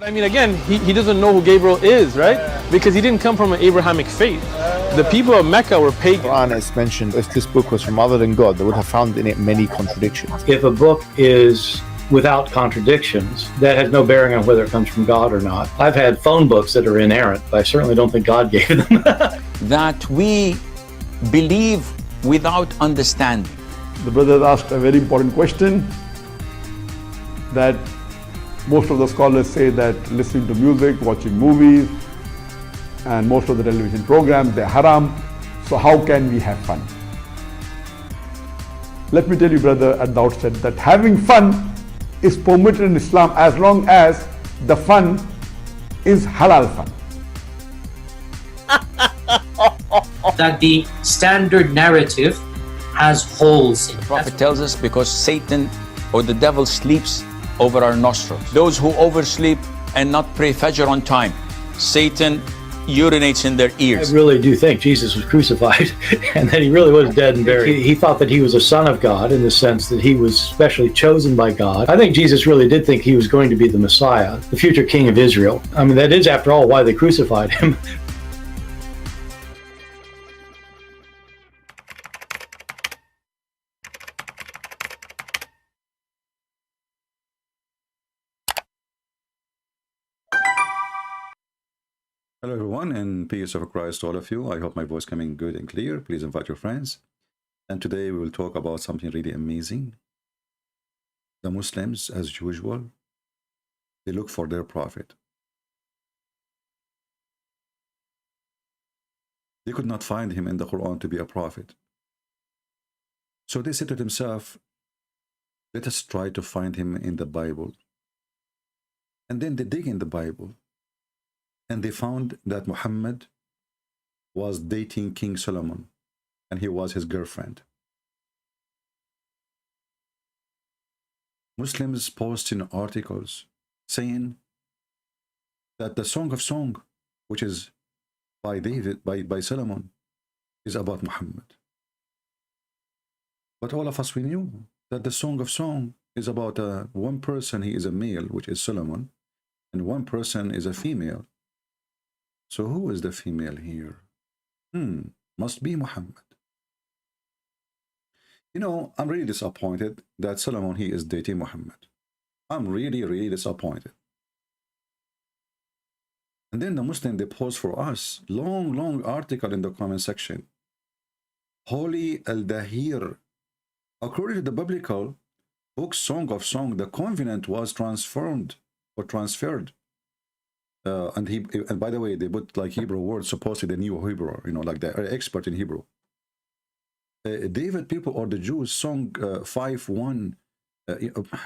But I mean, again, he doesn't know who Gabriel is, right? Because he didn't come from an Abrahamic faith. The people of Mecca were pagan. Quran is mentioned. If this book was from other than God, they would have found in it many contradictions. If a book is without contradictions, that has no bearing on whether it comes from God or not. I've had phone books that are inerrant, but I certainly don't think God gave them. That we believe without understanding. The brother asked a very important question, that most of the scholars say that listening to music, watching movies, and most of the television programs, they're haram. So how can we have fun? Let me tell you, brother, at the outset that having fun is permitted in Islam as long as the fun is halal fun. That the standard narrative has holes in it. The Prophet tells us because Satan or the devil sleeps over our nostrils. Those who oversleep and not pray Fajr on time, Satan urinates in their ears. I really do think Jesus was crucified and that he really was dead and buried. He thought that he was a son of God in the sense that he was specially chosen by God. I think Jesus really did think he was going to be the Messiah, the future king of Israel. I mean, that is, after all, why they crucified him. Hello everyone, and peace of Christ to all of you. I hope my voice coming good and clear. Please invite your friends. And today we will talk about something really amazing. The Muslims, as usual, they look for their prophet. They could not find him in the Quran to be a prophet. So they said to themselves, let us try to find him in the Bible. And then they dig in the Bible. And they found that Muhammad was dating King Solomon, and he was his girlfriend. Muslims posting articles saying that the Song of Song, which is by David, by Solomon, is about Muhammad. But all of us, we knew that the Song of Song is about one person, he is a male, which is Solomon, and one person is a female. So who is the female here? Must be Muhammad. You know, I'm really disappointed that Solomon, he is dating Muhammad. I'm really, really disappointed. And then the Muslim, they post for us long article in the comment section. Holy Al-Dahir. According to the biblical book Song of Song, the covenant was transformed or transferred. And by the way, they put like Hebrew words, supposedly the new Hebrew, you know, like they're expert in Hebrew. David people or the Jews, Song 5:1, I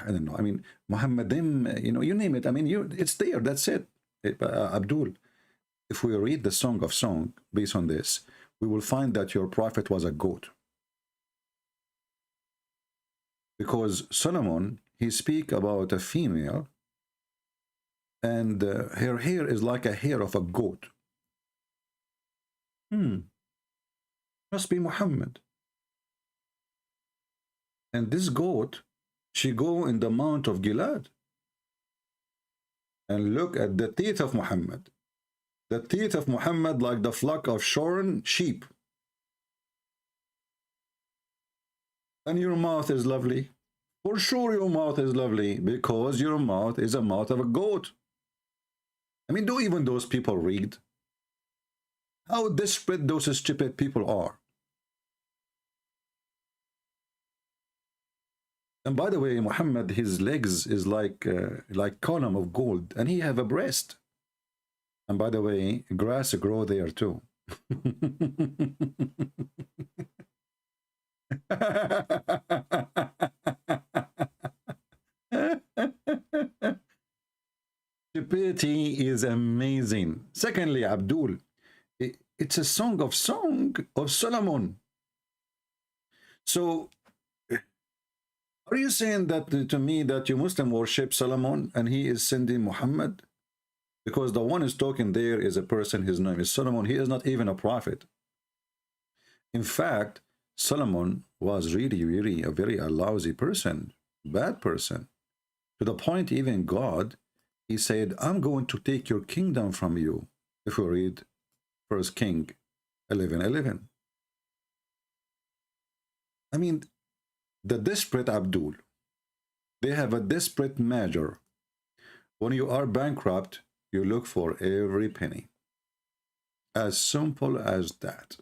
don't know. I mean, Muhammadim, you know, you name it. I mean, it's there. That's it. Abdul, if we read the Song of Song based on this, we will find that your prophet was a goat. Because Solomon, he speak about a female, and her hair is like a hair of a goat. Must be Muhammad. And this goat, she go in the Mount of Gilad and look at the teeth of Muhammad. The teeth of Muhammad like the flock of shorn sheep. And your mouth is lovely. For sure your mouth is lovely, because your mouth is a mouth of a goat. I mean, do even those people read? How desperate those stupid people are. And by the way, Muhammad, his legs is like column of gold, and he have a breast. And by the way, grass grow there too. Stupidity is amazing. Secondly, Abdul, it's a Song of Solomon. So, are you saying that to me that you Muslim worship Solomon and he is sending Muhammad? Because the one who's talking there is a person, his name is Solomon. He is not even a prophet. In fact, Solomon was really a very lousy person, bad person, to the point even God He said, I'm going to take your kingdom from you. If we read 1 King 11:11. I mean, the desperate Abdul, they have a desperate measure. When you are bankrupt, you look for every penny. As simple as that.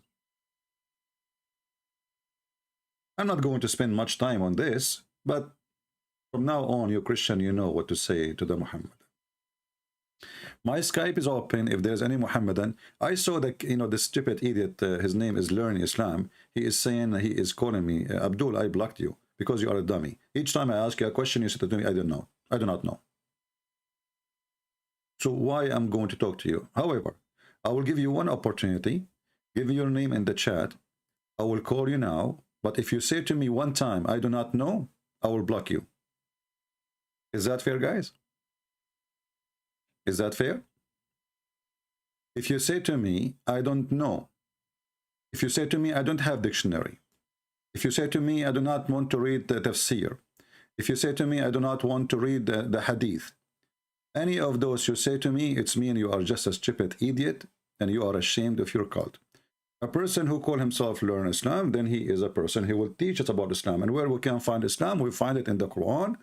I'm not going to spend much time on this, but from now on, you Christian, you know what to say to the Muhammad. My Skype is open. If there's any Muhammadan, I saw that, you know, the stupid idiot, his name is Learn Islam. He is saying, he is calling me, Abdul, I blocked you because you are a dummy. Each time I ask you a question, you say to me, I don't know. I do not know. So why I'm going to talk to you? However, I will give you one opportunity. Give your name in the chat. I will call you now. But if you say to me one time, I do not know, I will block you. Is that fair, guys? Is that fair? If you say to me, I don't know. If you say to me, I don't have dictionary. If you say to me, I do not want to read the tafsir. If you say to me, I do not want to read the hadith. Any of those you say to me, it's mean you are just a stupid idiot and you are ashamed of your cult. A person who calls himself Learn Islam, then he is a person who will teach us about Islam. And where we can find Islam, we find it in the Quran,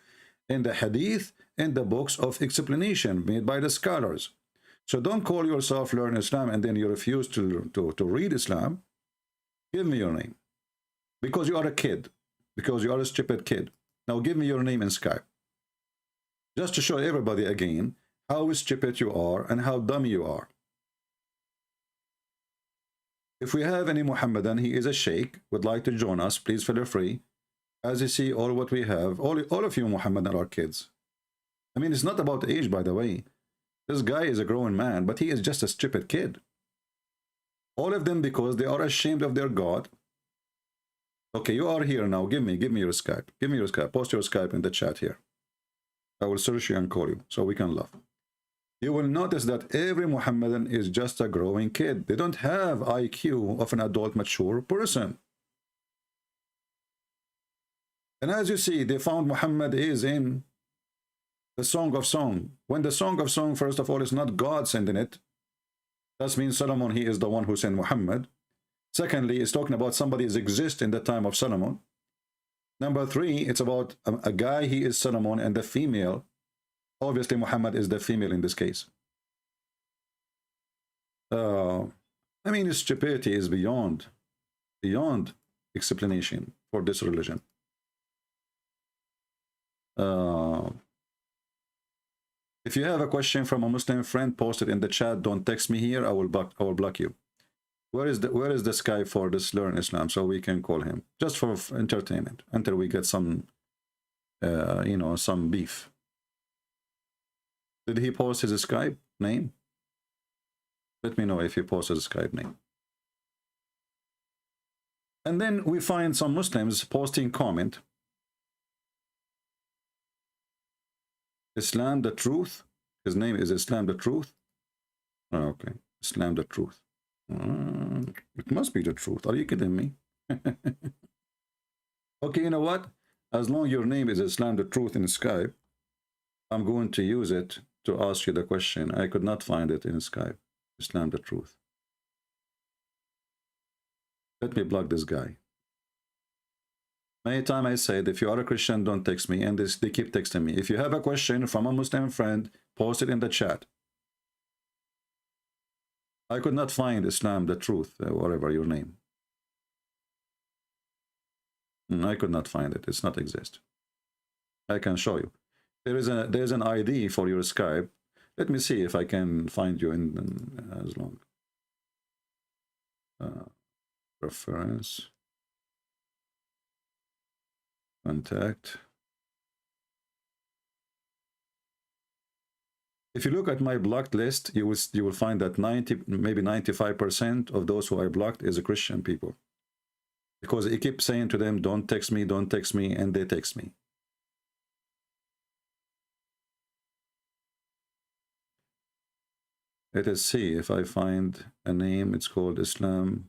in the hadith, in the books of explanation made by the scholars. So don't call yourself Learn Islam and then you refuse to read Islam. Give me your name. Because you are a kid. Because you are a stupid kid. Now give me your name in Skype. Just to show everybody again how stupid you are and how dumb you are. If we have any Muhammadan, he is a sheikh, would like to join us, please feel free. As you see, all what we have, all of you Muhammadan are kids. I mean, it's not about age, by the way. This guy is a grown man, but he is just a stupid kid. All of them because they are ashamed of their God. Okay, you are here now. Give me your Skype. Give me your Skype. Post your Skype in the chat here. I will search you and call you so we can laugh. You will notice that every Muhammadan is just a growing kid. They don't have IQ of an adult, mature person. And as you see, they found Muhammad is in the Song of Song. When the Song of Song, first of all, is not God sending it. That means Solomon, he is the one who sent Muhammad. Secondly, it's talking about somebody that exists in the time of Solomon. Number three, it's about a guy, he is Solomon, and the female. Obviously, Muhammad is the female in this case. I mean, stupidity is beyond explanation for this religion. If you have a question from a Muslim friend, post it in the chat. Don't text me here. I will block you. Where is the Skype for this Learn Islam so we can call him just for entertainment until we get some you know, some beef. Did he post his Skype name? Let me know if he posted his Skype name. And then we find some Muslims posting comment. Islam the Truth. His name is Islam the Truth. Oh, okay, Islam the Truth. It must be the truth. Are you kidding me? Okay, you know what? As long as your name is Islam the Truth in Skype, I'm going to use it to ask you the question. I could not find it in Skype. Islam the Truth. Let me block this guy. Many times I said, if you are a Christian, don't text me. And they keep texting me. If you have a question from a Muslim friend, post it in the chat. I could not find Islam the Truth, whatever your name. I could not find it. It's not exist. I can show you. There's an ID for your Skype. Let me see if I can find you in as long. Reference. Contact. If you look at my blocked list, you will find that 90, maybe 95% of those who I blocked is a Christian people. Because I keep saying to them, don't text me, and they text me. Let us see if I find a name. It's called Islam.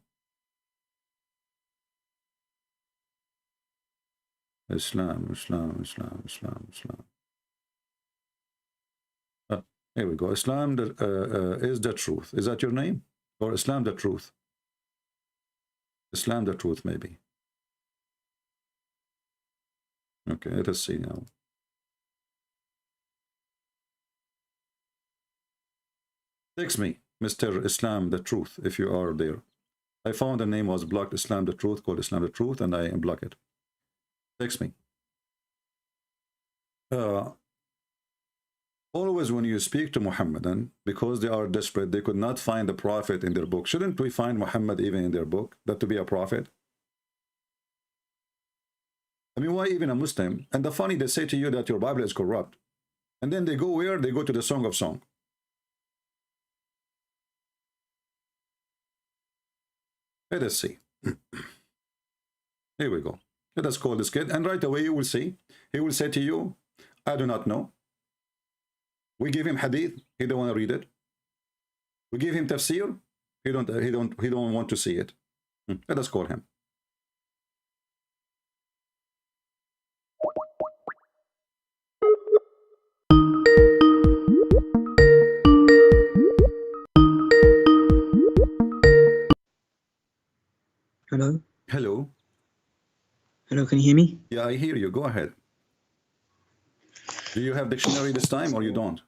Islam. Here we go. Islam is the truth. Is that your name? Or Islam the truth? Islam the truth, maybe. Okay, let us see now. Text me, Mr. Islam the truth, if you are there. I found the name was blocked, Islam the truth, called Islam the truth, and I unblock it. Text me. Always when you speak to Muhammadan, because they are desperate, they could not find the prophet in their book. Shouldn't we find Muhammad even in their book, that to be a prophet? I mean, why even a Muslim? And the funny, they say to you that your Bible is corrupt. And then they go where? They go to the Song of Song. Let us see. Here we go. Let us call this kid. And right away you will see. He will say to you, I do not know. We give him hadith, he don't want to read it. We give him tafsir, he don't want to see it. Let us call him. Hello? Hello. Hello, can you hear me? Yeah, I hear you. Go ahead. Do you have dictionary this time or you don't?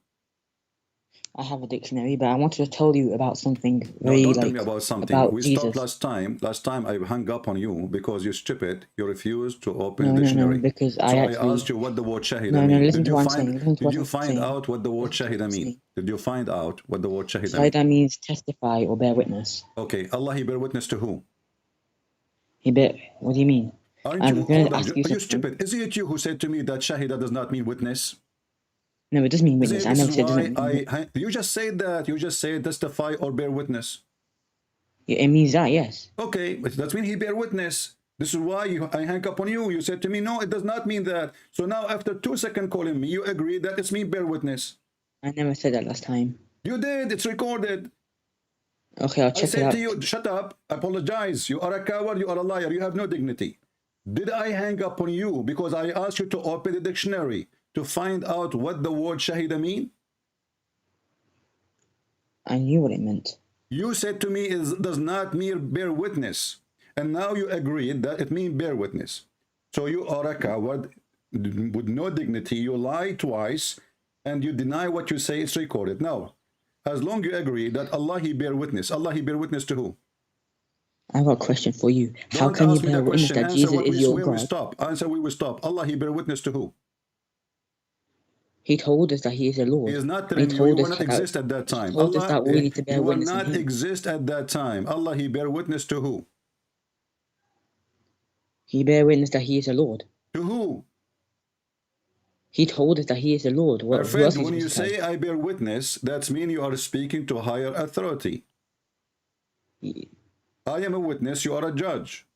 I have a dictionary, but I wanted to tell you about something No, very, don't tell like, me about something. about We Jesus. stopped last time. Last time I hung up on you because you're stupid. You refused to open No, a no, dictionary. no, because So I I actually... asked you what the word shahida No, no, means. listen Did to you what I'm find, saying. Listen to did what you I'm find saying. out what the word Listen to what shahida I'm means? saying. Did you find out what the word shahida means? Shahida means testify or bear witness. Okay, Allah, he bear witness to who? What do you mean? Aren't I'm you, going hold to on, ask you are you something. stupid? Isn't it you who said to me that shahida does not mean witness? No, it does mean Isn't witness. it, I this never is said it why doesn't mean... you just said that. You just said testify or bear witness. Yeah, it means that, yes. Okay, but that means he bear witness. This is why I hang up on you. You said to me, no, it does not mean that. So now after 2 seconds calling me, you agree that it's me bear witness. I never said that last time. You did. It's recorded. Okay, I'll I check it said out. to you, shut up, apologize. You are a coward, you are a liar, you have no dignity. Did I hang up on you because I asked you to open the dictionary to find out what the word shahida mean? I knew what it meant. You said to me it does not mean bear witness. And now you agreed that it means bear witness. So you are a coward with no dignity. You lie twice and you deny what you say is recorded. Now, as long you agree that Allah, he bear witness. Allah, he bear witness to who? I've got a question for you. How Don't can you ask me bear that witness question. that Answer Jesus what is your where we God? stop. Answer where we stop. Allah, he bear witness to who? He told us that he is the He Lord. is not And he telling you. told You us will not that exist at that he time. told us Allah, that we need to bear you will witness in not him. exist at that time. Allah, he bear witness to who? He bear witness that he is the Lord. To who? He told us that he is the Lord. My Who else friend, is when you supposed to tell? say I bear witness, that means you are speaking to higher authority. I am a witness, you are a judge.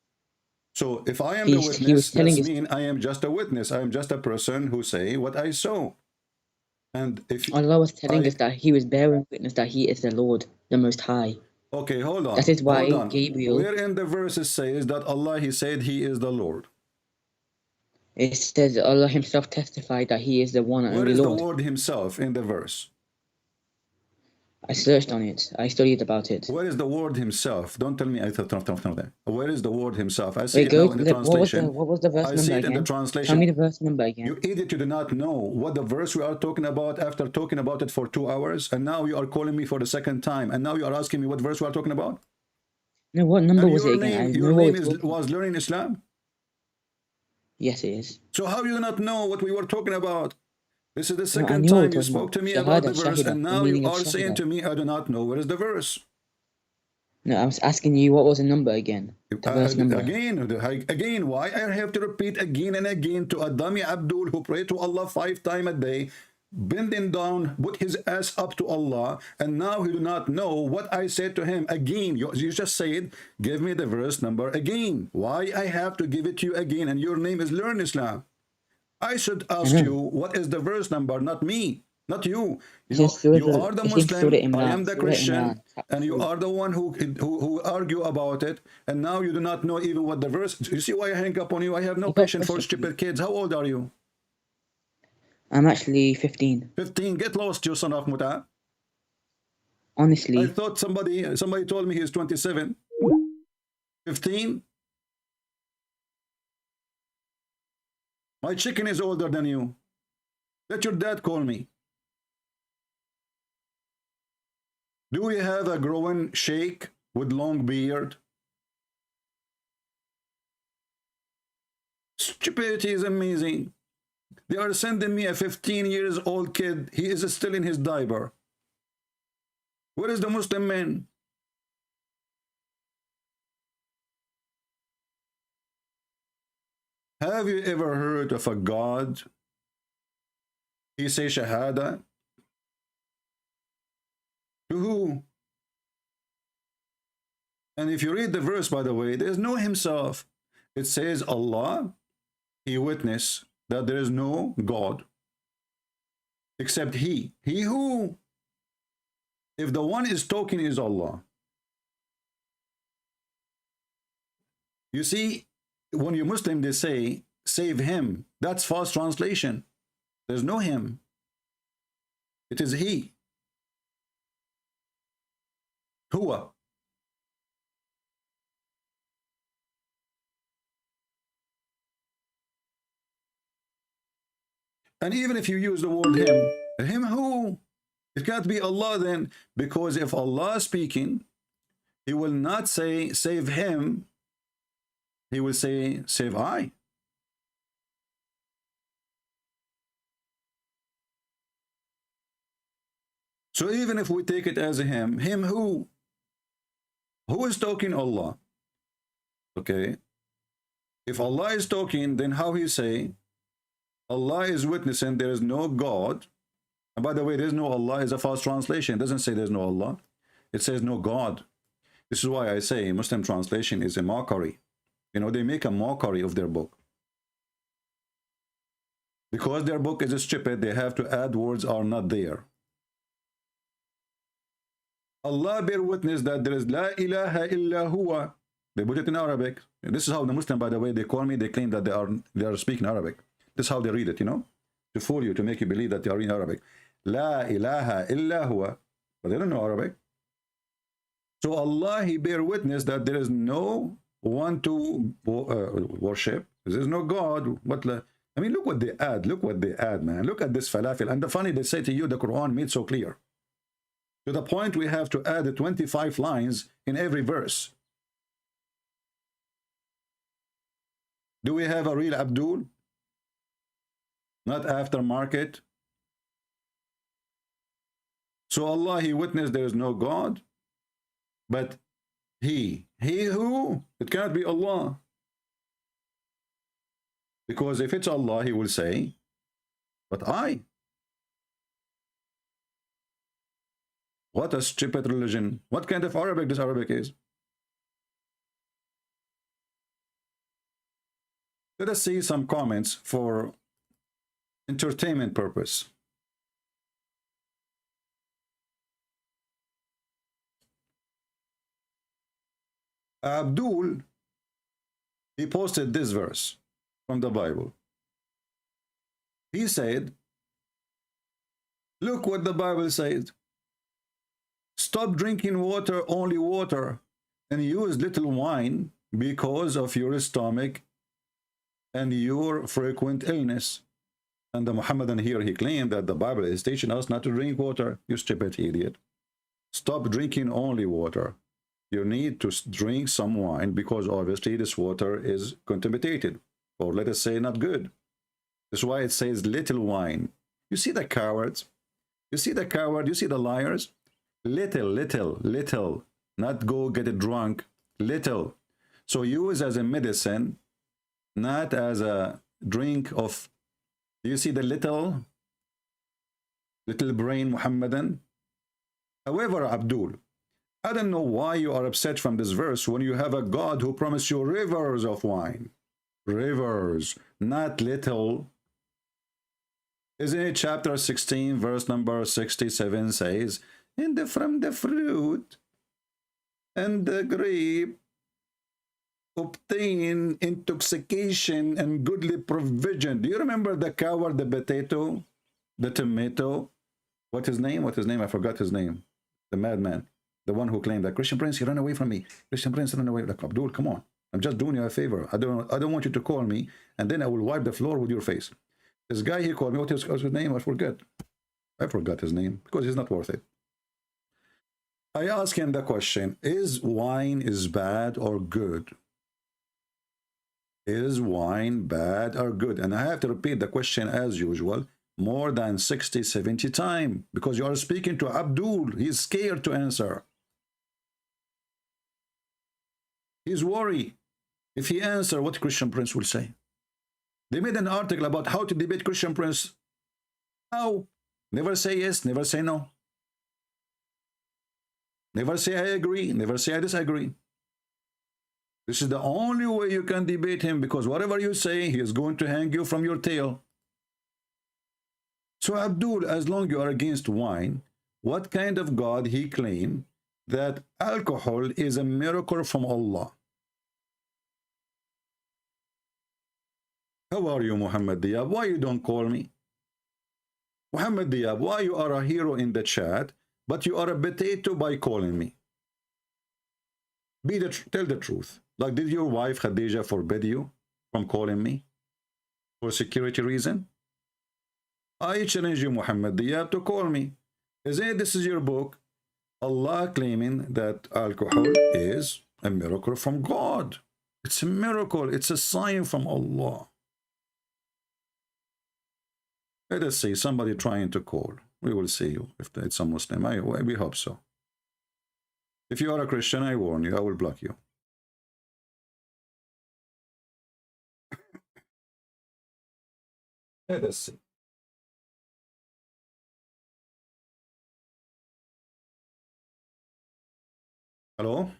So if I am the He witness, was telling that us... means I am just a witness. I am just a person who say what I saw. And if Allah was telling us that he was bearing witness that he is the Lord, the Most High. okay, hold on. That is why Hold on. Gabriel... Where in the verses says that Allah, he said he is the Lord? It says Allah himself testified that he is the one and Where only is the Lord. word himself in the verse? I searched on it. I studied about it. Where is the word himself? Don't tell me I thought that. Where is the word himself? I see Wait, it go now to in the the... translation. What was the verse I number see it in the again? translation. Tell me the verse number You again. idiot, you do not know what the verse we are talking about after talking about it for 2 hours, and now you are calling me for the second time, and now you are asking me what verse we are talking about? No, what number And was it your again? I name, know what we're talking... was learning Islam? Yes, it is. So how you do not know what we were talking about? This is the No, I second knew what we're time you talking spoke about. to me about the Shahada, verse, Shahida, and the now you meaning of are saying Shahida. to me, I do not know where is the verse. No, I was asking you what was the number again? The verse number. Again, why I have to repeat again and again to a dummy Abdul who pray to Allah 5 times a day, bending down, put his ass up to Allah, and now he do not know what I said to him again. You just said, give me the verse number again. Why I have to give it to you again? And your name is Learn Islam. I should ask you, what is the verse number, not me, not you. You know, you are the Muslim, I am the Christian, and you are the one who argue about it, and now you do not know even what the verse. You see why I hang up on you? I have no patience for stupid kids. How old are you? I'm actually 15. 15. Get lost, you son of Muta. I Honestly, thought somebody told me he's 27. 15. My chicken is older than you. Let your dad call me. Do we have a growing sheikh with long beard? Stupidity is amazing. They are sending me a 15 years old kid. He is still in his diaper. Where is the Muslim man? Have you ever heard of a God? He say Shahada. To who? And if you read the verse, by the way, there's no himself. It says Allah, he witnessed that there is no God except he. He who? If the one is talking is Allah. You see, when you Muslim, they say, save him. That's false translation. There's no him. It is he. Huwa. And even if you use the word him who? It can't be Allah then, because if Allah is speaking, he will not say save him, he will say save I. So even if we take it as a him who? Who is talking? Allah. Okay. If Allah is talking, then how he say Allah is witnessing there is no God. And by the way, there is no Allah is a false translation. It doesn't say there's no Allah. It says no God. This is why I say Muslim translation is a mockery. You know, they make a mockery of their book. Because their book is stupid, they have to add words are not there. Allah bear witness that there is La ilaha illa huwa. They put it in Arabic. This is how the Muslim, by the way, they call me, they claim that they are speaking Arabic. This is how they read it, you know, to fool you, to make you believe that they are in Arabic. La ilaha illa huwa. But they don't know Arabic. So Allah, he bear witness that there is no one to worship. There is no God. I mean, look what they add. Look what they add, man. Look at this falafel. And the funny, they say to you, the Quran made so clear. To the point we have to add 25 lines in every verse. Do we have a real Abdul? Not aftermarket. So Allah, he witnessed there is no God, but he who? It cannot be Allah. Because if it's Allah, he will say, but I. What a stupid religion. What kind of Arabic this Arabic is? Let us see some comments for entertainment purpose. Abdul, he posted this verse from the Bible. He said, look what the Bible says. Stop drinking water, only water, and use little wine because of your stomach and your frequent illness. And the Muhammadan here, he claimed that the Bible is teaching us not to drink water. You stupid idiot. Stop drinking only water. You need to drink some wine because obviously this water is contaminated, or let us say not good. That's why it says little wine. You see the cowards? You see the coward? You see the liars? Little, not go get it drunk, little. So use as a medicine, not as a drink of, you see the little brain Muhammadan. However, Abdul, I don't know why you are upset from this verse when you have a God who promised you rivers of wine. Rivers, not little. Isn't it chapter 16, verse number 67 says, from the fruit and the grape obtain intoxication and goodly provision. Do you remember the coward, the potato? The tomato, what's his name? I forgot his name. The madman. The one who claimed that Christian Prince, you run away from me. Christian Prince, run away. Like, Abdul, come on. I'm just doing you a favor. I don't want you to call me, and then I will wipe the floor with your face. This guy, he called me. What's his name? I forgot his name because he's not worth it. I asked him the question, is wine bad or good? Is wine bad or good? And I have to repeat the question as usual more than 60, 70 times because you are speaking to Abdul. He's scared to answer. He's worried. If he answers, what Christian Prince will say? They made an article about how to debate Christian Prince. How? Never say yes, never say no. Never say I agree, never say I disagree. This is the only way you can debate him because whatever you say, he is going to hang you from your tail. So Abdul, as long as you are against wine, what kind of God he claimed that alcohol is a miracle from Allah? How are you, Muhammad Diab? Why you don't call me? Muhammad Diab, why you are a hero in the chat, but you are a potato by calling me? Tell the truth. Like, did your wife Khadija forbid you from calling me for security reason? I challenge you, Muhammad Diab, to call me. This is your book. Allah claiming that alcohol is a miracle from God. It's a miracle. It's a sign from Allah. Let us see somebody trying to call. We will see you if it's a Muslim. We hope so. If you are a Christian, I warn you, I will block you. Let us see. Hello?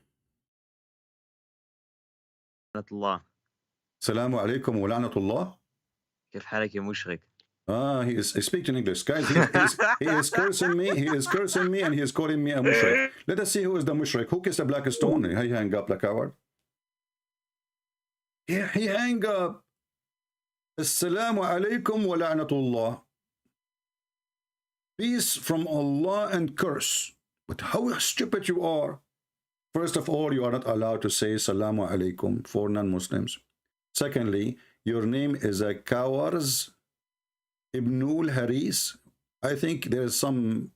الله. Assalamu alaikum wa la'natullah. كيف حالك يا مشرك؟ He is speaking English. Guys, he is cursing me. He is cursing me and he is calling me a mushrik. Let us see who is the mushrik. Who kissed a black stone? He hang up like coward. Yeah, he hang up. Assalamu alaikum wa la'natullah. Peace from Allah and curse. But how stupid you are. First of all, you are not allowed to say Salamu alaikum for non-Muslims. Secondly, your name is a Kawarz Ibnul Haris. I think there's some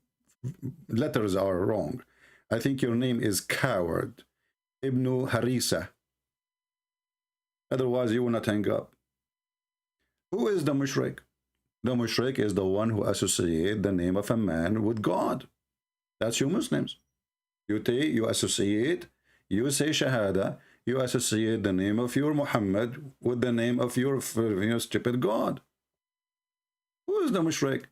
letters are wrong. I think your name is Coward Ibn Harisa. Otherwise, you will not hang up. Who is the mushrik? The mushrik is the one who associates the name of a man with God. That's you Muslims. You associate, you say Shahada, you associate the name of your Muhammad with the name of your stupid God. Who is the mushrik?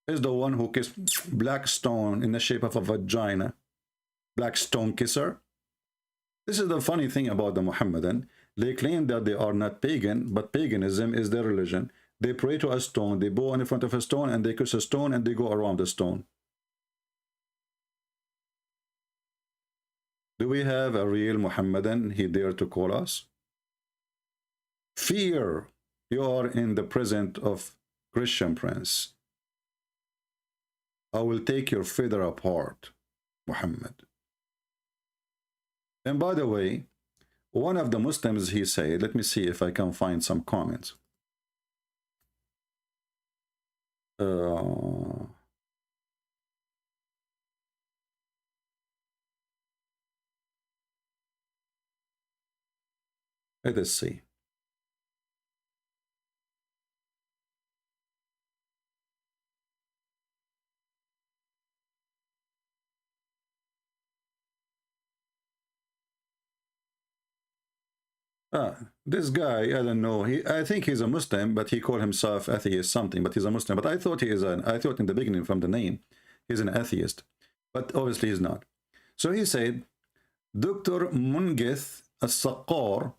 Is the one who kissed black stone in the shape of a vagina. Black stone kisser. This is the funny thing about the Muhammadan. They claim that they are not pagan, but paganism is their religion. They pray to a stone, they bow in front of a stone, and they kiss a stone, and they go around the stone. Do we have a real Muhammadan? He dare to call us? Fear. You are in the presence of Christian Prince. I will take your feather apart, Muhammad. And by the way, one of the Muslims, he said, let me see if I can find some comments. Let us see. This guy, I don't know. I think he's a Muslim, but he called himself atheist something. But he's a Muslim. But I thought I thought in the beginning from the name, he's an atheist. But obviously he's not. So he said, Dr. Mungith As-Saqqar,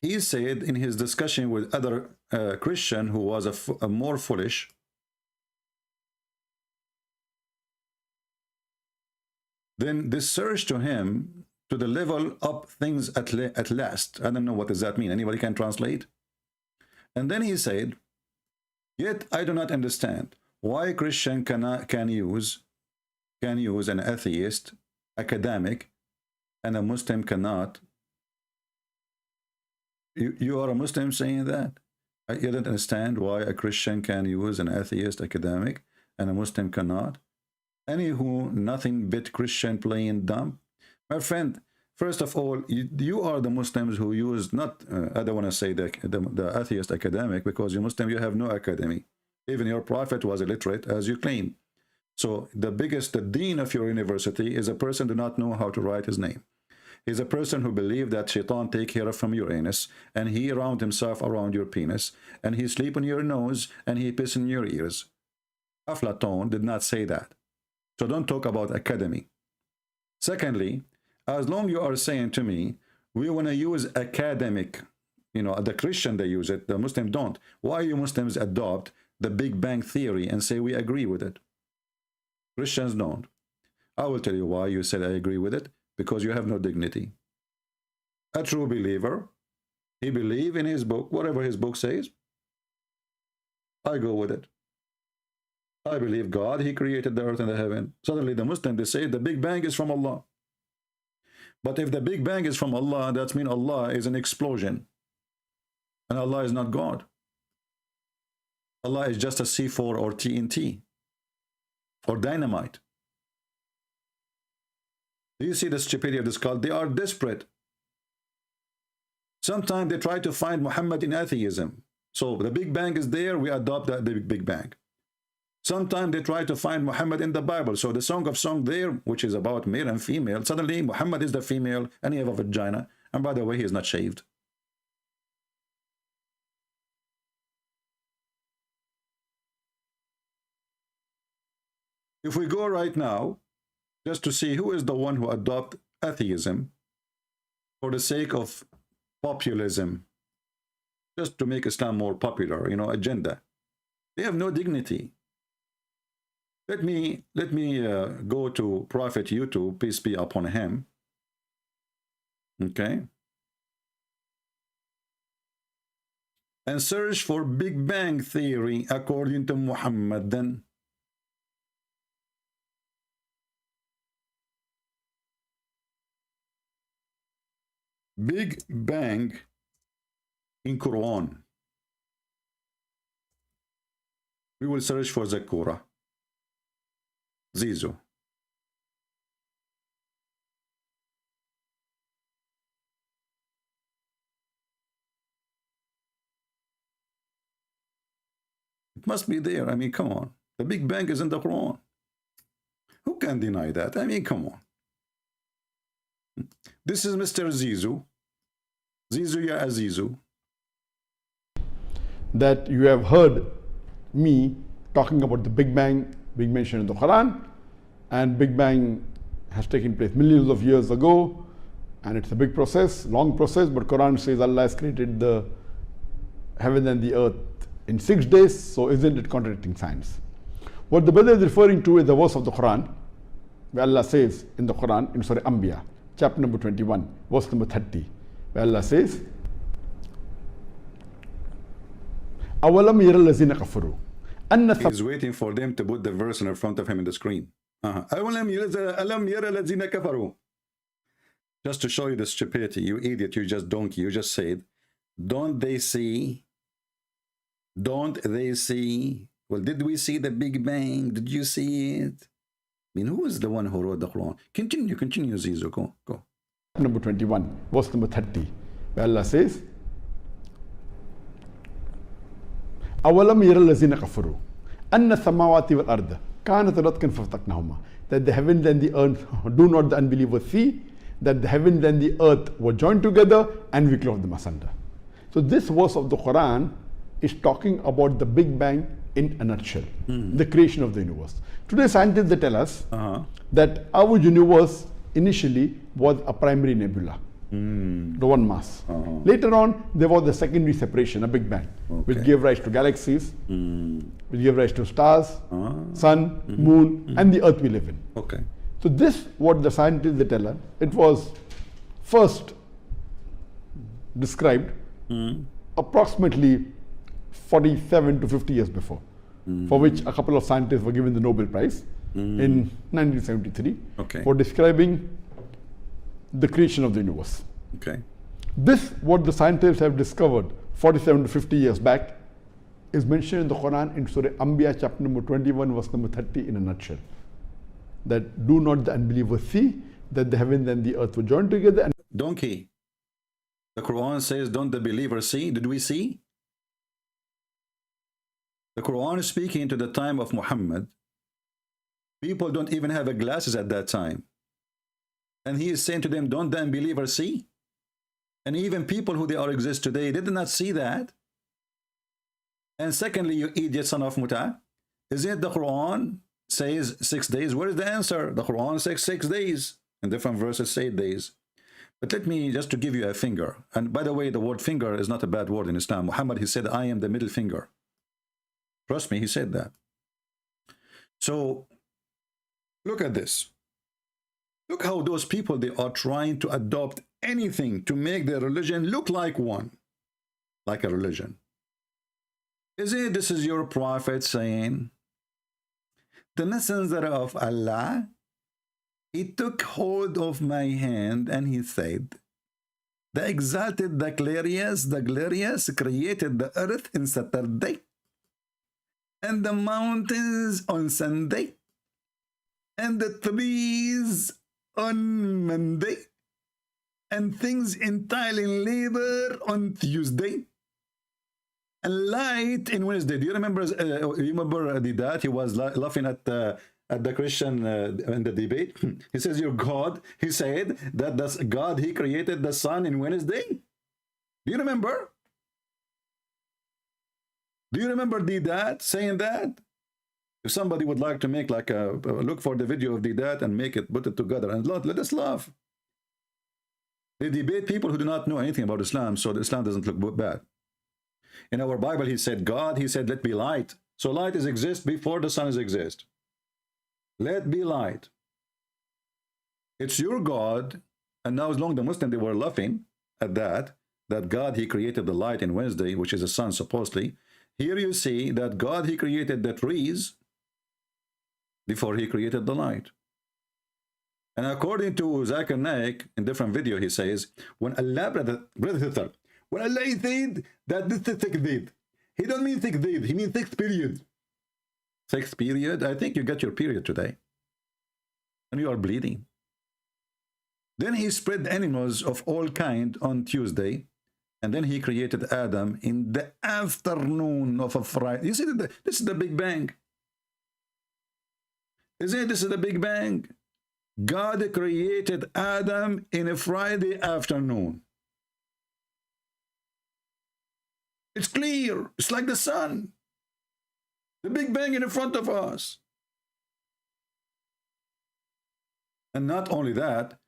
he said in his discussion with other Christian who was a more foolish, then this surged to him to the level up things at last. I don't know what does that mean. Anybody can translate? And then he said, yet I do not understand. why Christian can use an atheist, academic, and a Muslim cannot. You are a Muslim saying that? You don't understand why a Christian can use an atheist, academic, and a Muslim cannot? Anywho, nothing but Christian playing dumb. My friend, first of all, you are the Muslims who use not, I don't want to say the atheist academic, because you Muslim, you have no academy. Even your prophet was illiterate, as you claim. So the dean of your university is a person who do not know how to write his name. He's a person who believed that shaitan take care of from your anus, and he round himself around your penis, and he sleep on your nose, and he piss in your ears. Aflaton did not say that. So don't talk about academy. Secondly, as long you are saying to me, we want to use academic, you know, the Christian they use it, the Muslim don't. Why you Muslims adopt the Big Bang Theory and say we agree with it? Christians don't. I will tell you why you said I agree with it. Because you have no dignity. A true believer, he believes in his book, whatever his book says. I go with it. I believe God, he created the earth and the heaven. Suddenly the Muslim, they say the Big Bang is from Allah. But if the Big Bang is from Allah, that means Allah is an explosion. And Allah is not God. Allah is just a C4 or TNT or dynamite. Do you see the stupidity of this cult? They are desperate. Sometimes they try to find Muhammad in atheism. So the Big Bang is there, we adopt the Big Bang. Sometimes they try to find Muhammad in the Bible. So the Song of Songs there, which is about male and female, suddenly Muhammad is the female and he have a vagina. And by the way, he is not shaved. If we go right now, just to see who is the one who adopt atheism for the sake of populism, just to make Islam more popular, you know, agenda. They have no dignity. Let me go to Prophet YouTube, peace be upon him. Okay. And search for Big Bang Theory according to Muhammad. Then Big Bang in Qur'an. We will search for Zakura. Zizo. It must be there. I mean, come on. The Big Bang is in the Quran. Who can deny that? I mean, come on. This is Mr. Zizu. Zizu ya Azizu. That you have heard me talking about the Big Bang being mentioned in the Quran, and Big Bang has taken place millions of years ago, and it's a big process, long process, but Quran says Allah has created the heaven and the earth in 6 days, so isn't it contradicting science? What the brother is referring to is the verse of the Quran, where Allah says in the Quran, in Surah Anbiya, chapter number 21, verse number 30, where Allah says, أَوَلَمْ يَرَ الَّذِينَ كَفَرُوا أَنَّ He's waiting for them to put the verse in front of him in the screen. أَلَمْ يَرَ الَّذِينَ كَفَرُوا. Just to show you the stupidity, you idiot, you just donkey, you just said, don't they see? Don't they see? Well, did we see the Big Bang? Did you see it? I mean, who is the one who wrote the Quran? Continue, Zizu, go. Number 21, verse number 30, where Allah says, أَوَلَمْ يَرَ الَّذِينَ كَفَرُوا أَنَّ السَّمَاوَاتِ وَالْأَرْضَ كَانَتْ رَتْقًا فَفَتَقْنَاهُمَا. That the heavens and the earth, do not the unbelievers see, that the heavens and the earth were joined together and we clove them asunder. So this verse of the Quran is talking about the Big Bang in a nutshell, the creation of the universe. Today scientists, they tell us that our universe initially was a primary nebula, the one mass. Later on, there was the secondary separation, a Big Bang, which gave rise to galaxies, which gave rise to stars, sun, moon, and the earth we live in. Okay. So this, what the scientists, they tell us, it was first described approximately 47 to 50 years before. for which a couple of scientists were given the Nobel Prize in 1973 for describing the creation of the universe. Okay. This, what the scientists have discovered 47 to 50 years back, is mentioned in the Quran in Surah Anbiya chapter number 21 verse number 30 in a nutshell. That do not the unbelievers see that the heavens and the earth were joined together? And donkey. The Quran says, don't the believers see? Did we see? The Quran is speaking to the time of Muhammad. People don't even have glasses at that time. And he is saying to them, don't the unbelievers see? And even people who they are exist today, they did not see that. And secondly, you idiot son of Muta, isn't it the Quran says 6 days? Where is the answer? The Quran says 6 days. And different verses say 8 days. But let me just to give you a finger. And by the way, the word finger is not a bad word in Islam. Muhammad, he said, I am the middle finger. Trust me, he said that. So look at this. Look how those people, they are trying to adopt anything to make their religion look like one, like a religion. Isn't it this is your prophet saying, the messenger of Allah, he took hold of my hand and he said, the exalted, the glorious created the earth in Saturday and the mountains on Sunday and the trees on Monday and things entirely in labor on Tuesday and light in Wednesday. Do you remember? That he was laughing at the Christian in the debate. He says, "Your God." He said that that's God. He created the sun in Wednesday. Do you remember? Do you remember Didat saying that? If somebody would like to make like a look for the video of Didat and make it, put it together, and let us laugh. They debate people who do not know anything about Islam, so the Islam doesn't look bad. In our Bible, he said, God, he said, let be light. So light is exist before the sun is exist. Let be light. It's your God. And now as long as the Muslims, they were laughing at that God, he created the light in Wednesday, which is the sun supposedly. Here you see that God, he created the trees before he created the light. And according to Zakir Naik, in different video, he says, when Allah, brother, when Allah said that this is sixth day, he don't mean 6 days, he means 6th period. 6th period? I think you got your period today. And you are bleeding. Then he spread animals of all kind on Tuesday. And then he created Adam in the afternoon of a Friday. You see, this is the Big Bang. Isn't it? This is the Big Bang. God created Adam in a Friday afternoon. It's clear. It's like the sun. The Big Bang in front of us. And not only that,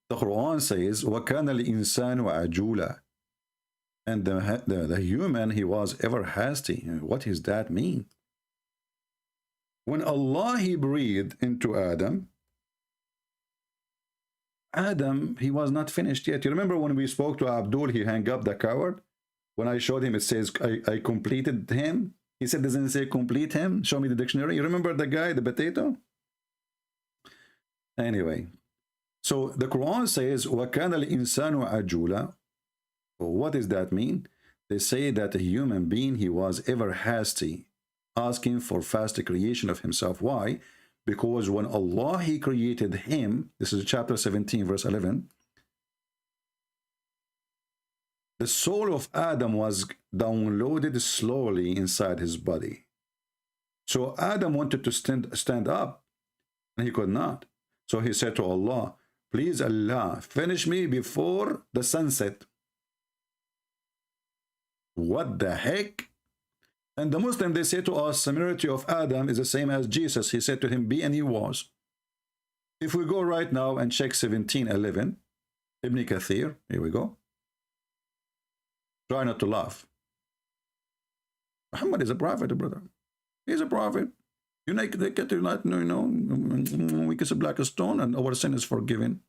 the Quran says, وَكَانَ الْإِنسَانُ عَجُولًا. And the human, he was ever hasty. What does that mean? When Allah, he breathed into Adam, he was not finished yet. You remember when we spoke to Abdul, he hung up the coward? When I showed him, it says, I completed him. He said, doesn't it say complete him? Show me the dictionary. You remember the guy, the potato? Anyway, so the Quran says, وَكَانَ الْإِنسَانُ عَجُولًا. What does that mean? They say that a human being, he was ever hasty, asking for fast creation of himself. Why? Because when Allah, he created him, this is chapter 17, verse 11, the soul of Adam was downloaded slowly inside his body. So Adam wanted to stand up, and he could not. So he said to Allah, please Allah, finish me before the sunset. What the heck? And the Muslim, they say to us, similarity of Adam is the same as Jesus. He said to him, be, and he was. If we go right now and check 17:11, Ibn Kathir, here we go. Try not to laugh. Muhammad is a prophet, brother. He's a prophet. You get to not, we kiss a black stone and our sin is forgiven.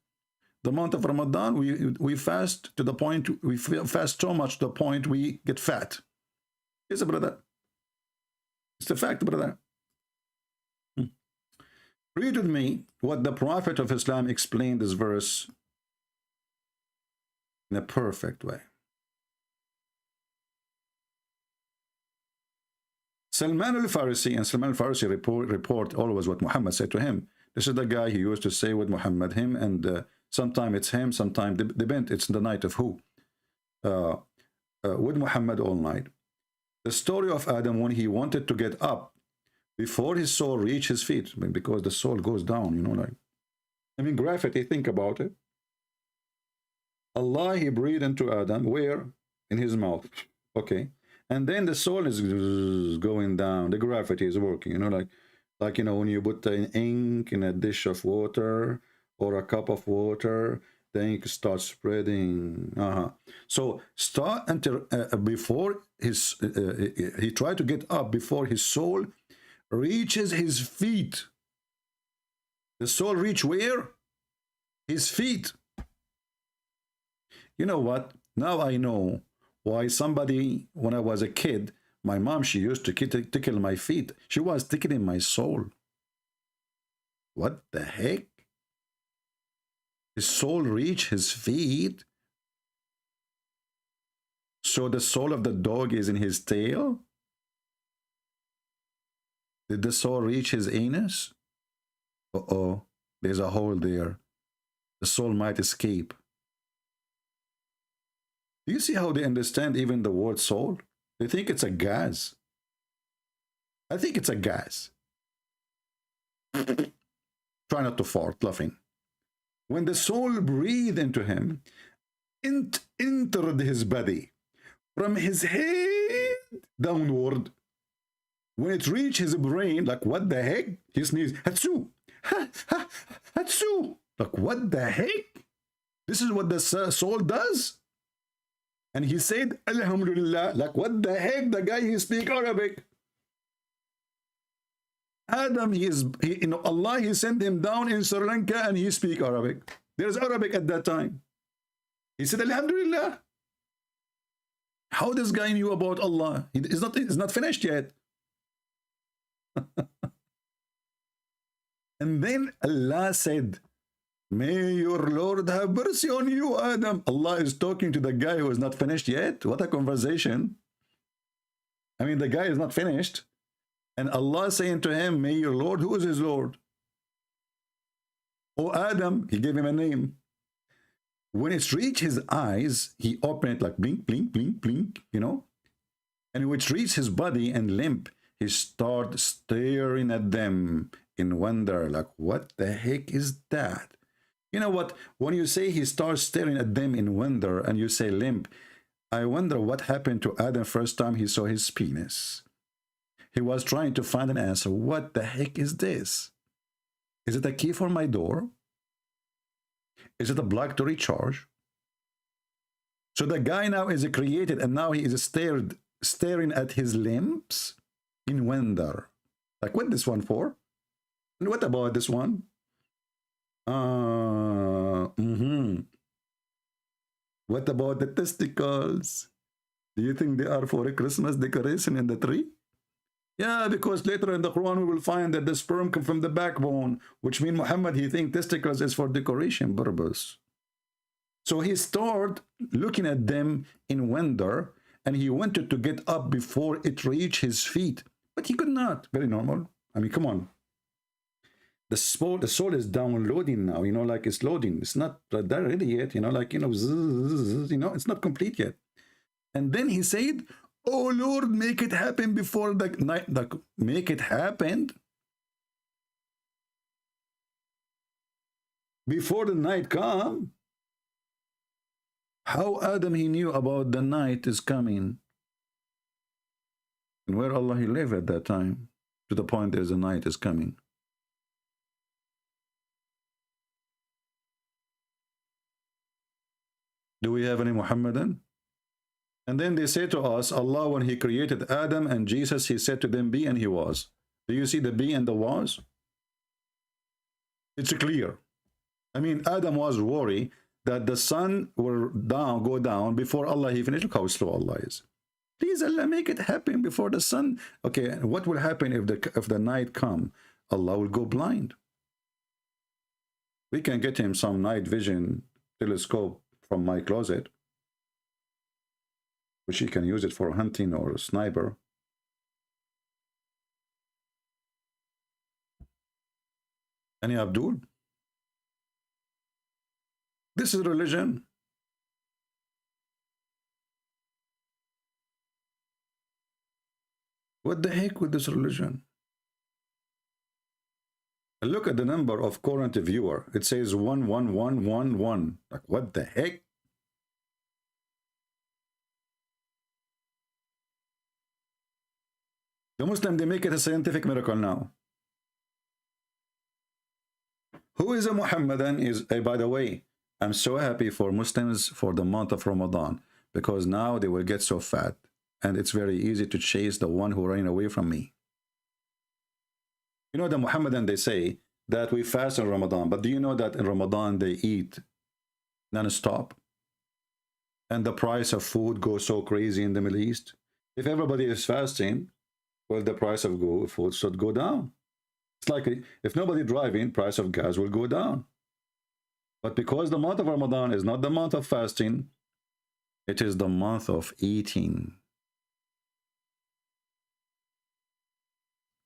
The month of Ramadan, we fast to the point, we fast so much to the point we get fat. He's a brother. It's the fact, brother. Read with me what the Prophet of Islam explained this verse in a perfect way. Salman al-Farisi, and Salman al-Farisi report always what Muhammad said to him. This is the guy he used to say with Muhammad, him, and sometime it's him, sometime depends, it's the night of who. With Muhammad all night. The story of Adam when he wanted to get up before his soul reached his feet, because the soul goes down, you know, like, I mean, gravity, think about it. Allah, he breathed into Adam, where? In his mouth, okay. And then the soul is going down, the gravity is working, you know, like you know, when you put an ink in a dish of water or a cup of water, the ink starts spreading. So start until before his he tried to get up before his soul reaches his feet. The soul reach where? His feet. You know what? Now I know why somebody, when I was a kid, my mom, she used to tickle my feet. She was tickling my soul. What the heck? His soul reached his feet. So the soul of the dog is in his tail? Did the soul reach his anus? Uh-oh, there's a hole there. The soul might escape. Do you see how they understand even the word soul? They think it's a gas. I think it's a gas. Try not to fart, laughing. When the soul breathed into him, entered his body, from his head downward. When it reached his brain, like, what the heck? He sneezed, Hatsu! Ha, ha, Hatsu! Like, what the heck? This is what the soul does? And he said, Alhamdulillah, like, what the heck? The guy, he speaks Arabic. Adam, you know, Allah, he sent him down in Sri Lanka and he speaks Arabic. There's Arabic at that time. He said, Alhamdulillah. How this guy knew about Allah? It's not finished yet. And then Allah said, may your Lord have mercy on you, Adam. Allah is talking to the guy who is not finished yet. What a conversation. I mean, the guy is not finished. And Allah saying to him, may your Lord, who is his Lord? Oh, Adam, he gave him a name. When it reached his eyes, he opened it like blink, blink, blink, blink, you know. And when it reached his body and limp, he started staring at them in wonder, like, what the heck is that? You know what? When you say he starts staring at them in wonder and you say limp, I wonder what happened to Adam first time he saw his penis. He was trying to find an answer. What the heck is this? Is it a key for my door? Is it a block to recharge? So the guy now is created and now he is staring at his limbs in wonder. Like, what this one for? And what about this one? What about the testicles? Do you think they are for a Christmas decoration in the tree? Yeah, because later in the Quran we will find that the sperm come from the backbone, which means Muhammad, he thinks testicles is for decoration purpose. So he started looking at them in wonder, and he wanted to get up before it reached his feet, but he could not. Very normal. I mean, come on. The soul is downloading now, you know, like it's loading. It's not that ready yet, you know, like, you know, you know, it's not complete yet. And then he said, oh Lord, make it happen before the night. Make it happen before the night come. How Adam, he knew about the night is coming? And where Allah, he lived at that time, to the point there's a night is coming. Do we have any Muhammadan? And then they say to us, Allah, when he created Adam and Jesus, he said to them, be, and he was. Do you see the be and the was? It's clear. I mean, Adam was worried that the sun will go down before Allah, he finished. Look how slow Allah is. Please, Allah, make it happen before the sun. Okay, what will happen if the night come? Allah will go blind. We can get him some night vision telescope from my closet, which he can use it for hunting or a sniper. Any Abdul? This is religion. What the heck with this religion? And look at the number of current viewer. It says 11111. Like, what the heck? The Muslim, they make it a scientific miracle now. Who is a Muhammadan is, by the way, I'm so happy for Muslims for the month of Ramadan, because now they will get so fat, and it's very easy to chase the one who ran away from me. You know, the Muhammadan, they say that we fast in Ramadan, but do you know that in Ramadan they eat non-stop? And the price of food goes so crazy in the Middle East. If everybody is fasting, well, the price of food should go down. It's like if nobody driving, price of gas will go down. But because the month of Ramadan is not the month of fasting, it is the month of eating.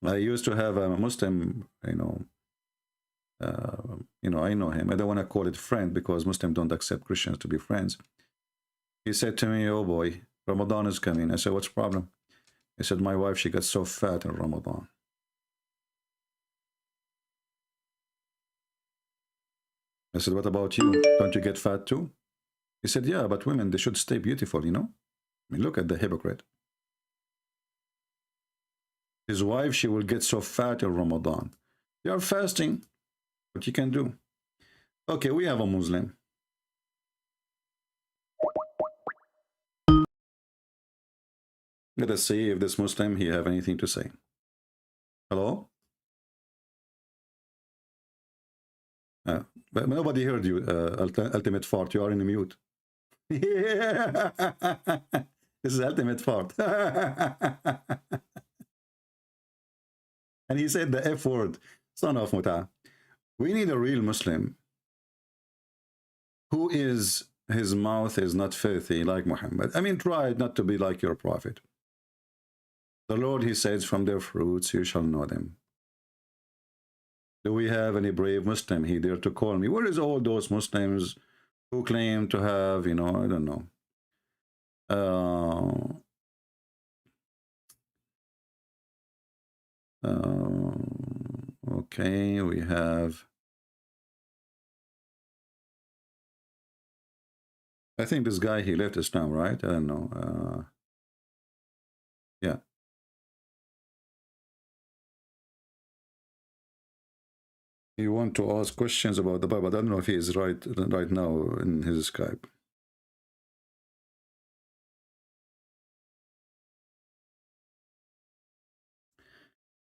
I used to have a Muslim, I know him. I don't want to call it friend because Muslims don't accept Christians to be friends. He said to me, "Oh boy, Ramadan is coming." I said, "What's the problem?" He said, "My wife, she got so fat in Ramadan." I said, "What about you? Don't you get fat too?" He said, "Yeah, but women, they should stay beautiful, you know." I mean, look at the hypocrite. His wife, she will get so fat in Ramadan. You are fasting. What you can do? Okay, we have a Muslim. Let us see if this Muslim, he have anything to say. Hello? But nobody heard you, Ultimate Fart. You are in the mute. Yeah. This is Ultimate Fart. And he said the F word. Son of Muta. We need a real Muslim who is, his mouth is not filthy like Muhammad. I mean, try not to be like your prophet. The Lord, he says, from their fruits you shall know them. Do we have any brave Muslim? He dare to call me. Where is all those Muslims who claim to have, I don't know. Okay, we have. I think this guy, he left us now, right? I don't know. Yeah. You want to ask questions about the Bible. I don't know if he is right now in his Skype.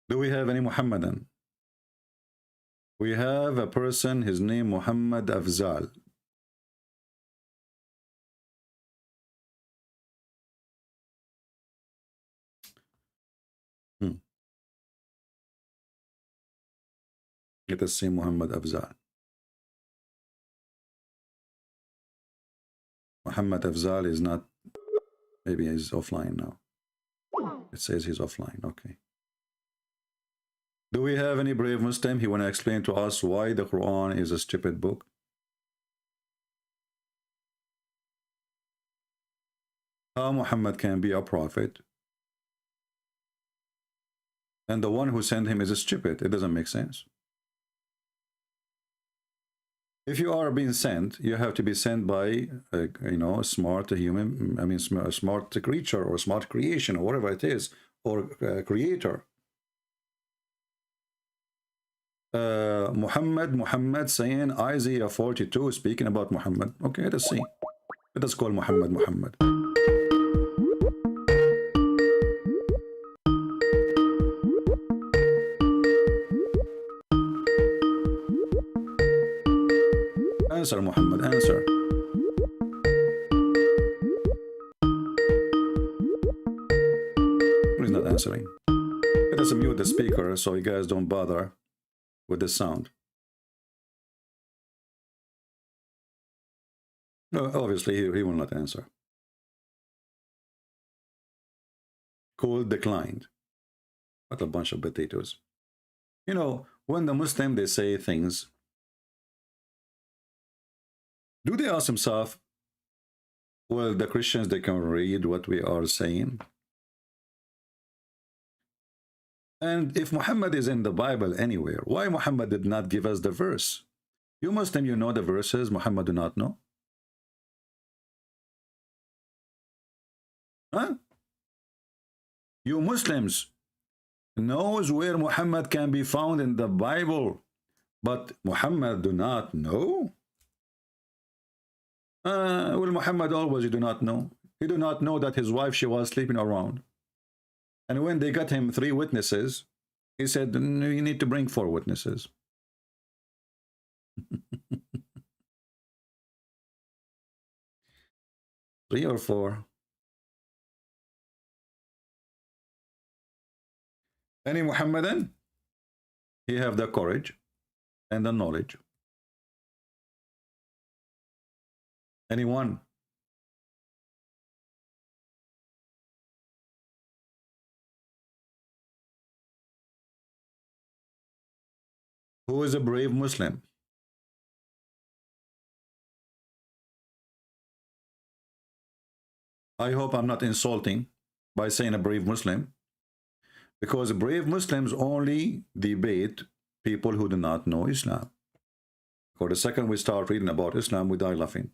Do we have any Muhammadan? We have a person, his name Muhammad Afzal. Let us see Muhammad Afzal. Muhammad Afzal is not, maybe he's offline now. It says he's offline, okay. Do we have any brave Muslim? He want to explain to us why the Quran is a stupid book. How Muhammad can be a prophet and the one who sent him is a stupid. It doesn't make sense. If you are being sent, you have to be sent by a smart human, a smart creature or smart creation or whatever it is, or creator. Muhammad saying Isaiah 42 speaking about Muhammad. Okay, let's see. Let us call Muhammad. Answer, Muhammad, answer. answering. Let us mute the speaker so you guys don't bother with the sound. No, obviously, he will not answer. Call declined. What a bunch of potatoes. You know, when the Muslim, they say things, do they ask themselves, well, the Christians, they can read what we are saying? And if Muhammad is in the Bible anywhere, why Muhammad did not give us the verse? You Muslim, you know the verses, Muhammad do not know? Huh? You Muslims knows where Muhammad can be found in the Bible, but Muhammad do not know? Well, Muhammad always do not know. He do not know that his wife, she was sleeping around. And when they got him 3 witnesses, he said, no, you need to bring 4 witnesses. 3 or 4. Any Muhammadan, he have the courage and the knowledge. Anyone? Who is a brave Muslim? I hope I'm not insulting by saying a brave Muslim, because brave Muslims only debate people who do not know Islam. For the second we start reading about Islam, we die laughing.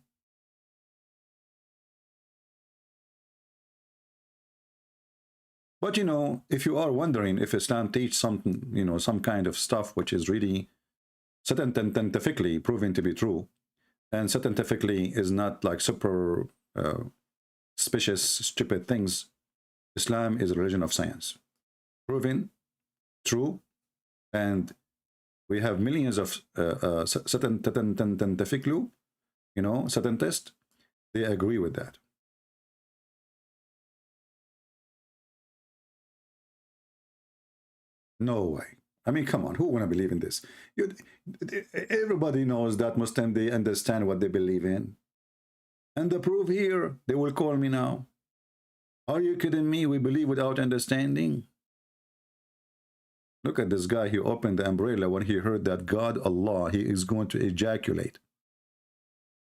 But you know, if you are wondering if Islam teaches something, you know, some kind of stuff which is really scientifically proven to be true, and scientifically is not like super suspicious, stupid things, Islam is a religion of science. Proven, true, and we have millions of scientific, you know, scientists, they agree with that. No way. I mean, come on, who want to believe in this? Everybody knows that Muslims, they understand what they believe in. And the proof here, they will call me now. Are you kidding me? We believe without understanding. Look at this guy. He opened the umbrella when he heard that God, Allah, he is going to ejaculate.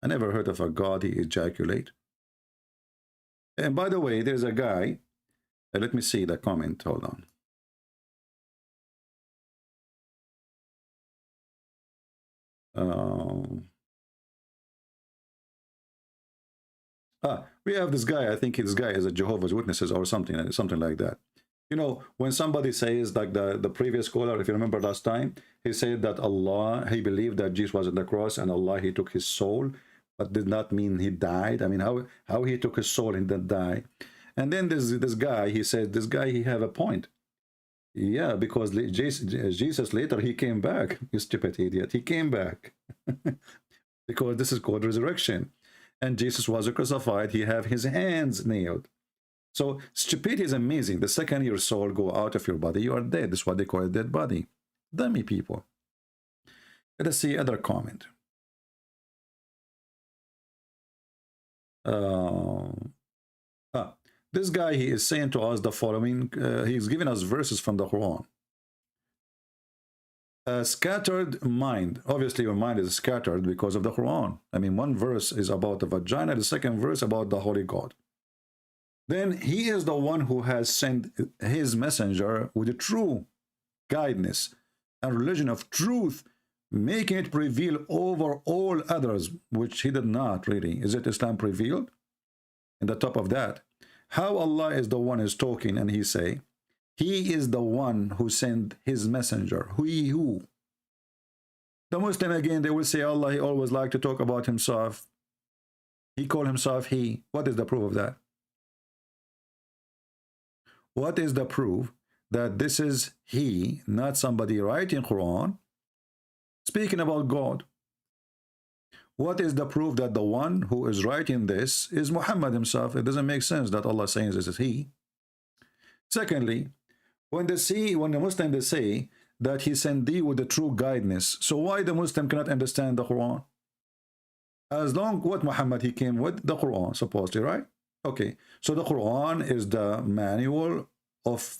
I never heard of a God, he ejaculate. And by the way, there's a guy. Let me see the comment. Hold on. We have this guy. I think this guy is a Jehovah's Witnesses or something like that. You know, when somebody says, like the previous caller, if you remember last time, he said that Allah, he believed that Jesus was on the cross and Allah, he took his soul, but did not mean he died. I mean, how he took his soul and didn't die. And then this guy, he said, this guy, he have a point. Yeah, because Jesus later, he came back. You stupid idiot. He came back. Because this is called resurrection. And Jesus was crucified. He have his hands nailed. So stupidity is amazing. The second your soul go out of your body, you are dead. That's what they call a dead body. Dummy people. Let us see other comment. This guy, he is saying to us the following. He's giving us verses from the Quran. A scattered mind. Obviously, your mind is scattered because of the Quran. I mean, one verse is about the vagina, the second verse about the Holy God. Then he is the one who has sent his messenger with the true guidance and religion of truth, making it prevail over all others, which he did not really. Is it Islam prevailed? In the top of that, how Allah is the one is talking, and he say, he is the one who sent his messenger. Who? The Muslim, again, they will say Allah, he always like to talk about himself. He call himself he. What is the proof of that? What is the proof that this is he, not somebody writing Quran, speaking about God? What is the proof that the one who is writing this is Muhammad himself? It doesn't make sense that Allah saying this is he. Secondly, When the Muslim they say that he sent thee with the true guidance, so why the Muslim cannot understand the Quran? As long what Muhammad he came with the Quran supposedly, right? Okay, so the Quran is the manual of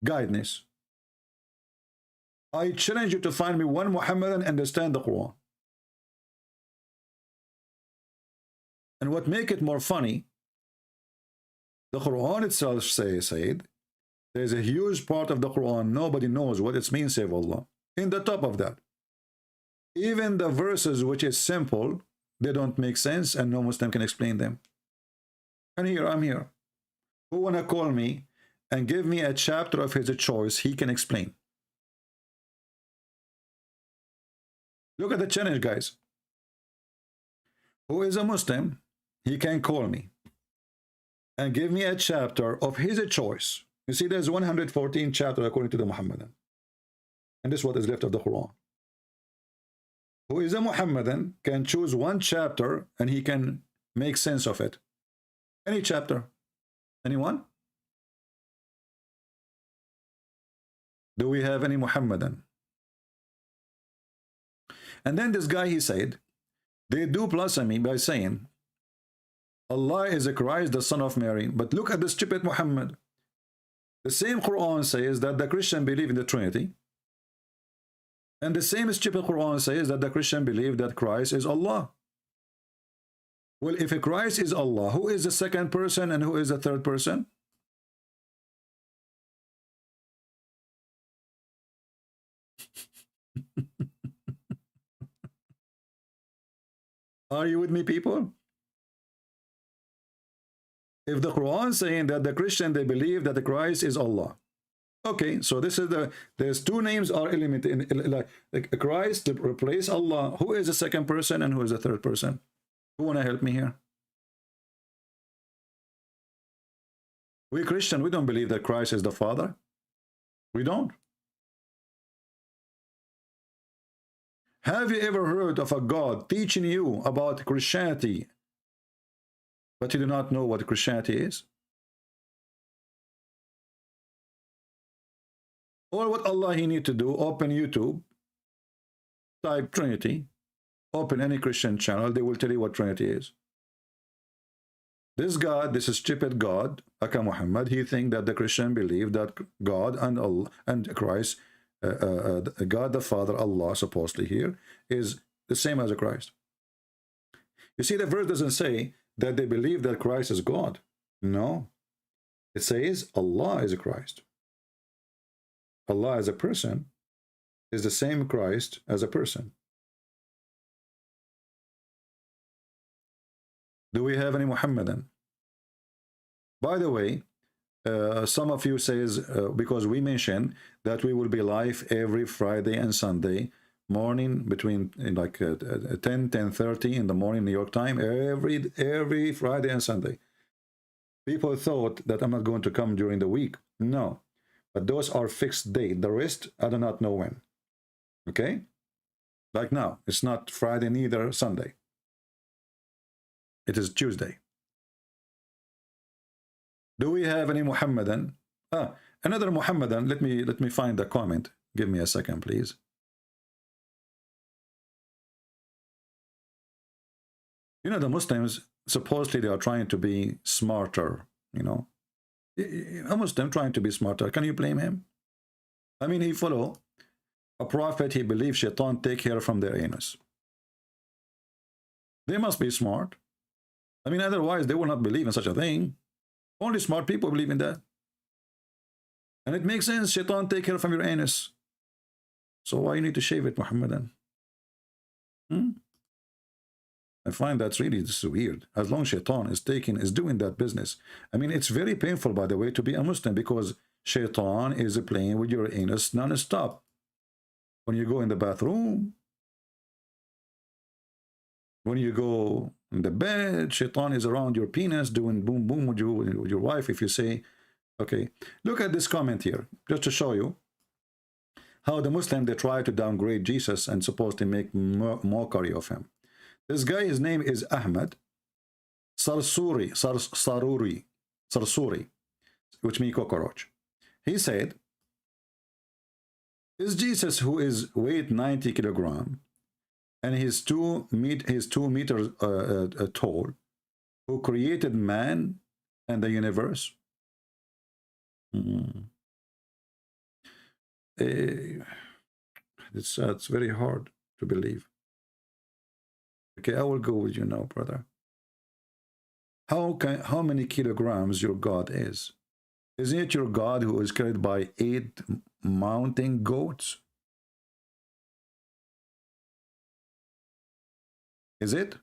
guidance. I challenge you to find me one Muhammadan understand the Quran. And what make it more funny, the Quran itself said, there's a huge part of the Quran nobody knows what it means, save Allah. In the top of that, even the verses which is simple, they don't make sense and no Muslim can explain them. And here, I'm here. Who wanna call me and give me a chapter of his choice he can explain? Look at the challenge, guys. Who is a Muslim, he can call me and give me a chapter of his choice. You see, there's 114 chapters according to the Muhammadan. And this is what is left of the Quran. Who is a Muhammadan can choose one chapter and he can make sense of it. Any chapter. Anyone? Do we have any Muhammadan? And then this guy, he said, they do blasphemy by saying, Allah is a Christ, the son of Mary. But look at the stupid Muhammad. The same Quran says that the Christian believe in the Trinity. And the same stupid Quran says that the Christian believe that Christ is Allah. Well, if a Christ is Allah, who is the second person and who is the third person? Are you with me, people? If the Quran is saying that the Christian, they believe that the Christ is Allah. Okay, so this is there's two names are eliminated. Like Christ to replace Allah. Who is the second person and who is the third person? Who want to help me here? We Christian, we don't believe that Christ is the Father. We don't. Have you ever heard of a God teaching you about Christianity, but you do not know what Christianity is? All what Allah he need to do, open YouTube, type Trinity, open any Christian channel, they will tell you what Trinity is. This God, this stupid God, Aka Muhammad, he think that the Christian believe that God and Allah and Christ, God the Father, Allah supposedly here, is the same as a Christ. You see, the verse doesn't say that they believe that Christ is God. No. It says Allah is a Christ. Allah as a person is the same Christ as a person. Do we have any Muhammadan? By the way, some of you says, because we mentioned that we will be live every Friday and Sunday morning between like 10:30 in the morning New York time, every Friday and Sunday. People thought that I'm not going to come during the week. No. But those are fixed date. The rest, I do not know when. Okay? Like now, it's not Friday, neither Sunday. It is Tuesday. Do we have any Muhammadan? Another Muhammadan. Let me find the comment. Give me a second, please. You know, the Muslims, supposedly they are trying to be smarter, you know. A Muslim trying to be smarter. Can you blame him? I mean, he follow a prophet. He believes shaitan take hair from their anus. They must be smart. I mean, otherwise they will not believe in such a thing. Only smart people believe in that. And it makes sense. Shaitan take hair from your anus. So why you need to shave it, Muhammadan? I find that's really just weird. As long as shaitan is doing that business. I mean, it's very painful, by the way, to be a Muslim because shaitan is playing with your anus non-stop. When you go in the bathroom, when you go in the bed, shaitan is around your penis doing boom boom with your wife. If you say, okay, look at this comment here, just to show you how the Muslim, they try to downgrade Jesus and supposedly make mockery of him. This guy, his name is Ahmad Sarsuri, which means cockroach. He said, is Jesus, who is weight 90 kilogram and he's 2 meters tall, who created man and the universe? It's very hard to believe. Okay, I will go with you now, brother. How many kilograms your God is? Isn't it your God who is carried by 8 mountain goats? Is it?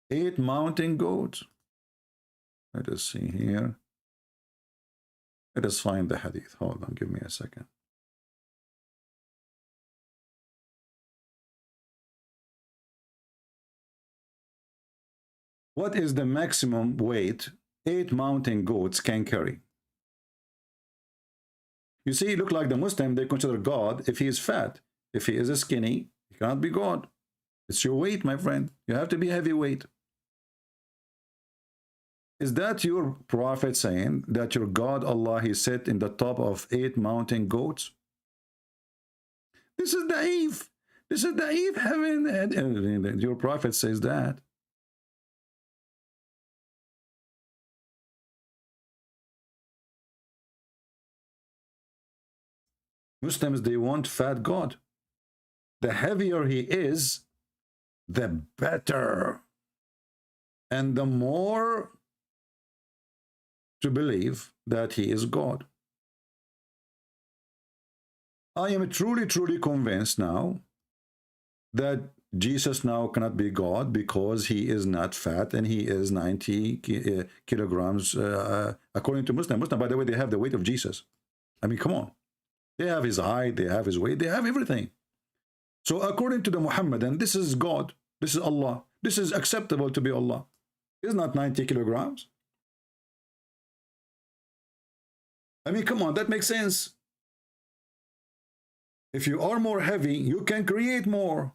Eight mountain goats. Let us see here. Let us find the hadith. Hold on, give me a second. What is the maximum weight 8 mountain goats can carry? You see, look like the Muslim, they consider God if he is fat. If he is skinny, he cannot be God. It's your weight, my friend. You have to be heavyweight. Is that your prophet saying that your God Allah, he sat in the top of 8 mountain goats? This is naive. This is naive. Your prophet says that. Muslims, they want fat God. The heavier he is, the better. And the more to believe that he is God. I am truly, truly convinced now that Jesus now cannot be God because he is not fat and he is 90 kilograms according to Muslim. By the way, they have the weight of Jesus. I mean, come on. They have his height, they have his weight, they have everything. So according to the Muhammadan, this is God, this is Allah, this is acceptable to be Allah. It's not 90 kilograms. I mean, come on, that makes sense. If you are more heavy, you can create more.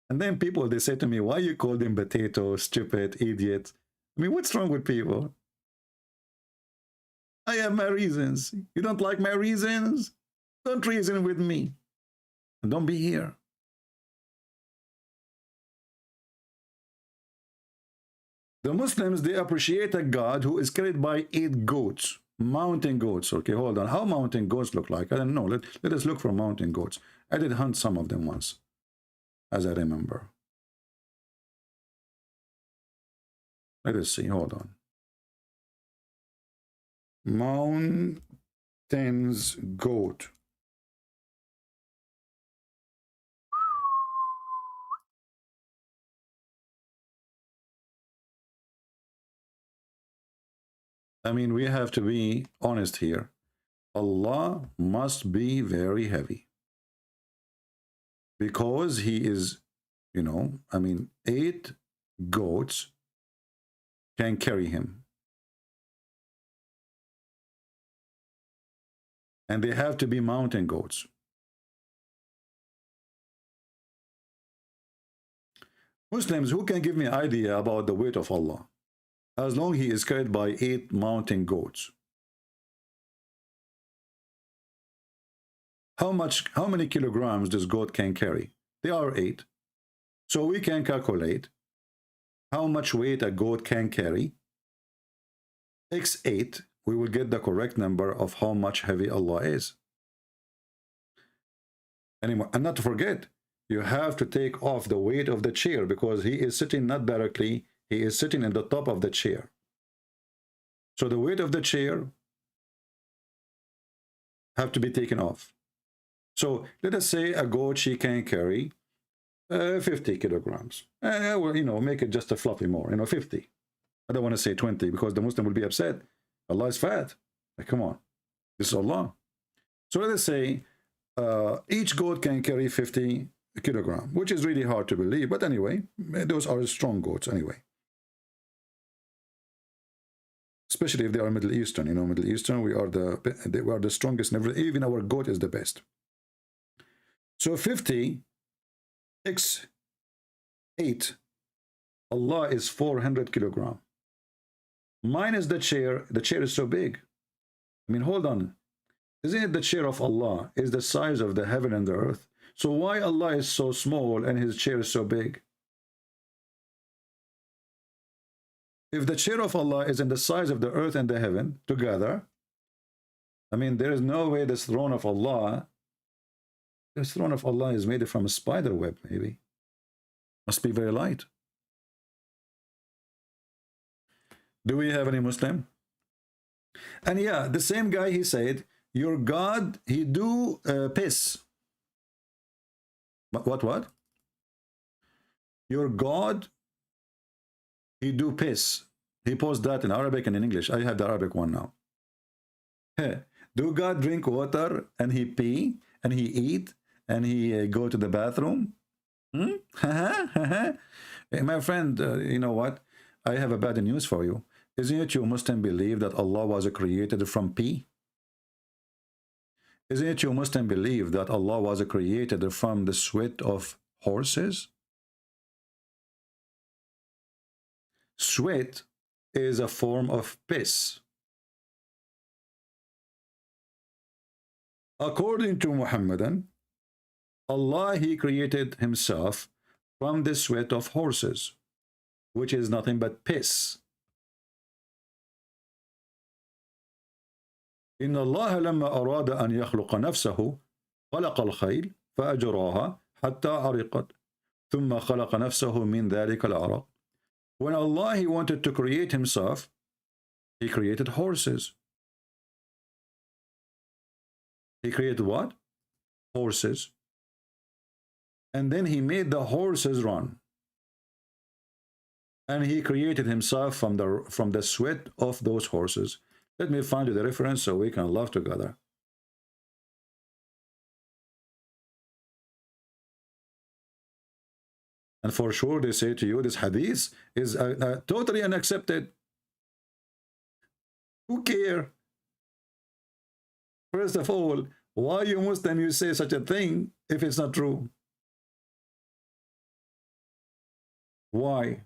And then people, they say to me, why you call them potato, stupid, idiot? I mean, what's wrong with people? I have my reasons. You don't like my reasons? Don't reason with me. And don't be here. The Muslims, they appreciate a God who is carried by 8 goats, mountain goats. Okay, hold on. How mountain goats look like? I don't know. Let us look for mountain goats. I did hunt some of them once, as I remember. Let us see. Hold on. Mountains goat. I mean, we have to be honest here. Allah must be very heavy. Because he is, you know, I mean, 8 goats can carry him. And they have to be mountain goats. Muslims, who can give me an idea about the weight of Allah? As long as he is carried by 8 mountain goats. How many kilograms this goat can carry? They are 8. So we can calculate how much weight a goat can carry. X8, we will get the correct number of how much heavy Allah is. Anymore, and not to forget, you have to take off the weight of the chair because he is sitting not directly, he is sitting in the top of the chair. So the weight of the chair have to be taken off. So let us say a goat, she can carry 50 kilograms. Well, you know, make it just a fluffy more, you know, 50. I don't want to say 20 because the Muslim will be upset. Allah is fat. Like, come on. This is Allah. So let us say each goat can carry 50 kilograms, which is really hard to believe. But anyway, those are strong goats anyway. especially if they are Middle Eastern. You know, Middle Eastern, we are the strongest. Even our goat is the best. So 50 x 8, Allah is 400 kilogram. Minus the chair. The chair is so big. I mean, hold on. Isn't it the chair of Allah is the size of the heaven and the earth? So why Allah is so small and his chair is so big? If the chair of Allah is in the size of the earth and the heaven together, I mean, there is no way this throne of Allah, this throne of Allah is made from a spider web, maybe. Must be very light. Do we have any Muslim? And yeah, the same guy, he said, your God, he do piss. What? Your God, he do piss. He posted that in Arabic and in English. I have the Arabic one now. Do God drink water and he pee and he eat and he go to the bathroom? My friend, you know what? I have a bad news for you. Isn't it you Muslim believe that Allah was created from pee? Isn't it you Muslim believe that Allah was created from the sweat of horses? Sweat is a form of piss. According to Muhammadan, Allah, he created himself from the sweat of horses, which is nothing but piss. إن الله لما أراد أن يخلق نفسه خلق الخيل فأجراها حتى عرقت ثم خلق نفسه من ذلك العرق. When Allah, he wanted to create himself, he created horses. He created what? Horses. And then he made the horses run. And he created himself from the sweat of those horses. Let me find you the reference so we can laugh together. And for sure they say to you, this hadith is totally unaccepted. Who care? First of all, why you Muslim you say such a thing if it's not true? Why?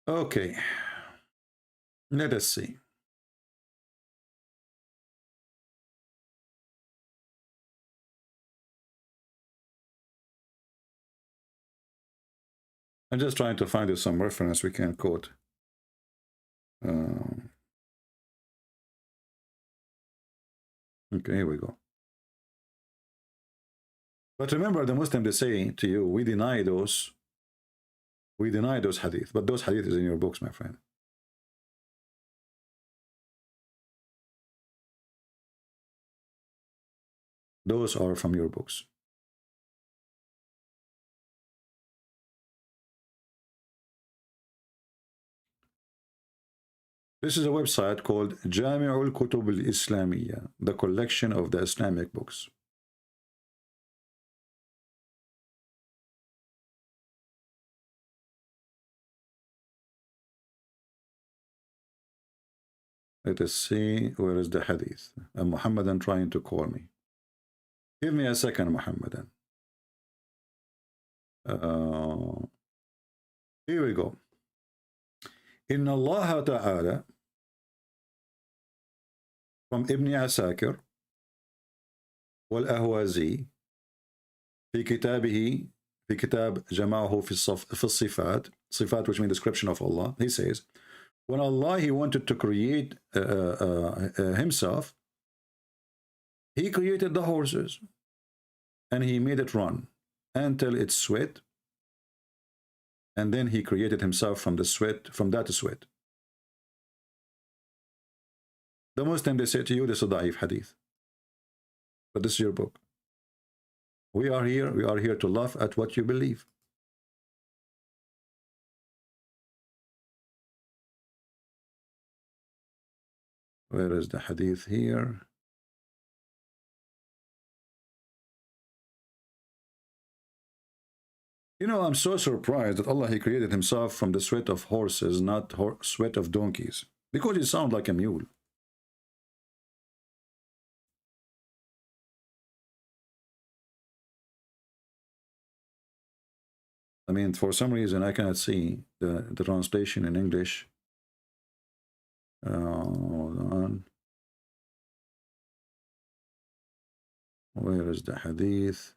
Okay, let us see. I'm just trying to find you some reference we can quote. Okay, here we go. But remember, the Muslim, they say to you, we deny those hadith, but those hadith is in your books, my friend. Those are from your books. This is a website called Jami'ul Kutub al-Islamiyya, the collection of the Islamic books. Let us see, where is the hadith? A Muhammadan trying to call me. Give me a second, Muhammadan. Here we go. Inna Allah Ta'ala, from Ibn Asakir والأهوازي في كتابه في كتاب جمعه في الصفات, صفات which mean description of Allah, he says, when Allah, he wanted to create himself, he created the horses and he made it run until it sweat, and then he created himself from the sweat, from that sweat. The Muslim, they say to you, this is a da'if hadith, but this is your book. We are here to laugh at what you believe. Where is the hadith here? You know, I'm so surprised that Allah, He created Himself from the sweat of horses, not sweat of donkeys. Because He sounds like a mule. I mean, for some reason, I cannot see the translation in English. Hold on. Where is the hadith?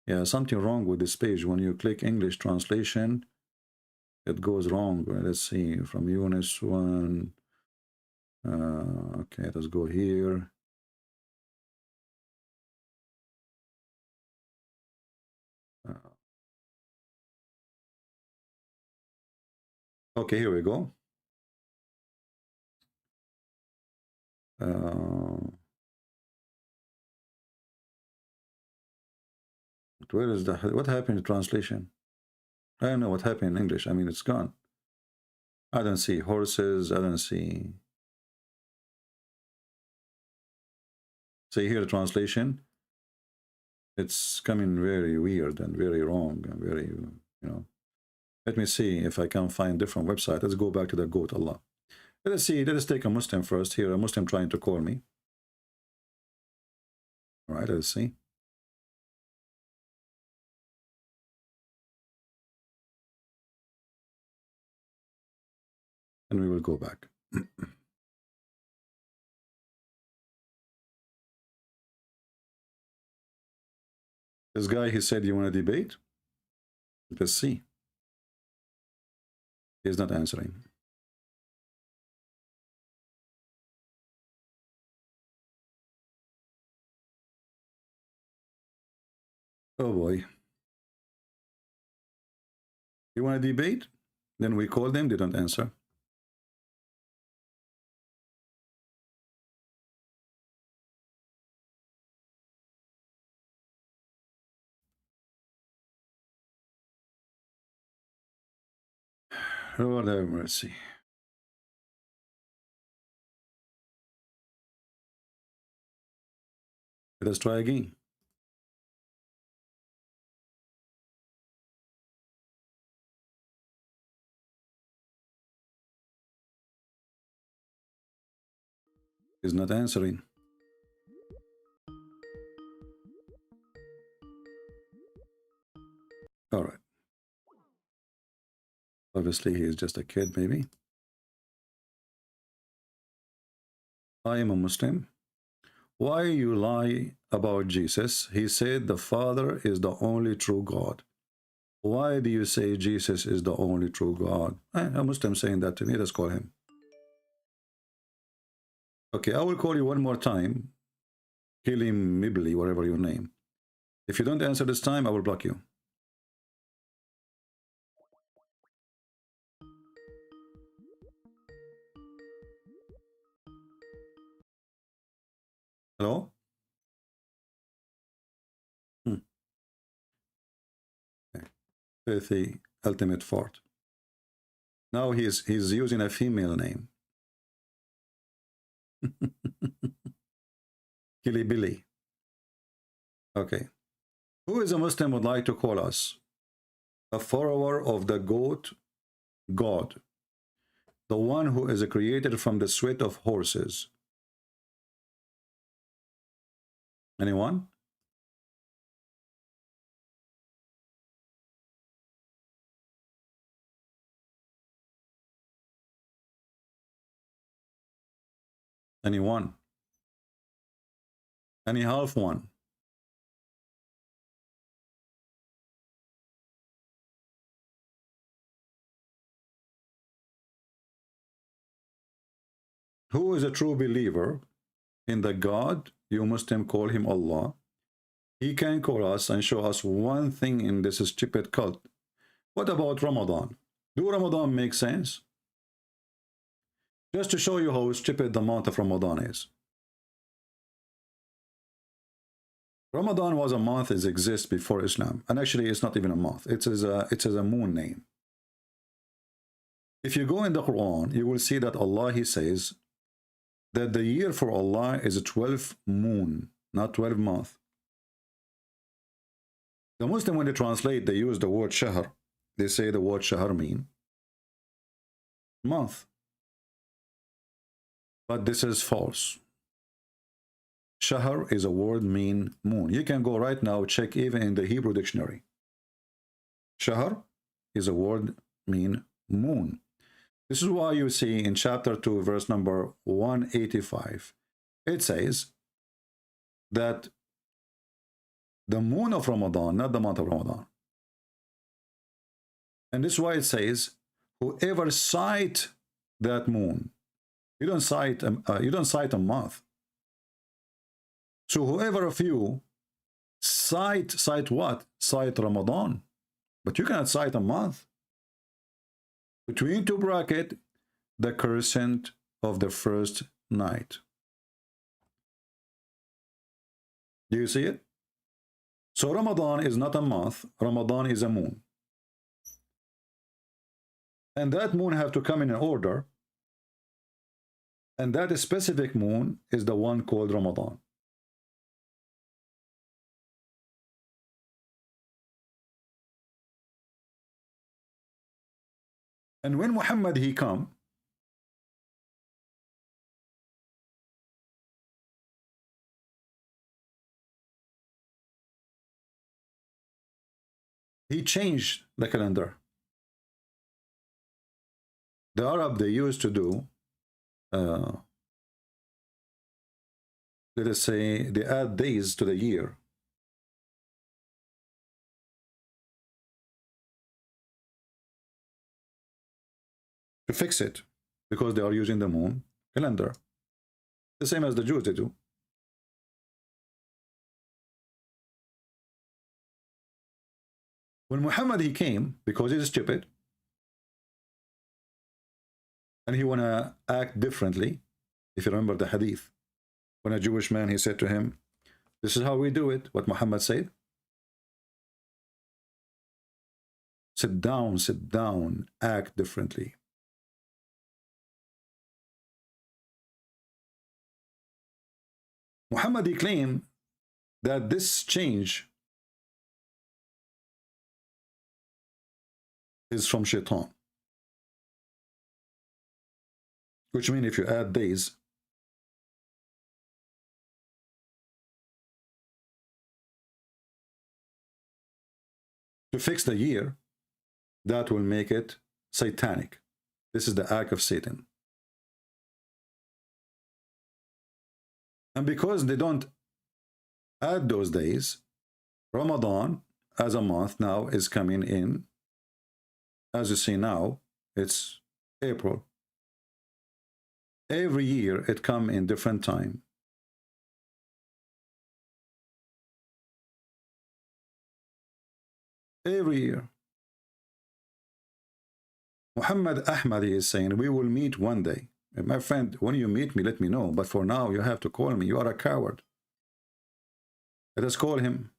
Yeah, something wrong with this page. When you click English translation, it goes wrong. Let's see, from Yunus 1. Okay, let's go here. Okay, here we go. Where is the, what happened in translation? I don't know what happened in English. I mean, it's gone. I don't see horses. I don't see. See here the translation. It's coming very weird and very wrong and very, you know. Let me see if I can find different website. Let's go back to the goat Allah. Let's see. Let us take a Muslim first. Here, a Muslim trying to call me. All right, let's see. And we will go back. This guy, he said, you want to debate? Let's see. He's not answering. Oh boy. You want to debate? Then we call them, they don't answer. Lord have mercy. Let us try again. He's not answering. All right. Obviously, he is just a kid, maybe. I am a Muslim. Why you lie about Jesus? He said the Father is the only true God. Why do you say Jesus is the only true God? A Muslim saying that to me. Let's call him. Okay, I will call you one more time. Kilim Mibli, whatever your name. If you don't answer this time, I will block you. Hello? Okay. Filthy ultimate fart. Now he's using a female name. Billy. Okay. Who is a Muslim would like to call us? A follower of the goat God. The one who is created from the sweat of horses. Anyone? Anyone? Any half one? Who is a true believer in the God? You Muslim call him Allah. He can call us and show us one thing in this stupid cult. What about Ramadan? Do Ramadan make sense? Just to show you how stupid the month of Ramadan is. Ramadan was a month that exists before Islam. And actually, it's not even a month. It is a moon name. If you go in the Quran, you will see that Allah, He says that the year for Allah is a 12 moon, not 12 month. The Muslim, when they translate, they use the word shahr. They say the word shahr mean month. But this is false. Shahr is a word mean moon. You can go right now, check even in the Hebrew dictionary. Shahr is a word mean moon. This is why you see in chapter 2, verse number 185, it says that the moon of Ramadan, not the month of Ramadan. And this is why it says, whoever sight that moon, you don't sight a month. So whoever of you sight what? Sight Ramadan. But you cannot sight a month. Between two brackets, the crescent of the first night. Do you see it? So Ramadan is not a month. Ramadan is a moon. And that moon have to come in order. And that specific moon is the one called Ramadan. And when Muhammad he come, he changed the calendar. The Arab, they used to do, let us say, they add days to the year. To fix it, because they are using the moon calendar. The same as the Jews, they do. When Muhammad he came, because he's stupid, and he want to act differently, if you remember the hadith, when a Jewish man, he said to him, this is how we do it, what Muhammad said. Sit down, act differently. Muhammad he claimed that this change is from shaitan, which means if you add days, to fix the year, that will make it satanic. This is the act of Satan. And because they don't add those days, Ramadan as a month now is coming in. As you see now, it's April. Every year it comes in different time. Every year. Muhammad Ahmadi is saying, we will meet one day. My friend, when you meet me, let me know. But for now, you have to call me. You are a coward. Let us call him.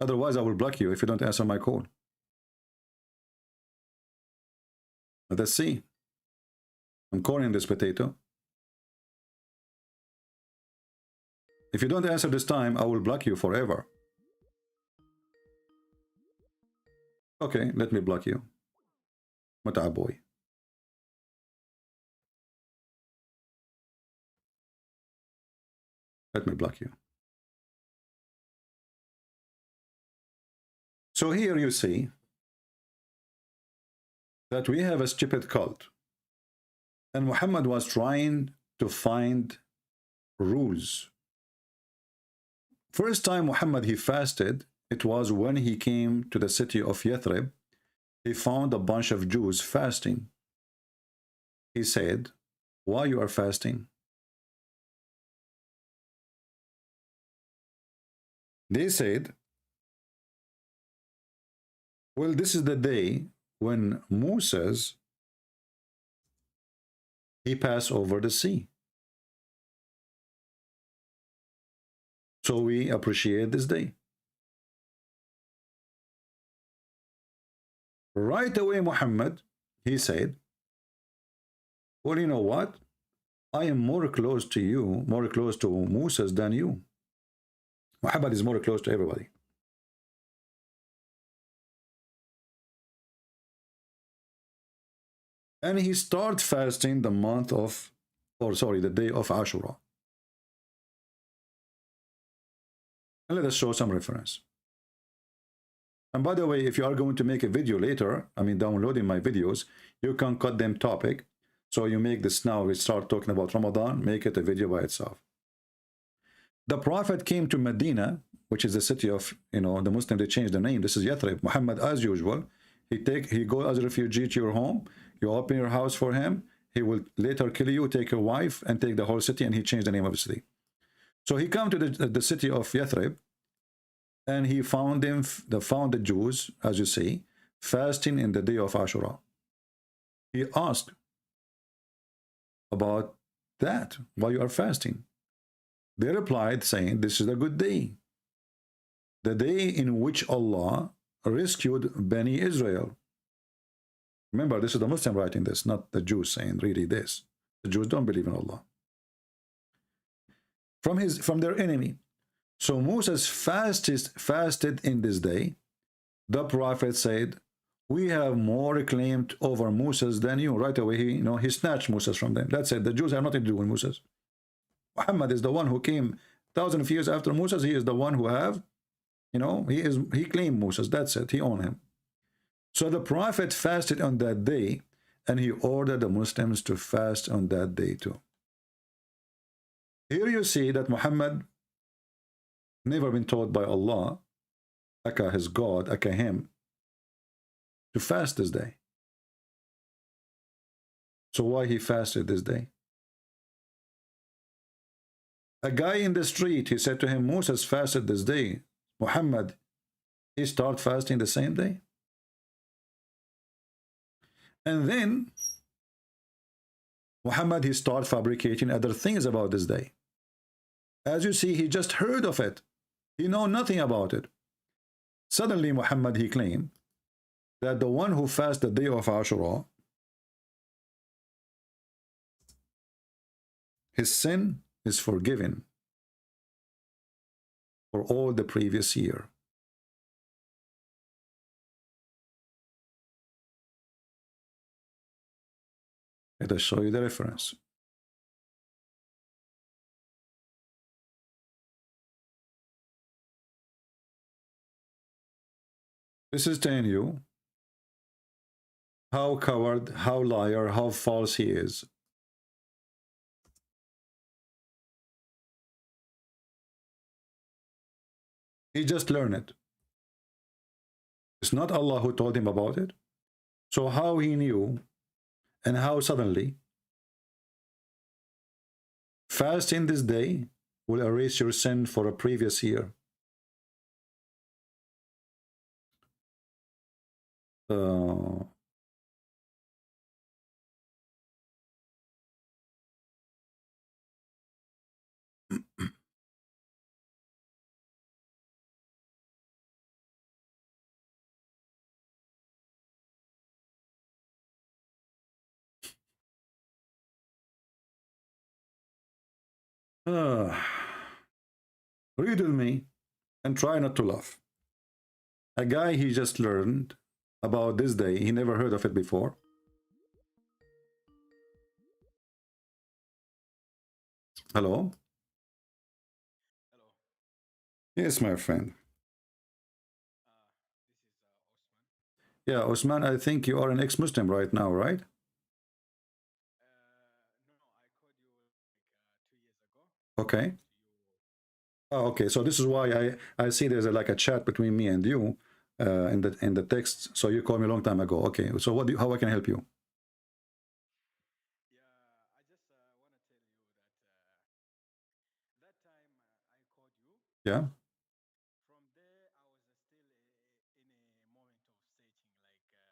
Otherwise, I will block you if you don't answer my call. Let us see. I'm calling this potato. If you don't answer this time, I will block you forever. Okay, let me block you. Mata boy. Let me block you. So here you see that we have a stupid cult. And Muhammad was trying to find rules. First time Muhammad he fasted, it was when he came to the city of Yathrib. He found a bunch of Jews fasting. He said, why you are fasting? They said, well, this is the day when Moses, he passed over the sea. So we appreciate this day. Right away, Muhammad, he said, well, you know what? I am more close to you, more close to Moses than you. Muhammad is more close to everybody. And he start fasting the month of, or sorry, the day of Ashura. And let us show some reference. And by the way, if you are going to make a video later, I mean downloading my videos, you can cut them topic. So you make this now, we start talking about Ramadan, make it a video by itself. The Prophet came to Medina, which is the city of, the Muslims, they changed the name. This is Yathrib. Muhammad, as usual, he go as a refugee to your home, you open your house for him, he will later kill you, take your wife, and take the whole city, and he changed the name of the city. So he came to the city of Yathrib, and he found the Jews, as you see, fasting in the day of Ashura. He asked about that, why you are fasting. They replied saying, this is a good day, the day in which Allah rescued Bani Israel. Remember, this is the Muslim writing this, not the Jews saying really this. The Jews don't believe in Allah. From their enemy. So Moses fasted in this day. The Prophet said, we have more claim over Moses than you. Right away, he snatched Moses from them. That's it. The Jews have nothing to do with Moses. Muhammad is the one who came thousands of years after Moses. He is the one who have, he claimed Moses. That's it. He owned him. So the Prophet fasted on that day, and he ordered the Muslims to fast on that day too. Here you see that Muhammad never been told by Allah, aka his God, aka him, to fast this day. So why he fasted this day? A guy in the street, he said to him, Moses fasted this day. Muhammad, he start fasting the same day. And then Muhammad, he start fabricating other things about this day. As you see, he just heard of it. He know nothing about it. Suddenly Muhammad, he claimed that the one who fasts the day of Ashura, his sin is forgiven for all the previous year. Let us show you the reference. This is telling you how coward, how liar, how false he is. He just learned it. It's not Allah who told him about it. So how he knew, and how suddenly fasting this day will erase your sin for a previous year. Read with me and try not to laugh. A guy, he just learned about this day. He never heard of it before. Hello? Hello. Yes, my friend. This is Osman. Yeah, Osman, I think you are an ex-Muslim right now, right? No, I called you like 2 years ago. Okay. Oh, okay. So this is why I see there's like a chat between me and you in the text. So you called me a long time ago. Okay. So how I can help you? Yeah, I just want to tell you that that time I called you. Yeah. From there, I was still in a moment of searching, like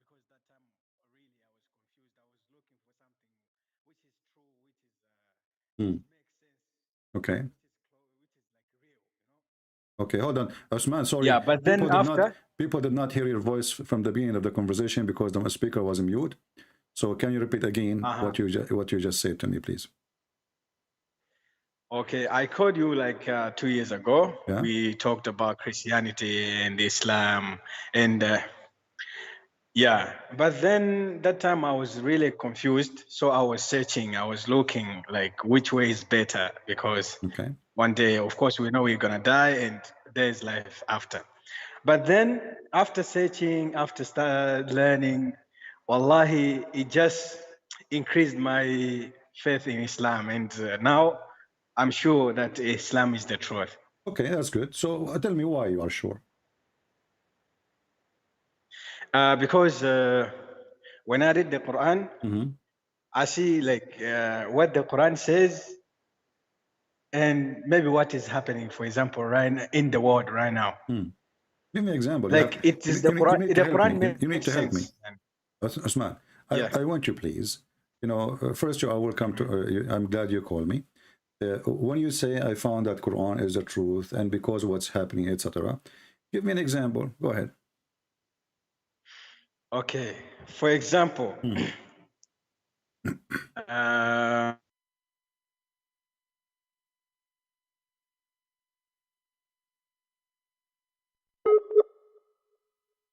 because that time really I was confused. I was looking for something which is true, which is makes sense. Okay. Which is like real, Okay, hold on. Osman, sorry. Yeah, but then people did not hear your voice from the beginning of the conversation because the speaker was mute. So can you repeat again what you just said to me, please? Okay, I called you like 2 years ago. Yeah. We talked about Christianity and Islam, and Yeah, but then that time I was really confused. So I was searching, I was looking like which way is better because Okay. one day, of course, we know we're gonna die and there's life after. But then after searching, after start learning, wallahi, it just increased my faith in Islam. And now I'm sure that Islam is the truth. Okay, that's good. So tell me why you are sure. Because when I read the Quran, I see like what the Quran says and maybe what is happening, for example, right in the world right now. Give me an example. Like it is the Quran. The Quran You need to help me. makes sense. Osman, Yeah. I want you, please. You know, first I will come to. I'm glad you called me. When you say I found that Quran is the truth, and because of what's happening, etc. Give me an example. Go ahead. Okay. For example,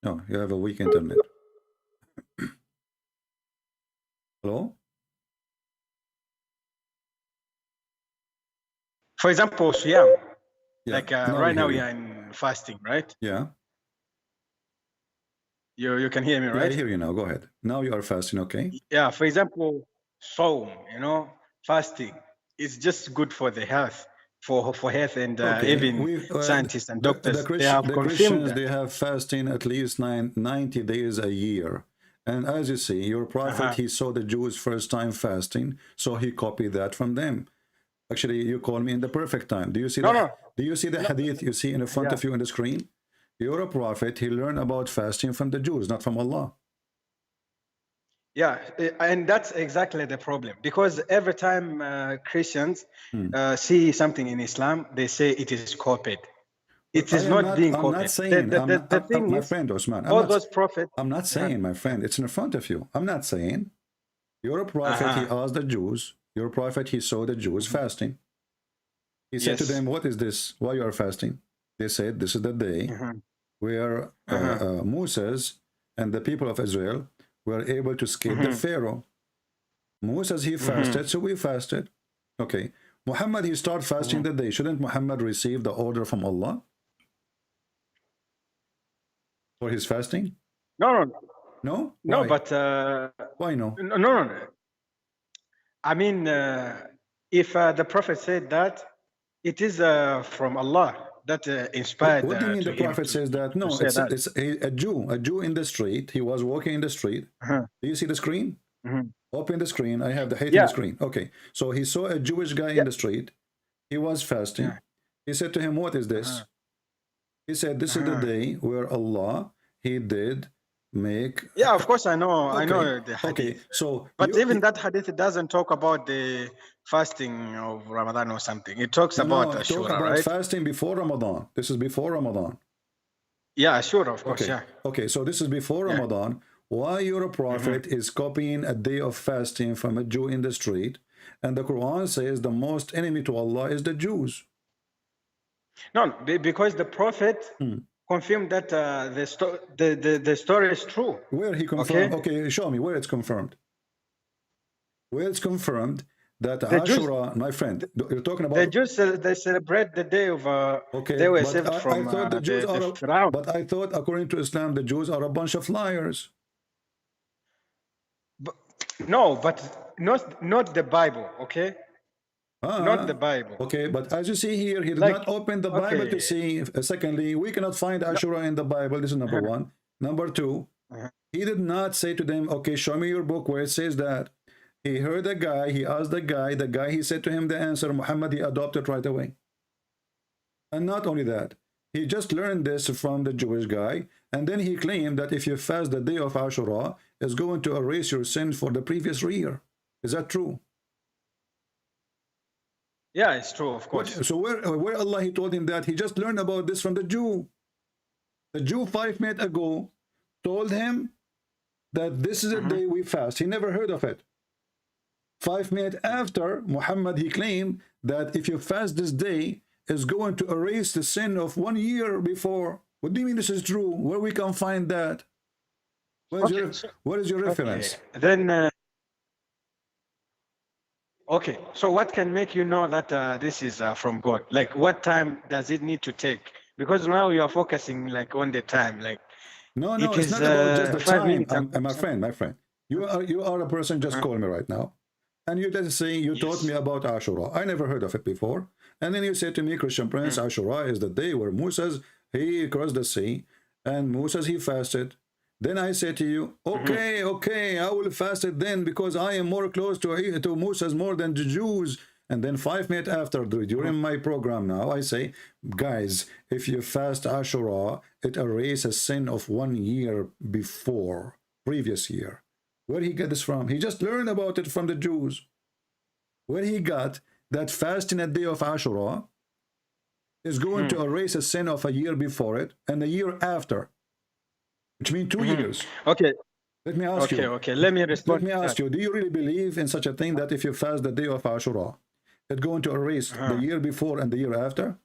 No, you have a weak internet. Hello? for example, Shia. Yeah. Like now right now hear we you. are in fasting, right? Yeah. You can hear me, Yeah, right? I hear you now. Go ahead. Now you are fasting, okay? Yeah. For example, Saum, fasting is just good for the health, for health, and Okay. even scientists and doctors they have The confirmed Christians, that. they have fasting at least 90 days a year. And as you see, your prophet, he saw the Jews first time fasting, so he copied that from them. Actually, you call me in the perfect time. Do you see that? Do you see the hadith you see in front of you on the screen? You're a prophet. He learned about fasting from the Jews, not from Allah. Yeah, and that's exactly the problem. Because every time Christians see something in Islam, they say it is copied. It is not being copied. I'm not saying, The thing my is, friend Osman, all those prophets. I'm not saying, my friend, it's in front of you. I'm not saying. You're a prophet. He asked the Jews. Your prophet, he saw the Jews fasting. He said to them, what is this? Why you are fasting? They said, this is the day where Moses and the people of Israel were able to escape the Pharaoh. Moses, he fasted, so we fasted. Okay. Muhammad, he started fasting that day. Shouldn't Muhammad receive the order from Allah for his fasting? No. Why? But why no? No. I mean, if the prophet said that, it is from Allah that inspired. What do you mean the prophet says that? No, it's a Jew in the street. He was walking in the street. Do you see the screen? Open the screen. I have the hate in the screen. Okay, so he saw a Jewish guy in the street. He was fasting. He said to him, what is this? He said, this is the day where Allah, he did make. Yeah, of course I know. I know the hadith. Okay, so but even that hadith, it doesn't talk about the fasting of Ramadan or something. It talks about Ashura, right? Fasting before Ramadan. This is before Ramadan. Yeah, Ashura, of course. Yeah. Okay, so this is before Ramadan. Why your prophet is copying a day of fasting from a Jew in the street, and the Quran says the most enemy to Allah is the Jews? No, because the prophet confirmed that the story is true. Where he confirmed? Okay, show me where it's confirmed. Where it's confirmed that Ashura, my friend, you're talking about the Jews. They celebrate the day of. They were saved from. I thought the Jews are. But I thought, according to Islam, the Jews are a bunch of liars. No, but not the Bible. Okay. Not the Bible. Okay, but as you see here, he did not open the Bible to see. Secondly, we cannot find Ashura in the Bible. This is number one. Number two, he did not say to them, okay, show me your book where it says that. He heard a guy, he asked the guy, he said to him the answer. Muhammad, he adopted right away. And not only that, he just learned this from the Jewish guy, and then he claimed that if you fast the day of Ashura, it's going to erase your sin for the previous year. Is that true? Yeah, it's true, of course. So where Allah, he told him that? He just learned about this from the Jew. The Jew 5 minutes ago told him that this is a day we fast. He never heard of it. 5 minutes after, Muhammad, he claimed that if you fast this day, it's going to erase the sin of 1 year before. What do you mean this is true? Where we can find that? What is your reference? Okay. Then, okay. So what can make you know that this is from God? Like, what time does it need to take? Because now you are focusing like on the time. Like, No, it it's is not about just the 5 time. minutes. My friend. You are a person just call me right now. And you just say you taught me about Ashura. I never heard of it before. And then you say to me, Christian Prince, Ashura is the day where Moses, he crossed the sea, and Moses, he fasted. Then I say to you, okay, I will fast it then because I am more close to Moses more than the Jews. And then 5 minutes after, during my program now, I say, guys, if you fast Ashura, it erases sin of 1 year before, previous year. Where he get this from? He just learned about it from the Jews. Where he got that fasting a day of Ashura is going to erase a sin of a year before it and a year after, which means 2 years. Okay. Let me ask you. Okay. Let me respond. Let me ask you, do you really believe in such a thing that if you fast the day of Ashura, it's going to erase the year before and the year after?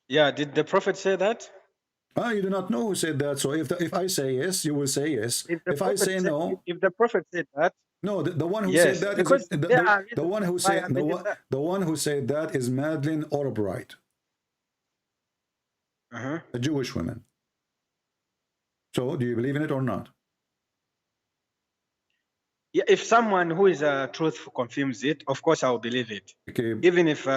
Yeah, did the prophet say that? You do not know who said that. So if I say yes, you will say yes. If I say no, if the prophet said that, no, the one who said that because is the one who said the one who said that is Madeleine Albright, a Jewish woman. So do you believe in it or not? Yeah, if someone who is truth confirms it, of course I'll believe it. Okay. Even if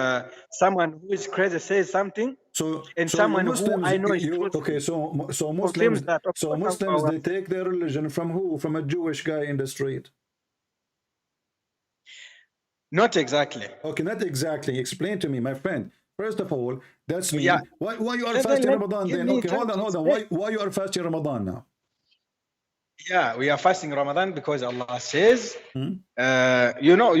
someone who is crazy says something, someone Muslims, who I know is truthful, okay, so confirms Muslims, that, Muslims, they take their religion from who? From a Jewish guy in the street? Not exactly. Okay, not exactly. Explain to me, my friend. First of all, that's me. Yeah. Why you are fasting Ramadan then? Okay, hold on. Why you are fasting Ramadan now? Yeah, we are fasting Ramadan because Allah says, you know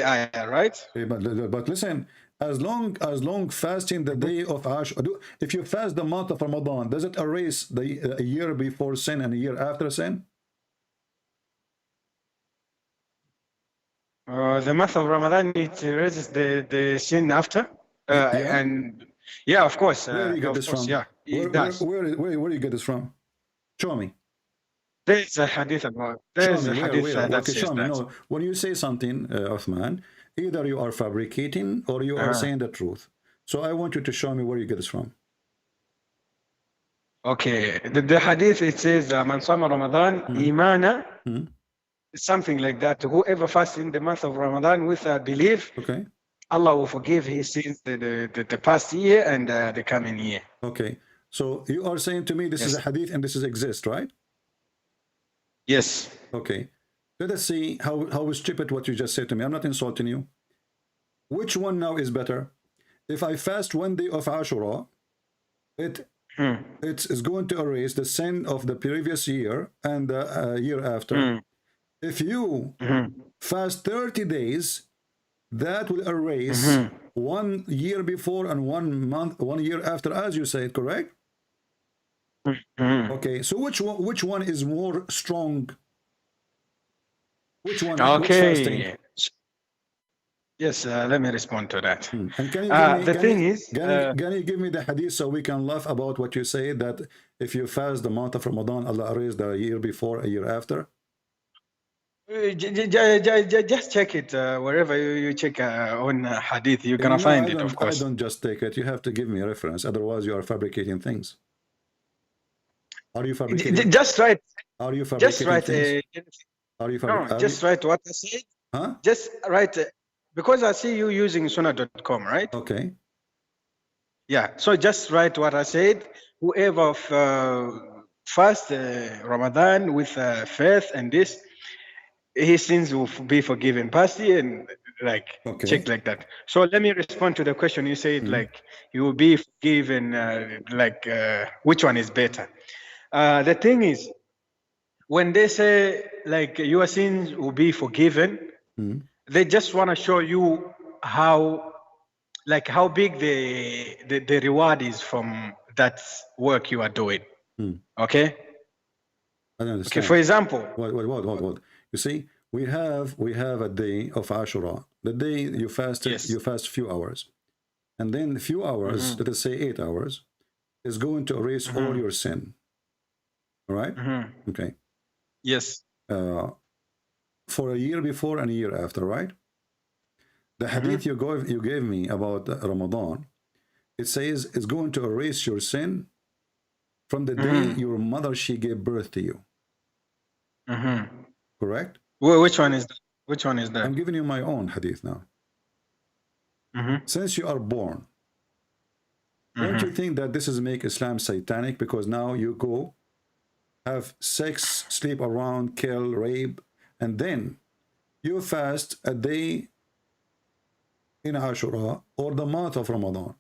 the ayah, right? Okay, but listen, as long fasting the day of Ashura, if you fast the month of Ramadan, does it erase the a year before sin and a year after sin? The month of Ramadan, it erases the sin after, and yeah, of course. Where do you get this from? Yeah, where do you get this from? Show me. There's a hadith about. There's a hadith that okay, says show me. that. No, when you say something, Uthman, either you are fabricating or you are saying the truth. So I want you to show me where you get this from. Okay, the hadith, it says, "Man sama Ramadan imana," something like that. Whoever fasts in the month of Ramadan with belief, okay, Allah will forgive his sins the past year and the coming year. Okay, so you are saying to me this is a hadith and this is exist, right? Yes. Okay. Let us see how stupid what you just said to me. I'm not insulting you. Which one now is better? If I fast 1 day of Ashura, it's going to erase the sin of the previous year and the year after. If you fast 30 days, that will erase 1 year before and 1 year after, as you said, correct? Okay, so which one is more strong? Which one? Okay. Yes, let me respond to that. And can you can you give me the hadith so we can laugh about what you say, that if you fast the month of Ramadan, Allah erased the year before, a year after? Just check it wherever you check on hadith, you're gonna find it, of course. I don't just take it. You have to give me a reference, otherwise you are fabricating things. Are you fabricating? Just write. Are you fabricating? Just write. Are you no, just write what I said. Huh? Just write because I see you using sunnah.com, right? Okay. Yeah. So just write what I said. Whoever fast Ramadan with faith and this, his sins will be forgiven. Past and check like that. So let me respond to the question you said. Like you will be forgiven. Which one is better? The thing is, when they say like your sins will be forgiven, they just want to show you how big the reward is from that work you are doing. Okay. I don't understand. Okay. For example, what? You see, we have a day of Ashura. The day you fasted, you fast a few hours, and then a few hours, let us say 8 hours, is going to erase all your sin. All right? Okay. Yes. For a year before and a year after, right? The hadith you gave me about Ramadan, it says it's going to erase your sin from the day your mother, she gave birth to you. Correct? Which one is that? Which one is that? I'm giving you my own hadith now. Since you are born, don't you think that this is make Islam satanic? Because now you go have sex, sleep around, kill, rape, and then you fast a day in Ashura or the month of Ramadan.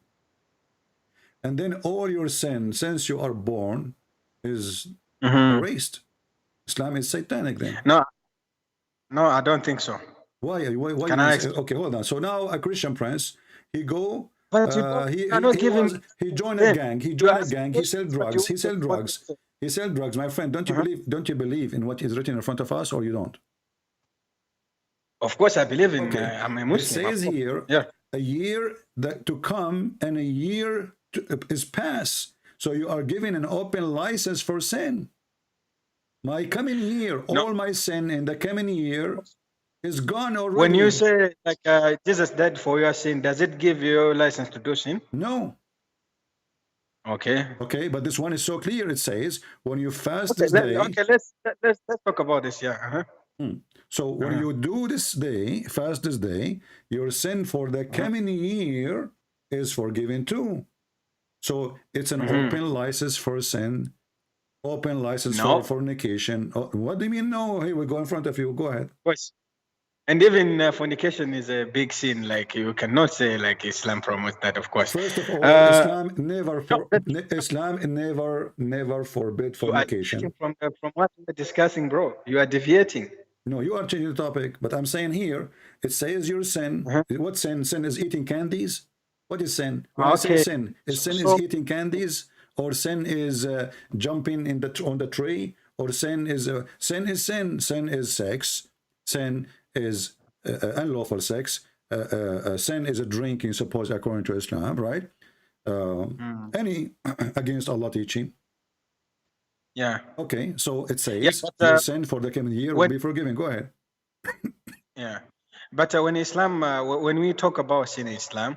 And then all your sin since you are born is erased. Islam is satanic then. No, I don't think so. Why? Can I okay, hold on. So now a Christian prince, he go, but he joined a gang. He joined a gang. He sell drugs. He sell drugs. He sell drugs. My friend, don't you believe? Don't you believe in what is written in front of us, or you don't? Of course, I believe in. I'm a Muslim. It says here, a year that to come and a year is past. So you are given an open license for sin. My coming year, all my sin in the coming year is gone already. When you say like Jesus died for your sin, does it give you a license to do sin? No. Okay. Okay, but this one is so clear. It says when you fast this day. Okay, let's talk about this. Yeah. So when you do this day, fast this day, your sin for the coming year is forgiven too. So it's an open license for sin, open license for fornication. Oh, what do you mean no? Hey, we go in front of you. Go ahead. Yes. And even fornication is a big sin. Like you cannot say like Islam promotes that, of course. First of all, Islam never forbid fornication. From what we're discussing, bro, you are deviating. No, you are changing the topic. But I'm saying here, it says your sin. What sin? Sin is eating candies. What is sin? When I say sin, sin is eating candies, or sin is jumping on the tree, or sin is sin is sin. Sin is sex. Sin is unlawful sex. Sin is a drinking, suppose according to Islam, right? Any against Allah teaching. Yeah. Okay, so it says your sin for the coming year will be forgiven. Go ahead. Yeah, but when Islam, when we talk about sin in Islam,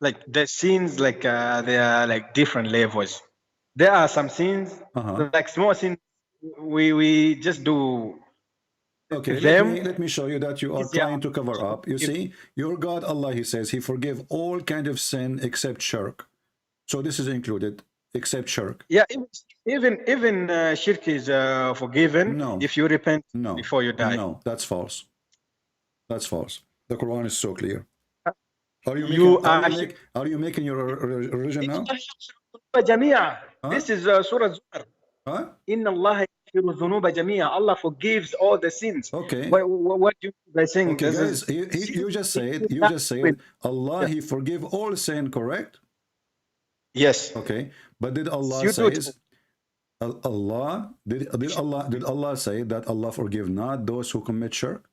like the sins, like they are like different levels. There are some sins, like small sins, we just do. Okay, let me show you that you are trying to cover up. You see, your God Allah, He says He forgive all kind of sin except shirk. So this is included, except shirk. Yeah, even shirk is forgiven if you repent before you die. No, that's false. That's false. The Quran is so clear. Are you making your religion now? This is Surah Zumar. Inna Allah yaghfiru dhunuba jamia. Allah forgives all the sins. Okay. What do you by saying? Okay, guys, you just said Allah He forgive all sin, correct? Yes. Okay, but did Allah says Allah did Allah say that Allah forgive not those who commit shirk?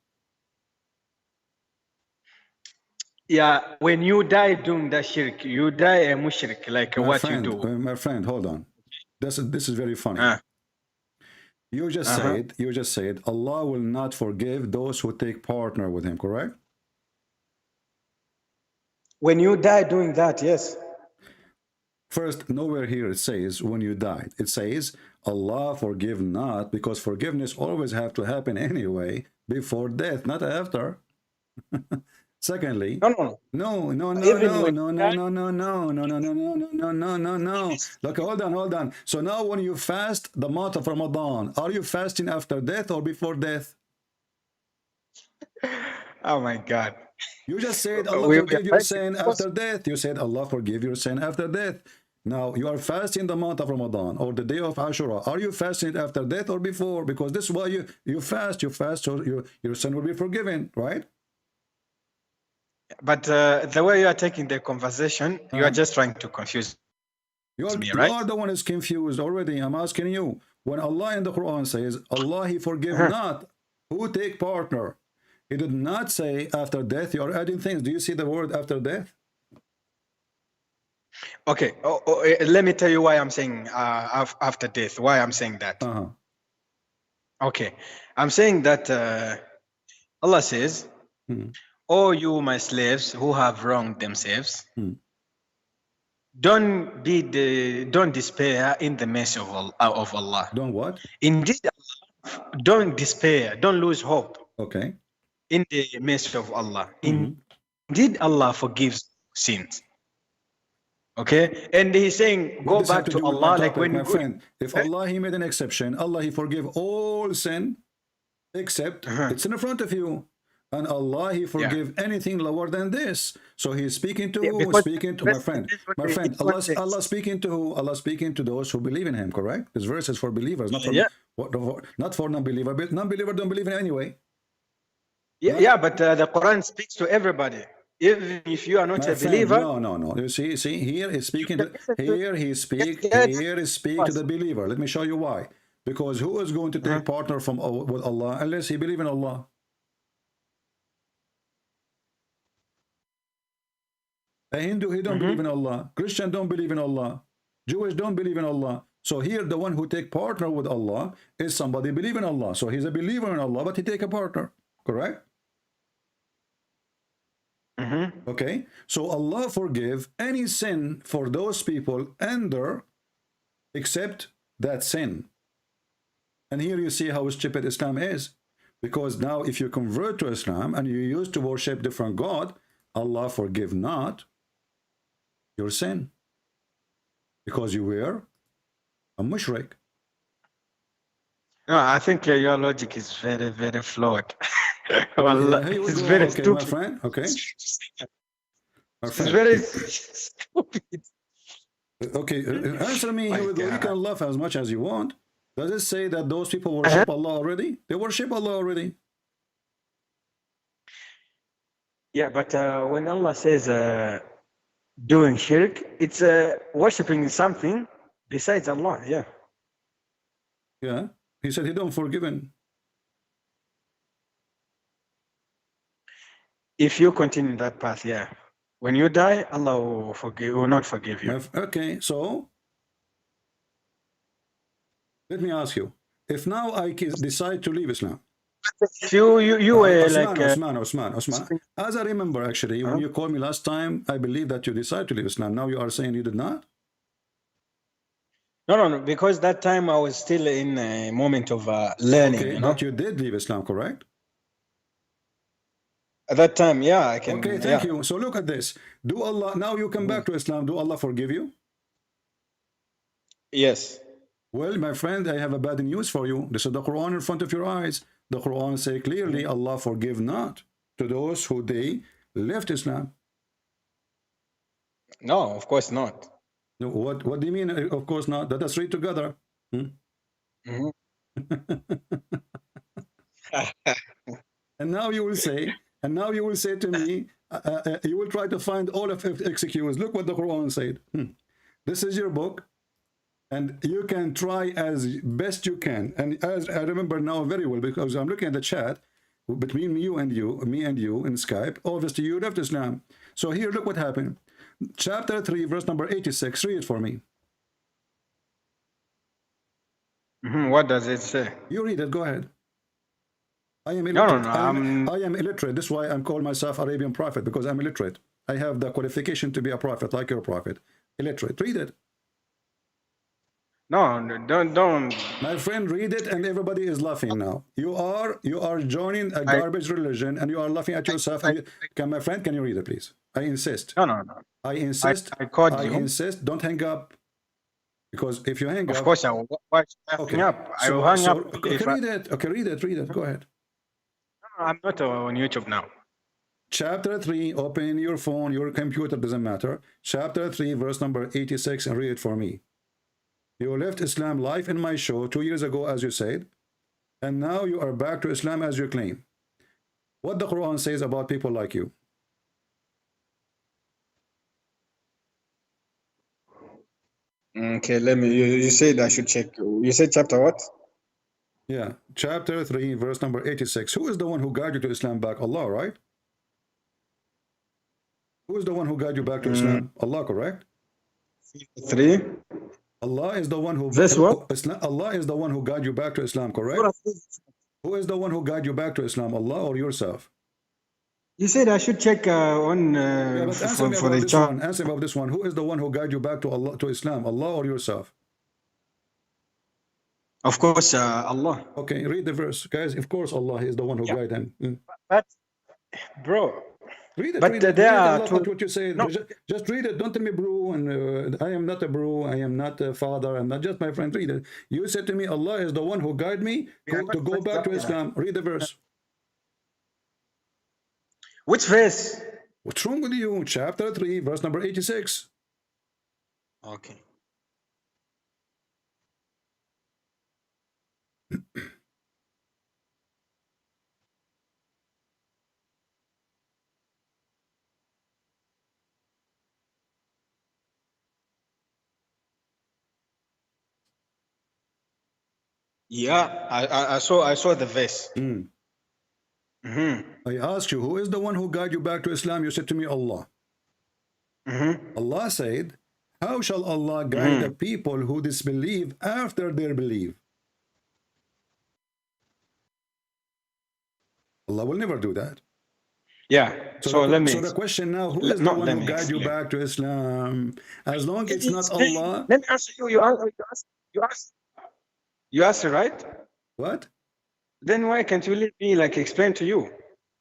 Yeah, when you die doing that shirk, you die a mushrik, like what you do. My friend, hold on. This is very funny. You just said Allah will not forgive those who take partner with Him, correct? When you die doing that, yes. First, nowhere here it says when you died. It says Allah forgive not, because forgiveness always have to happen anyway before death, not after. Secondly, no. Look, hold on. So now when you fast the month of Ramadan, are you fasting after death or before death? Oh my God. You just said Allah forgive your sin after death. You said Allah forgive your sin after death. Now you are fasting the month of Ramadan or the day of Ashura. Are you fasting after death or before? Because this is why you fast so your sin will be forgiven, right? But the way you are taking the conversation, you are just trying to confuse me, right? You are the one who's confused already. I'm asking you. When Allah in the Quran says, Allah He forgive not who take partner, He did not say after death. You are adding things. Do you see the word after death? Okay. Let me tell you why I'm saying after death. Why I'm saying that. Okay, I'm saying that Allah says, "Oh, you my slaves who have wronged themselves, don't despair in the mercy of Allah. Don't what? Indeed, don't despair, don't lose hope Okay. in the mercy of Allah. Indeed, Allah forgives sins." Okay, and he's saying, What go does have back to to do with my Allah, like topic, when my you go. friend? If Allah, He made an exception, Allah, He forgive all sin, except it's in front of you. And Allah, He forgive anything lower than this. So He's speaking to who? Speaking to my friend. My friend, Allah speaking to who? Allah speaking to those who believe in Him, correct? This verse is for believers, not for, not for non-believer. Non-believer don't believe in Him anyway. Yeah, but the Quran speaks to everybody. Even if you are not My a friend, believer. no. You see, here he's speaking to, here he speak to the believer. Let me show you why. Because who is going to take partner from with Allah unless he believe in Allah? A Hindu, he don't believe in Allah. Christian don't believe in Allah. Jewish don't believe in Allah. So here the one who take partner with Allah is somebody believe in Allah. So he's a believer in Allah, but he take a partner. Correct? Okay, so Allah forgive any sin for those people under except that sin. And here you see how stupid Islam is, because now if you convert to Islam and you used to worship different God, Allah forgive not your sin because you were a mushrik. No, I think your logic is very, very flawed. Well, it's very stupid. My friend. Okay. My friend. It's very stupid. Okay, answer me. Here we go. You can laugh as much as you want. Does it say that those people worship Allah already? They worship Allah already. Yeah, but when Allah says doing shirk, it's worshipping something besides Allah. Yeah. Yeah. He said he don't forgiven. If you continue that path, yeah. When you die, Allah will not forgive you. Okay, so let me ask you. If now I decide to leave Islam. If you were Osman. As I remember, actually, when you called me last time, I believe that you decided to leave Islam. Now you are saying you did not? No, because that time I was still in a moment of learning. Okay, you know? but you did leave Islam, correct? At that time, yeah, I can. Okay, thank you. So look at this. Do Allah, now you come back to Islam, do Allah forgive you? Yes. Well, my friend, I have a bad news for you. This is the Quran in front of your eyes. The Quran say clearly, Allah forgive not to those who they left Islam. No, of course not. No, what do you mean, of course not? Let us read together. And now you will say, to me, you will try to find all of excuse. Look what the Quran said. This is your book, and you can try as best you can. And as I remember now very well, because I'm looking at the chat between me and you in Skype. Obviously, you left Islam. So here, look what happened. Chapter 3, verse number 86. Read it for me. What does it say? You read it. Go ahead. I am illiterate. No. I am illiterate. This is why I'm calling myself Arabian prophet, because I'm illiterate. I have the qualification to be a prophet, like your prophet. Illiterate. Read it. No, don't. My friend, read it, and everybody is laughing now. You are joining a garbage religion, and you are laughing at yourself. My friend, can you read it, please? I insist. No. I insist. I called you. I insist. Don't hang up. Because if you hang up... Of course I will. Why hang up? I will hang up. Okay, read it. Okay, read it. Go ahead. No, I'm not on YouTube now. Chapter 3, open your phone, your computer, doesn't matter. Chapter 3, verse number 86, and read it for me. You left Islam live in my show 2 years ago, as you said, and now you are back to Islam as you claim. What the Quran says about people like you? Okay, you said I should check. You said chapter what? Yeah, chapter 3, verse number 86. Who is the one who guided you to Islam back? Allah, right? Who is the one who guided you back to Islam? Allah, correct? 3. Allah is the one who Allah is the one who guide you back to Islam, correct? Who is the one who guide you back to Islam, Allah or yourself? You said I should check on for the child. Answer about this one. Who is the one who guide you back to Allah, to Islam, Allah or yourself? Of course, Allah. Okay, read the verse, guys. Of course, Allah is the one who guide him. But, bro, read it. But read it. there read are what you say. No. Just read it. Don't tell me, bro. And I am not a bro. I am not a father. I'm not just my friend. Read it. You said to me, Allah is the one who guide me to go back to Islam. Read the verse. Which verse? What's wrong with you? Chapter 3, verse number 86. Okay. Yeah, I saw the verse. I asked you, who is the one who guide you back to Islam? You said to me, Allah. Allah said, how shall Allah guide the people who disbelieve after their belief? Allah will never do that. Yeah. So the question now, who is the one who guide you back to Islam? As long as it's not Allah. Let me answer you. You asked, right? What? Then why can't you let me explain to you?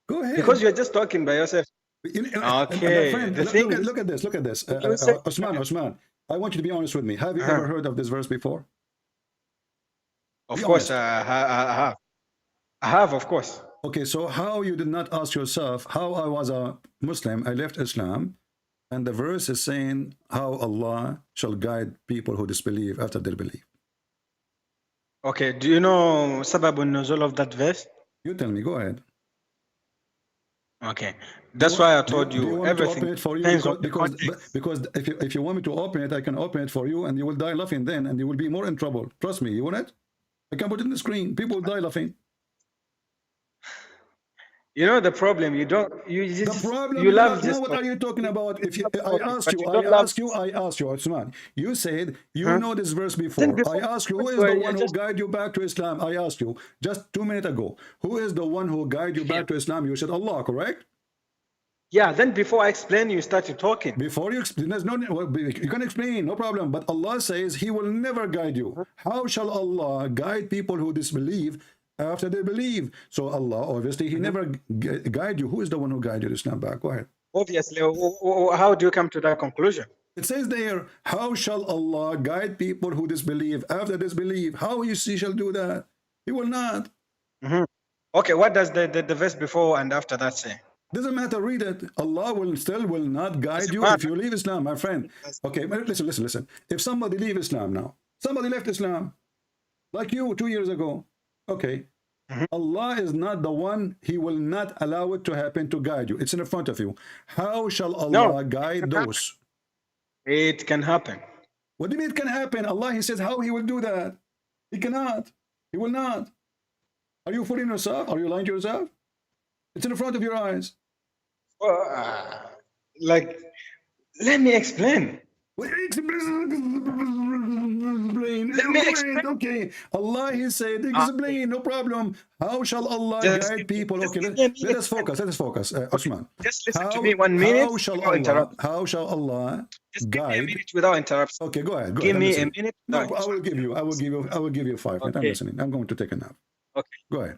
Go ahead. Because you're just talking by yourself. Okay. Friend, look at this. Osman, I want you to be honest with me. Have you ever heard of this verse before? Of course, I have, of course. Okay, so how you did not ask yourself how I was a Muslim, I left Islam, and the verse is saying how Allah shall guide people who disbelieve after their belief. Okay, do you know Sababun Nuzul of that verse? You tell me, go ahead. Okay, that's why I told you everything. To open it for you because if you want me to open it, I can open it for you, and you will die laughing then, and you will be more in trouble. Trust me, you want it? I can put it in the screen. People will die laughing. You know the problem. You don't. You just. The problem. You love now just. What are you talking about? If you, I asked you, Osman. You said you know this verse before. I asked you, who is the one who guide you back to Islam? I asked you just 2 minutes ago. Who is the one who guide you back to Islam? You said Allah, correct? Yeah. Then before I explain, you started talking. Before you explain, there's no. You can explain, no problem. But Allah says He will never guide you. How shall Allah guide people who disbelieve after they believe? So Allah, obviously, He never guide you. Who is the one who guide you to Islam back? Go ahead. Obviously, how do you come to that conclusion? It says there, how shall Allah guide people who disbelieve after disbelieve? How you see shall do that? He will not. Okay, what does the verse before and after that say? Doesn't matter, read it. Allah will not guide you if you leave Islam, my friend. Okay, listen. If somebody leave Islam now, somebody left Islam, like you 2 years ago, okay, Allah is not the one. He will not allow it to happen to guide you. It's in front of you. How shall Allah guide those? It can happen. What do you mean it can happen? Allah, He says how He will do that. He cannot. He will not. Are you fooling yourself? Are you lying to yourself? It's in front of your eyes. Let me explain. Let me explain. Okay, Allah, He said, explain, no problem. How shall Allah guide people? Okay, let us focus. Osman. Just listen to me 1 minute. How shall Allah just guide? Give me a minute without interruption. Okay, go ahead. Give me a minute. No, I will give you 5 minutes. I'm listening. I'm going to take a nap. Okay. Go ahead.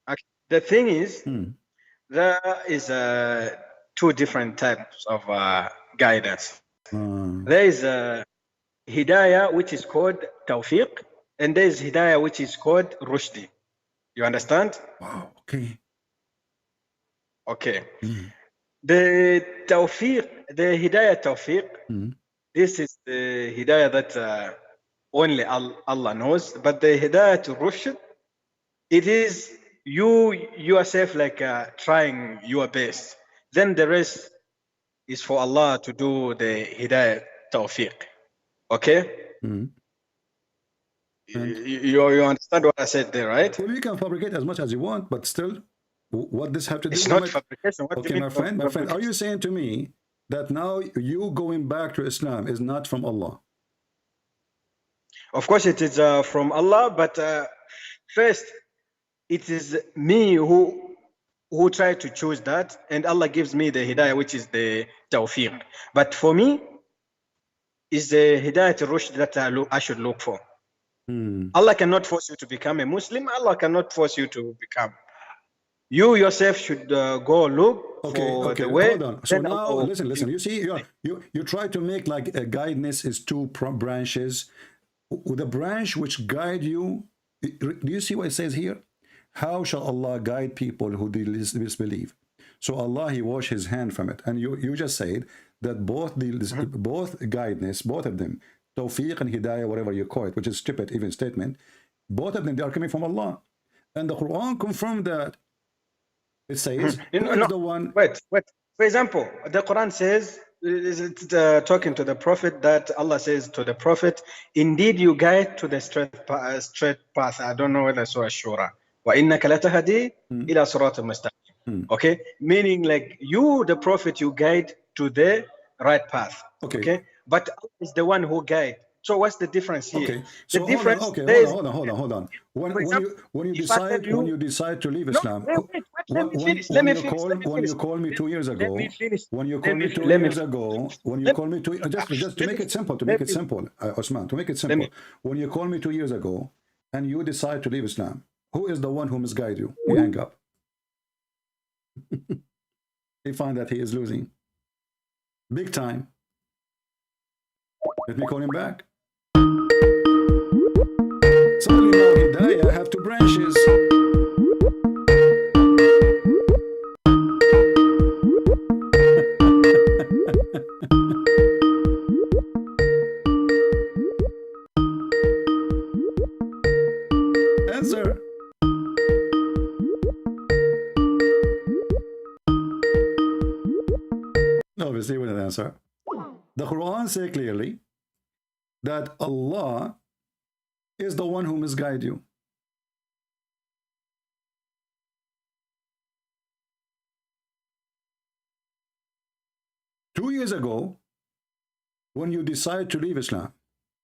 Okay. The thing is, there is 2 different types of guidance. There is hidayah, which is called tawfiq, and there is hidayah, which is called rushdi. You understand? Wow. Okay. Okay. The tawfiq, the hidayah tawfiq, this is the hidayah that only Allah knows. But the hidayah to rushd, it is you yourself trying your best. Then the rest is for Allah to do the hidayah tawfiq. Okay? You understand what I said there, right? Well, you can fabricate as much as you want, but still, what this have to do? It's not fabrication. What okay, my friend, are you saying to me that now you going back to Islam is not from Allah? Of course, it is from Allah, but first, it is me who try to choose that, and Allah gives me the hidayah, which is the tawfiq. But for me, is the hidayah al-rushd that I should look for. Allah cannot force you to become a Muslim. Allah cannot force you to become. You yourself should go look for the way. Hold on. So now, listen. You see, you try to make like a guidance is two branches. The branch which guide you, do you see what it says here? How shall Allah guide people who disbelieve? So Allah, He washed His hand from it. And you just said that both guidance, both of them, tawfiq and hidayah, whatever you call it, which is stupid even statement, both of them, they are coming from Allah. And the Quran confirmed that. It says, the one. Wait. For example, the Quran says, talking to the Prophet, that Allah says to the Prophet, indeed you guide to the straight path. I don't know whether Surah Shura. وَإِنَّكَ لَتَهْدِي إِلَى صِرَاطٍ مُسْتَقِيمٍ. Okay? Meaning like you, the Prophet, you guide to the right path. Okay? But Allah is the one who guides. So what's the difference here? Okay. So the difference. Hold on. When you decide to leave Islam, let me finish. When you call me 2 years ago, when you call me 2 years ago, just to make it simple, Osman, to make it simple, when you call me 2 years ago and you decide to leave Islam, who is the one who misguide you? You hang up. He find that he is losing big time. Let me call him back. Suddenly now hidayah have two branches. Answer. Obviously, with an answer. The Quran says clearly that Allah is the one who misguide you. Two years ago, when you decide to leave Islam,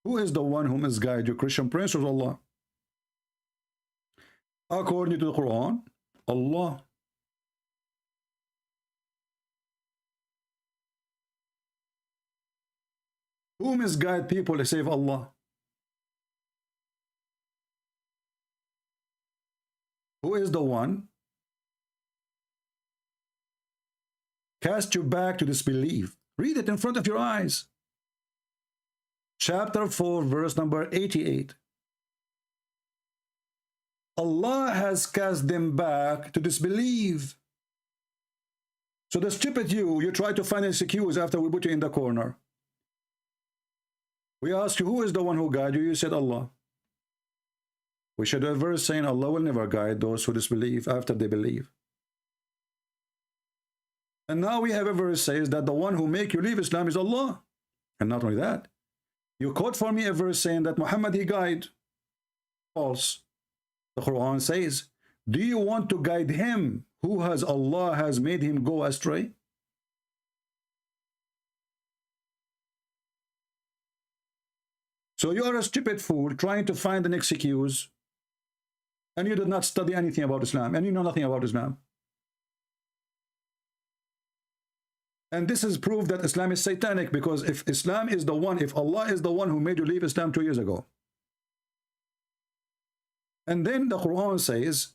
who is the one who misguide you, Christian Prince or Allah? According to the Quran, Allah. Who misguide people save Allah? Who is the one cast you back to disbelief? Read it in front of your eyes. Chapter 4, verse number 88. Allah has cast them back to disbelieve. So the stupid you try to find an excuse after we put you in the corner. We ask you, who is the one who guide you? You said Allah. We should have a verse saying Allah will never guide those who disbelieve after they believe. And now we have a verse says that the one who make you leave Islam is Allah. And not only that, you quote for me a verse saying that Muhammad, he guide. False. The Quran says, do you want to guide him who has Allah has made him go astray? So you are a stupid fool trying to find an excuse, and you did not study anything about Islam, and you know nothing about Islam. And this is proof that Islam is satanic, because if Islam is the one, if Allah is the one who made you leave Islam 2 years ago, and then the Quran says,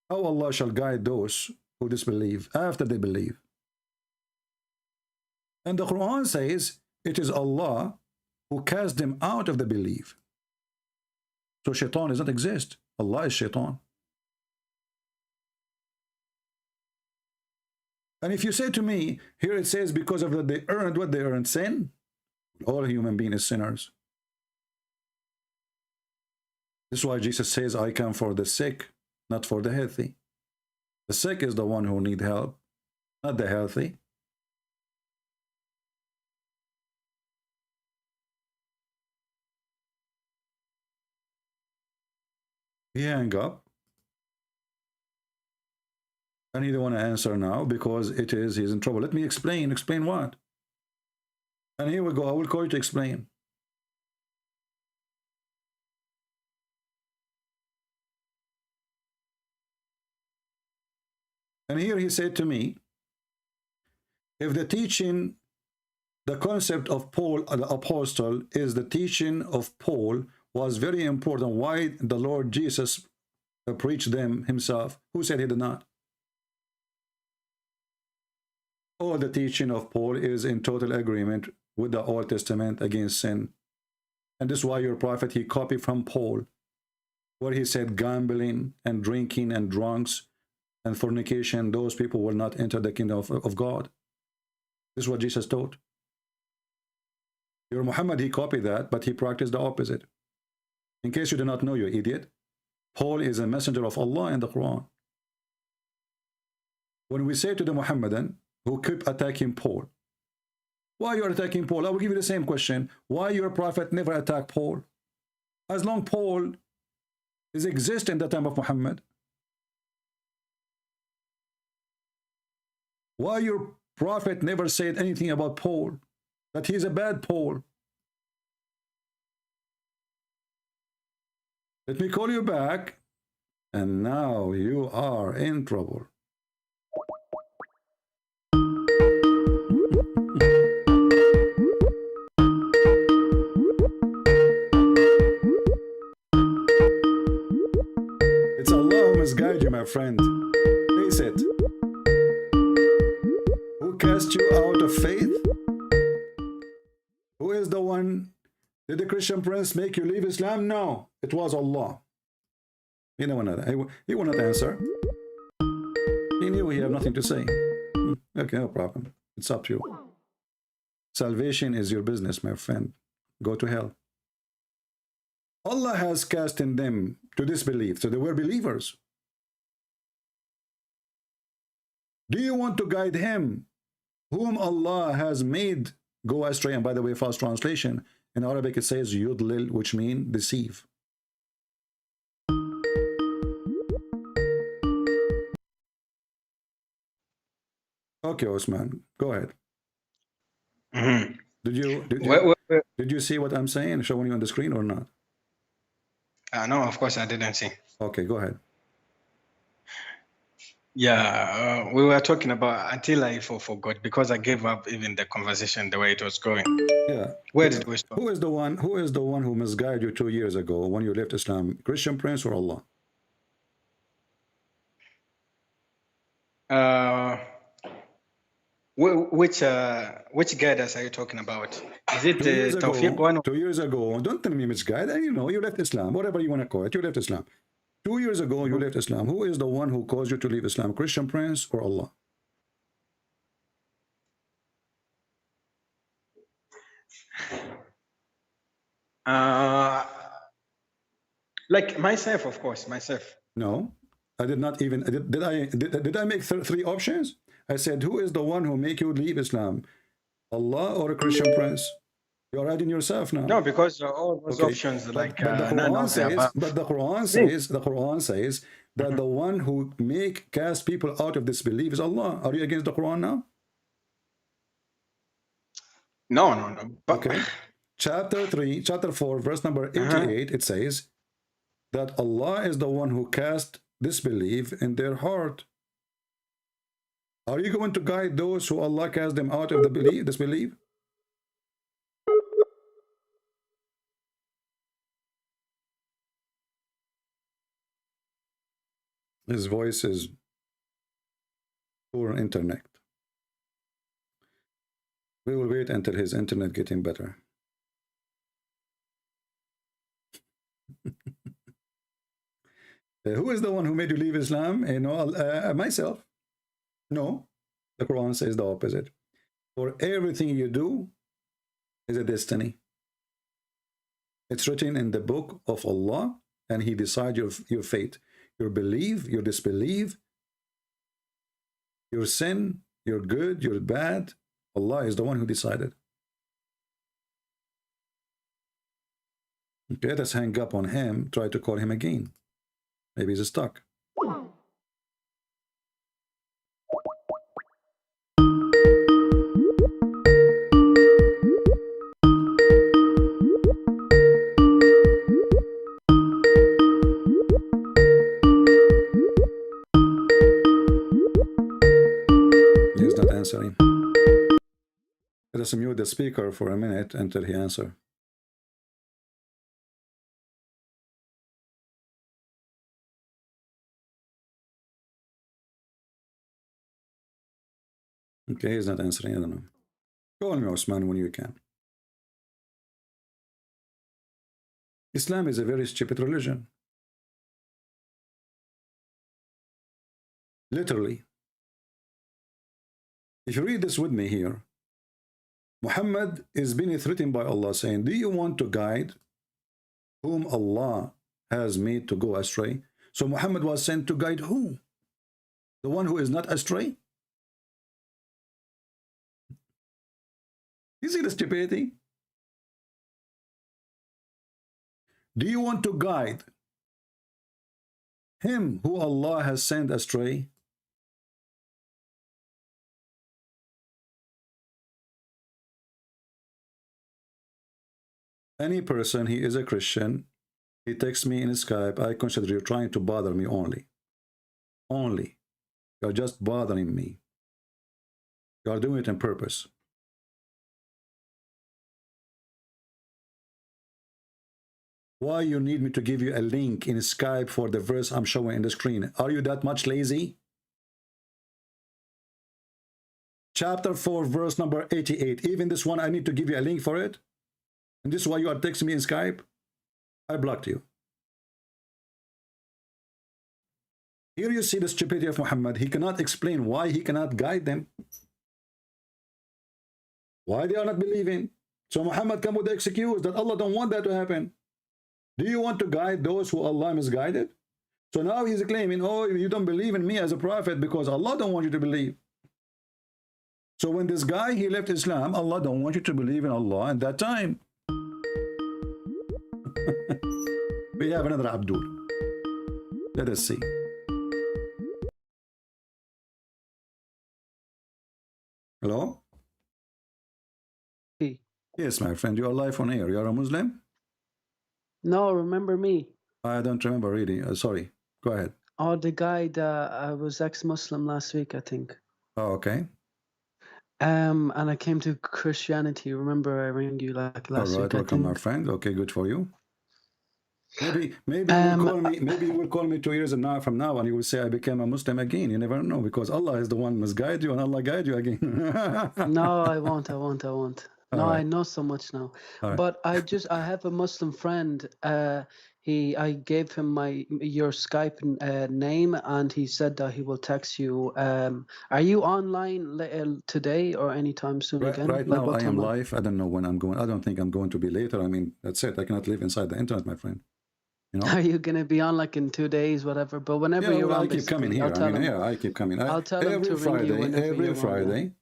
how Allah shall guide those who disbelieve after they believe. And the Quran says, it is Allah who cast them out of the belief. So shaitan does not exist. Allah is shaitan. And if you say to me, here it says because of that they earned what they earned, sin. All human beings are sinners. This is why Jesus says, I come for the sick, not for the healthy. The sick is the one who need help, not the healthy. He hang up. And he don't want to answer now because he's in trouble. Let me explain. Explain what? And here we go. I will call you to explain. And here he said to me, if the teaching, the concept of Paul, the apostle, is the teaching of Paul was very important, why the Lord Jesus preached them himself? Who said he did not? All the teaching of Paul is in total agreement with the Old Testament against sin. And this is why your prophet, he copied from Paul, where he said gambling and drinking and drunks and fornication, those people will not enter the kingdom of God. This is what Jesus taught. Your Muhammad, he copied that, but he practiced the opposite. In case you do not know, you idiot, Paul is a messenger of Allah in the Quran. When we say to the Muhammadan who keep attacking Paul, why you are attacking Paul? I will give you the same question. Why your prophet never attacked Paul? As long Paul is exist in the time of Muhammad. Why your prophet never said anything about Paul? That he's a bad Paul. Let me call you back. And now you are in trouble. It's Allah who must guide you, my friend. Face it. Who cast you out of faith? Who is the one? Did the Christian prince make you leave Islam? No, it was Allah. He will not answer. He knew he had nothing to say. Okay, no problem. It's up to you. Salvation is your business, my friend. Go to hell. Allah has cast in them to disbelief, so they were believers. Do you want to guide him whom Allah has made go astray? And by the way, false translation in Arabic, it says yudlil, which means deceive. Okay, Osman, go ahead. Did you see what I'm saying, showing you on the screen or not? No, of course I didn't see. Okay, go ahead. Yeah, we were talking about until I forgot because I gave up even the conversation the way it was going. Yeah. Where did we stop? Who is the one who misguided you 2 years ago when you left Islam? Christian prince or Allah? Which guidance are you talking about? Is it the Tawfiq one? 2 years ago. Don't tell me misguided. You know, you left Islam. Whatever you want to call it, you left Islam. 2 years ago, you left Islam. Who is the one who caused you to leave Islam? Christian prince or Allah? Like myself, of course, myself. No, I did not even. Did I make three options? I said, who is the one who make you leave Islam? Allah or a Christian prince? You're writing yourself now. No, because all those options like but the Quran says that the one who cast people out of disbelief is Allah. Are you against the Quran now? No. Okay. Chapter 4, verse number 88, it says that Allah is the one who cast disbelief in their heart. Are you going to guide those who Allah cast them out of the disbelief? His voice is poor internet. We will wait until his internet getting better. Who is the one who made you leave Islam? Myself. No, the Quran says the opposite. For everything you do is a destiny. It's written in the book of Allah, and He decides your fate. Your belief, your disbelief, your sin, your good, your bad. Allah is the one who decided. Okay, let's hang up on him. Try to call him again. Maybe he's stuck. Let's mute the speaker for a minute until he answers. Okay, he's not answering. I don't know. Call me, Osman, when you can. Islam is a very stupid religion. Literally. If you read this with me here, Muhammad is being threatened by Allah saying, do you want to guide whom Allah has made to go astray? So Muhammad was sent to guide who? The one who is not astray? You see the stupidity? Do you want to guide him who Allah has sent astray? Any person, he is a Christian, he texts me in Skype, I consider you trying to bother me only. Only. You're just bothering me. You're doing it on purpose. Why you need me to give you a link in Skype for the verse I'm showing in the screen? Are you that much lazy? Chapter 4, verse number 88. Even this one, I need to give you a link for it? And this is why you are texting me in Skype? I blocked you. Here you see the stupidity of Muhammad. He cannot explain why he cannot guide them. Why they are not believing. So Muhammad come with the excuse that Allah don't want that to happen. Do you want to guide those who Allah misguided? So now he's claiming, oh, you don't believe in me as a prophet because Allah don't want you to believe. So when this guy, he left Islam, Allah don't want you to believe in Allah at that time. We have another Abdul. Let us see. Hello? Hey. Yes, my friend, you are live on air. You are a Muslim? No, remember me? I don't remember really. Sorry. Go ahead. Oh, the guy that I was ex-Muslim last week, I think. Oh, okay. And I came to Christianity. Remember I rang you like last week? All right, welcome, my friend. Okay, good for you. Maybe you will call me. Maybe you will call me 2 years from now, and you will say I became a Muslim again. You never know, because Allah is the one who must guide you, and Allah guide you again. No, I won't. No, right. I know so much now. Right. But I have a Muslim friend. I gave him your Skype name, and he said that he will text you. Are you online today or anytime soon again? Right now, I am live. I don't know when I'm going. I don't think I'm going to be later. I mean, that's it. I cannot live inside the internet, my friend. You know? Are you gonna be on like in 2 days, whatever? But whenever you're on, I keep coming here. I keep coming. I'll tell him to ring you whenever every you Friday.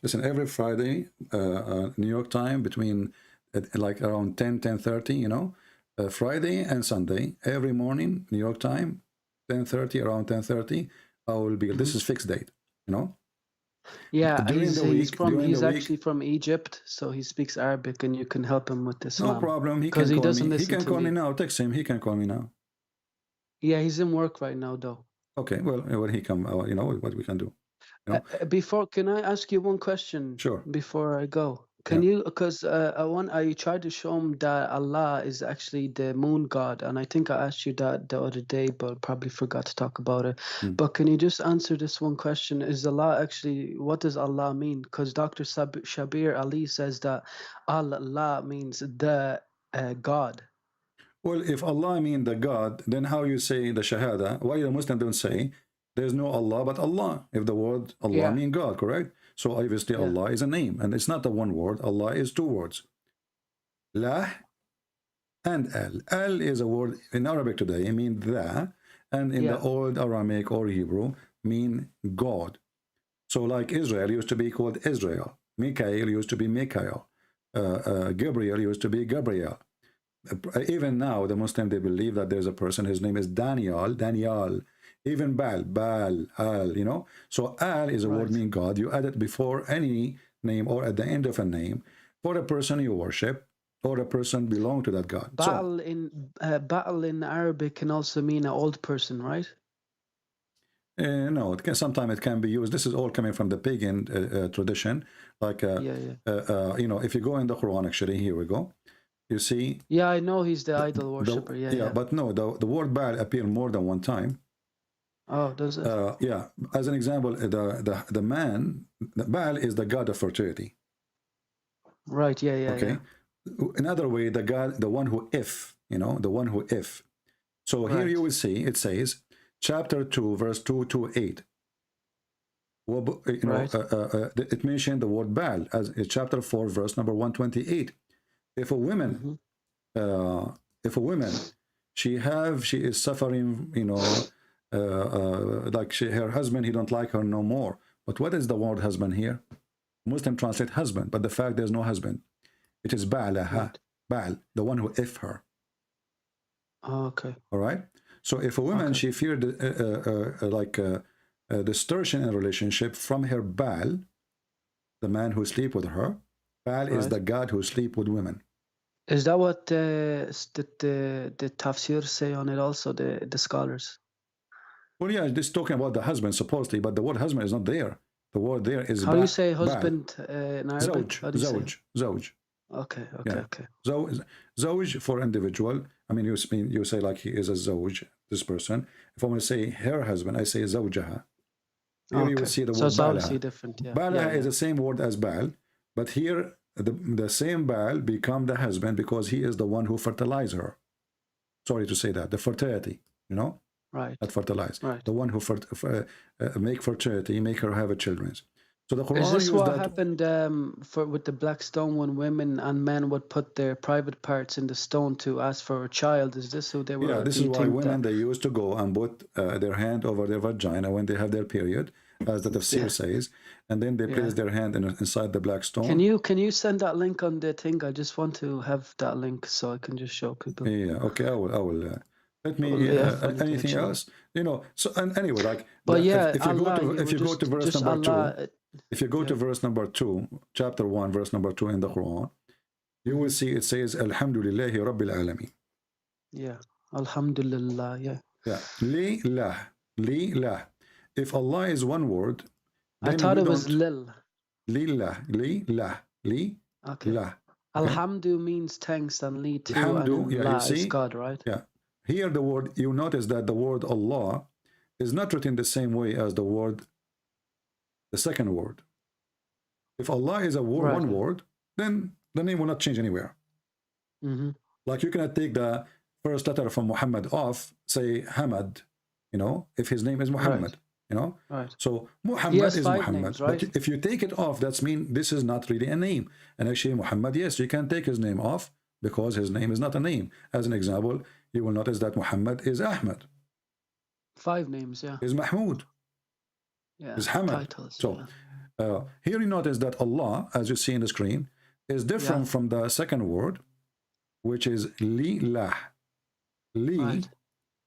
Listen, every Friday, New York time between like around 10:30. You know, Friday and Sunday every morning, New York time, 10:30 around 10:30. I will be. This is fixed date. You know. Yeah, he's actually from Egypt, so he speaks Arabic, and you can help him with this. No problem. He can call me. He can call me now. Text him. He can call me now. Yeah, he's in work right now, though. Okay. Well, when he come, you know what we can do. You know? Can I ask you one question? Sure. Before I go, can you? Because I tried to show him that Allah is actually the moon god, and I think I asked you that the other day, but probably forgot to talk about it. But can you just answer this one question? Is Allah actually? What does Allah mean? Because Dr. Shabir Ali says that Allah means the God. Well, if Allah mean the God, then how you say the Shahada? Why the Muslim don't say there's no Allah but Allah? If the word Allah mean God, correct? So obviously Allah is a name, and it's not a one word. Allah is two words. La and al. Al is a word in Arabic today. It means the, and in the old Aramaic or Hebrew mean God. So like Israel used to be called Israel. Mikael used to be Mikael. Gabriel used to be Gabriel. Even now, the Muslim, they believe that there's a person, his name is Daniel. Even Baal, Al, you know. So Al is a word meaning God. You add it before any name or at the end of a name for a person you worship or a person belong to that God. Baal in Arabic can also mean an old person, right? No, it can, sometimes it can be used. This is all coming from the pagan tradition. Like, you know, if you go in the Quran, actually, here we go. You see. Yeah, I know he's the idol worshipper. Yeah. But no, the word Baal appear more than one time. Oh, does it? Yeah. As an example, the man, Baal is the god of fertility. Right. Yeah. Okay. Another way, the god, the one who if, you know, the one who if. So here you will see it says, chapter 2, verse 2 to 8. You know, it mentioned the word Baal as chapter 4, verse number 128. If a woman, she is suffering, you know, like her husband, he don't like her no more. But what is the word husband here? Muslim translate husband, but the fact there's no husband. It is Ba'alaha, Baal, the one who if her. Oh, okay. All right. So if a woman, she feared distortion in a relationship from her Baal, the man who sleep with her, Baal is the god who sleep with women. Is that what the tafsir say on it also, the scholars? Well, yeah, this talking about the husband supposedly, but the word husband is not there. The word there is how do you say husband in Arabic? Zawj. Okay. Zawj for individual. I mean, you say like he is a zawj, this person. If I want to say her husband, I say zawjaha. Here you will see the word Ba'alaha. Different. Yeah. Ba'alaha is the same word as Baal, but here the same Baal become the husband because he is the one who fertilize her. Sorry to say that, the fertility, you know? Right. Not fertilize. Right. The one who make fertility, make her have a children. So the Quran is this what happened with the black stone when women and men would put their private parts in the stone to ask for a child? Is this who they were? Yeah, this is why women, they used to go and put their hand over their vagina when they have their period, as the tafsir says, and then they place their hand inside the black stone. Can you send that link on the thing? I just want to have that link so I can just show people. Yeah, okay, I will. Let me. Anything else? You know. So and anyway, like. But if you go to verse number 2, if you go to verse number 2, chapter 1, verse number 2 in the Quran, you will see it says Alhamdulillahi Rabbil Alameen. Yeah, Alhamdulillah. Yeah. Yeah. Li lah. If Allah is one word, I thought it was lil. Lillah. Li lah. Li. Okay. Lah. Alhamdu means thanks and li too. Alhamdu, and la is God, right? Yeah. Here the word, you notice that the word Allah is not written the same way as the second word. If Allah is one word, then the name will not change anywhere. Like you cannot take the first letter from Muhammad off, say Hamad, you know, if his name is Muhammad, you know. So Muhammad is Muhammad. Names, right? But if you take it off, that's mean this is not really a name. And actually Muhammad, yes, you can take his name off because his name is not a name. As an example, you will notice that Muhammad is Ahmad. 5 names, yeah. Is Mahmoud. Yeah. Is Hamad. Titles, so here you notice that Allah, as you see in the screen, is different from the second word, which is li lah. Li.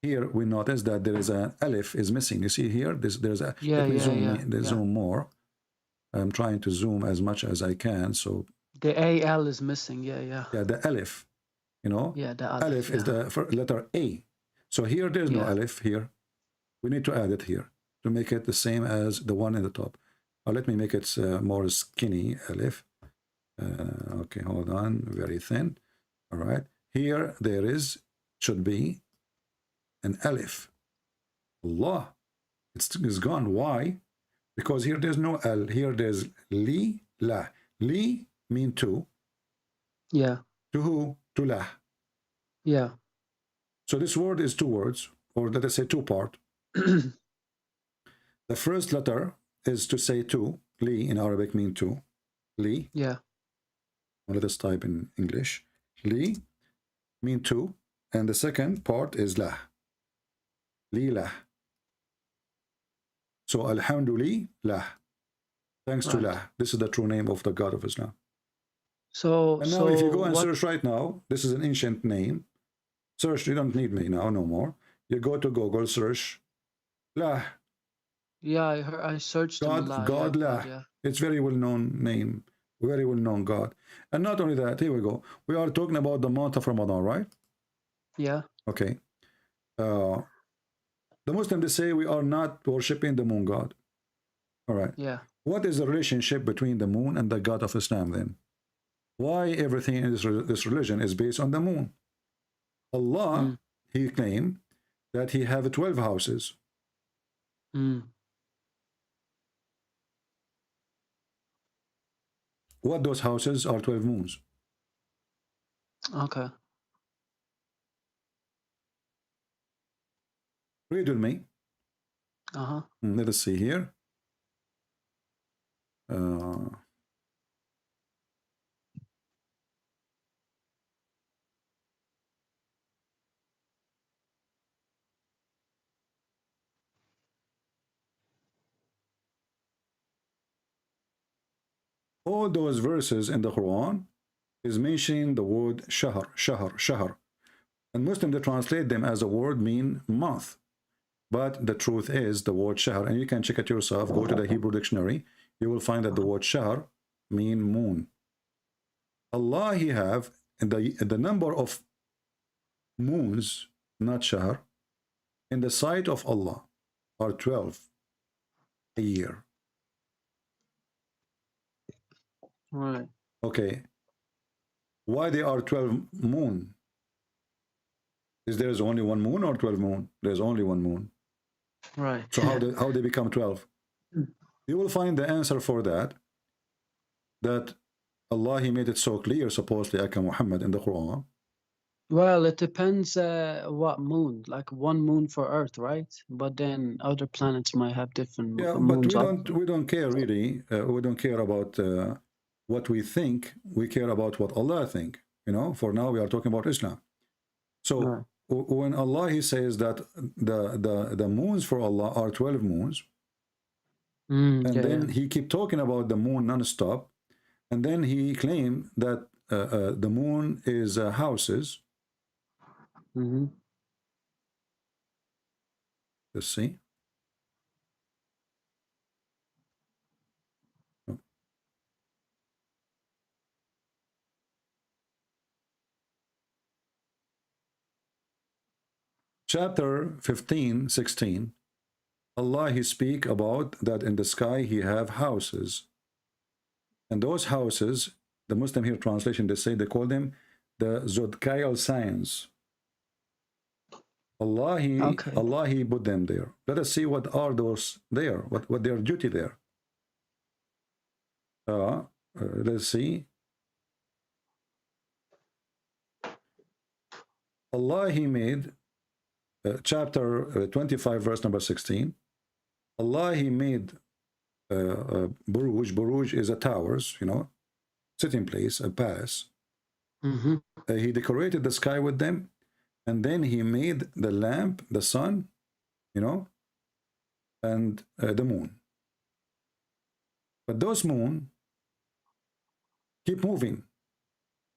Here we notice that there is an alif is missing. You see here, there's a. Let me zoom more. I'm trying to zoom as much as I can. So the AL is missing. Yeah, the alif. You know, the alif is the letter A. So here there's no alif here. We need to add it here to make it the same as the one in the top. Let me make it more skinny alif. Okay, hold on, very thin. All right, here there should be an alif. Allah, it's gone. Why? Because here there's no L. Here there's li, la. Li mean to. Yeah. To who? To lah. Yeah. So this word is 2 words, or let us say 2 part. The first letter is to say to. Li in Arabic mean to. Li. Yeah. Let us type in English. Li mean to, and the second part is lah. Li lah. So alhamdulillah. Thanks to lah. This is the true name of the God of Islam. And now if you go and search right now, this is an ancient name. Search, you don't need me now, no more. You go to Google, search lah. Yeah, I searched God lah. Yeah. It's very well-known name, very well-known God. And not only that, here we go. We are talking about the month of Ramadan, right? Yeah. Okay. The Muslims, they say we are not worshipping the moon god. All right. Yeah. What is the relationship between the moon and the God of Islam then? Why everything in this religion is based on the moon? Allah, he claimed that he have 12 houses. What those houses are 12 moons. Okay. Read with me. Let us see here. All those verses in the Quran is mentioning the word shahr, shahr. And Muslims, they translate them as a word mean month. But the truth is the word shahr, and you can check it yourself, go to the Hebrew dictionary, you will find that the word shahr mean moon. Allah, he have the number of moons, not shahr, in the sight of Allah are 12 a year. Right. Okay. Why they are 12 moon? Is there only one moon or 12 moon? There's only one moon. Right. So how they become 12? You will find the answer for that Allah, he made it so clear, supposedly, Aka Muhammad in the Quran. Well, it depends what moon. Like one moon for Earth, right? But then other planets might have different moons. But we don't care really. We don't care about what we think. We care about what Allah think. You know, for now we are talking about Islam. So when Allah, he says that the moons for Allah are 12 moons, and then he keep talking about the moon non-stop, and then he claimed that the moon is houses. Let's see. Chapter 15, 16. Allah, he speak about that in the sky he have houses. And those houses, the Muslim here translation, they say they call them the zodiacal signs. Allah, he put them there. Let us see what are those there, what their duty there. Let's see. Allah, he made chapter 25, verse number 16. Allah, he made buruj. Buruj is a towers, you know, sitting place, a palace. He decorated the sky with them, and then he made the lamp, the sun, you know, and the moon. But those moon keep moving,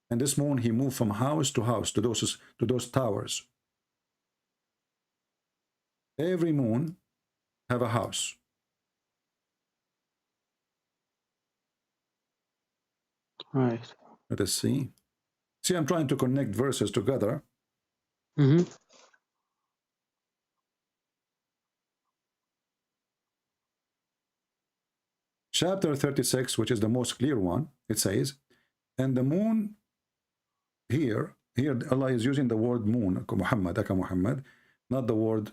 and this moon, he moved from house to house to those towers. Every moon have a house. Right. Let us see. See, I'm trying to connect verses together. Chapter 36, which is the most clear one, it says, and the moon here Allah is using the word moon, Muhammad, Aka Muhammad, not the word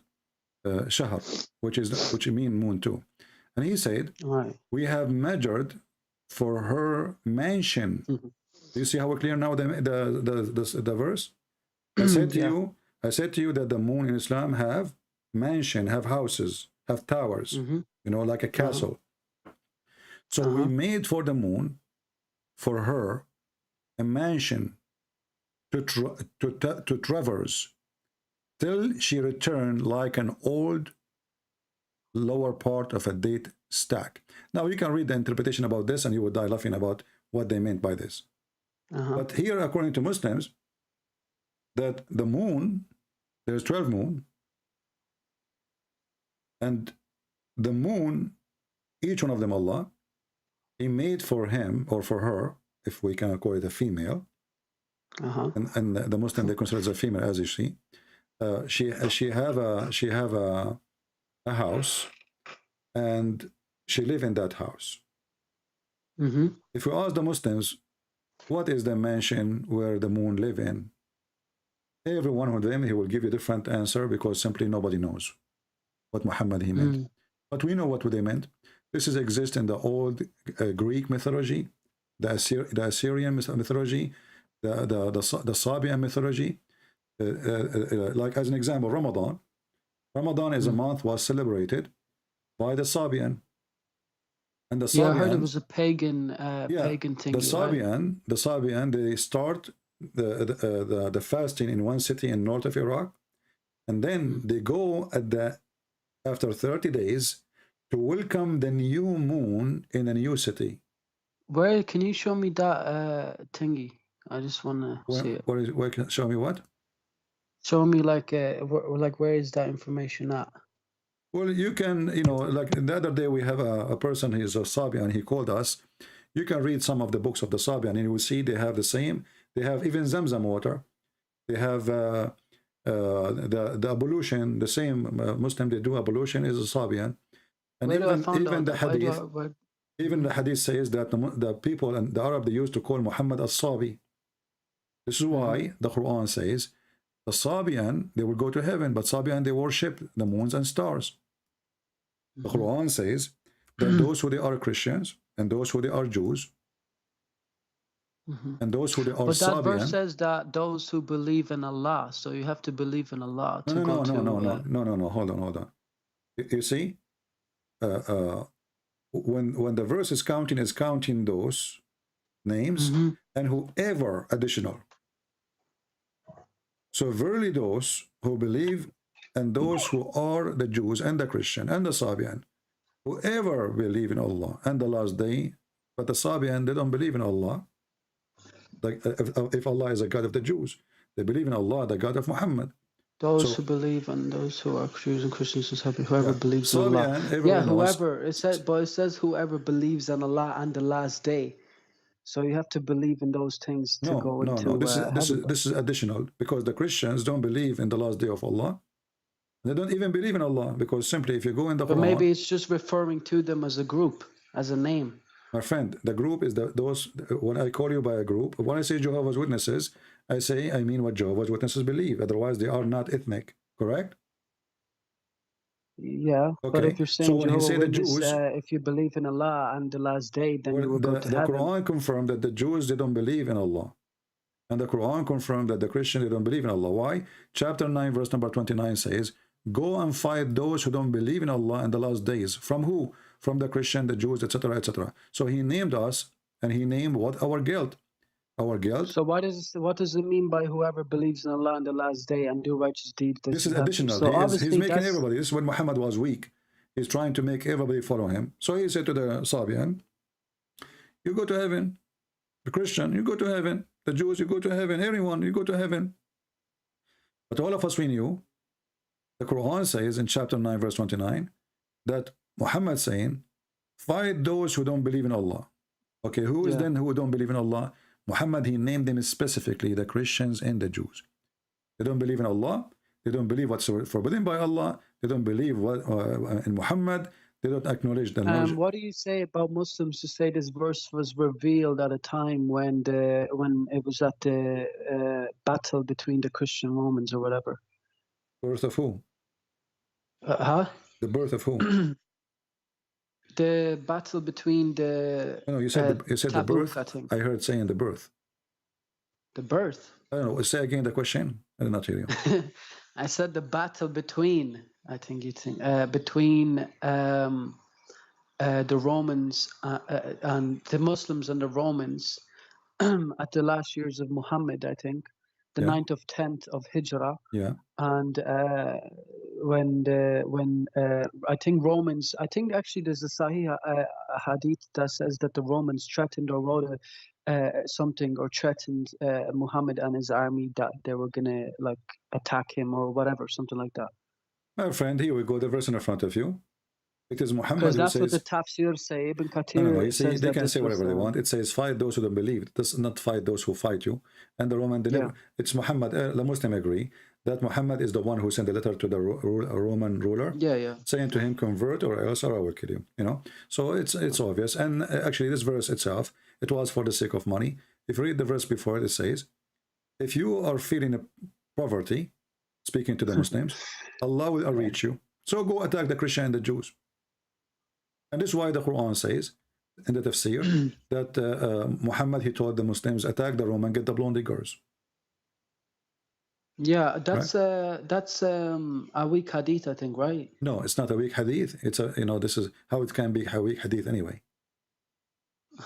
shahr, which mean moon too. And he said, we have measured for her mansion. Do you see how clear now the verse? I said to you that the moon in Islam have mansion, have houses, have towers, you know, like a castle. So we made for the moon, for her, a mansion to traverse till she returned like an old lower part of a date stack. Now you can read the interpretation about this and you would die laughing about what they meant by this. But here, according to Muslims, that the moon, there's 12 moon, and the moon, each one of them, Allah, he made for him or for her, if we can call it a female, and the Muslim, they consider it a female, as you see, she have a house, and she live in that house. If you ask the Muslims, what is the mansion where the moon live in? Every one of them, he will give you a different answer, because simply nobody knows what Muhammad he meant. But we know what they meant. This is exist in the old Greek mythology, the Assyrian mythology, the Sabian mythology. Like as an example, Ramadan. Ramadan is a month was celebrated by the Sabian. And the Sabian, yeah, I heard it was a pagan pagan thing. The Sabian, they start the fasting in one city in north of Iraq, and then they go after 30 days to welcome the new moon in a new city. Where can you show me that thingy? I just want to see it. Where can show me what? Show me like where is that information at? Well, you can, like the other day we have a person, he's a Sabian, he called us. You can read some of the books of the Sabian, and you will see they have the same. They have even Zamzam water. They have the ablution, the same Muslim, they do ablution is a Sabian. And even the hadith, even the hadith says that the people and the Arab, they used to call Muhammad as-Sabi. This is why the Quran says the Sabian, they will go to heaven, but Sabian, they worship the moons and stars. The Quran says that those who they are Christians, and those who they are Jews, and those who they are But that Sabian, verse says that those who believe in Allah, so you have to believe in Allah to go to... No, hold on. You see, when the verse is counting those names, and whoever additional. So verily those who believe, and those who are the Jews and the Christian and the Sabian, whoever believe in Allah and the last day, but the Sabian, they don't believe in Allah. Like if Allah is a God of the Jews, they believe in Allah, the God of Muhammad. Those who believe and those who are Jews and Christians, whoever believes in Allah. Yeah, whoever. It says whoever believes in Allah and the last day. So you have to believe in those things to go into heaven. This is additional, because the Christians don't believe in the last day of Allah. They don't even believe in Allah, because simply if you go in the Quran... But maybe it's just referring to them as a group, as a name. My friend, the group is those, when I call you by a group, when I say Jehovah's Witnesses, I mean what Jehovah's Witnesses believe. Otherwise, they are not ethnic, correct? Yeah, okay. But if you're saying Jehovah's Witness, if you believe in Allah and the last day, then you will go to heaven. The Quran confirmed that the Jews, they don't believe in Allah. And the Quran confirmed that the Christians, they don't believe in Allah. Why? Chapter 9, verse number 29 says, go and fight those who don't believe in Allah and the last days. From who? From the Christian, the Jews, etc., etc. So he named us, and he named what? Our guilt. Our guilt. So what does it mean by whoever believes in Allah and the last day and do righteous deeds? This is additional. So he's making everybody. This is when Muhammad was weak. He's trying to make everybody follow him. So he said to the Sabian, you go to heaven. The Christian, you go to heaven. The Jews, you go to heaven. Everyone, you go to heaven. But all of us, we knew, the Quran says in chapter 9, verse 29, that Muhammad saying, fight those who don't believe in Allah. Okay, who is then who don't believe in Allah? Muhammad, he named them specifically, the Christians and the Jews. They don't believe in Allah. They don't believe what's forbidden by Allah. They don't believe what in Muhammad. They don't acknowledge the knowledge. What do you say about Muslims who say this verse was revealed at a time when it was at the battle between the Christian Romans or whatever? Birth of who? The birth of who? The battle between the... No, you said the birth. I think. I heard saying the birth. The birth? I don't know. Say again the question. I did not hear you. I said the battle between, I think you think, between the Romans and the Muslims and the Romans at the last years of Muhammad, I think. The 9th of 10th of Hijrah. Yeah. And when I think Romans, I think actually there's a Sahih hadith that says that the Romans threatened or wrote something or threatened Muhammad and his army that they were gonna attack him or whatever, something like that. My friend, here we go. The verse in front of you. It is Muhammad Because who that's what says, the tafsir say. Ibn Kathir no, you see, says they that can this say was, whatever they want. It says, fight those who don't believe. It does not fight those who fight you. And the Roman, it's Muhammad, the Muslim agree that Muhammad is the one who sent the letter to the Roman ruler, saying to him, convert or else or I will kill you. You know, so it's obvious. And actually, this verse itself, it was for the sake of money. If you read the verse before it, it says, if you are feeling poverty, speaking to the Muslims, Allah will reach you. So go attack the Christian and the Jews. And this is why the Quran says in the tafsir that Muhammad, he told the Muslims, attack the Roman, get the blonde girls. Yeah, that's a weak hadith, I think, right? No, it's not a weak hadith. It's a, you know, this is how it can be a weak hadith anyway.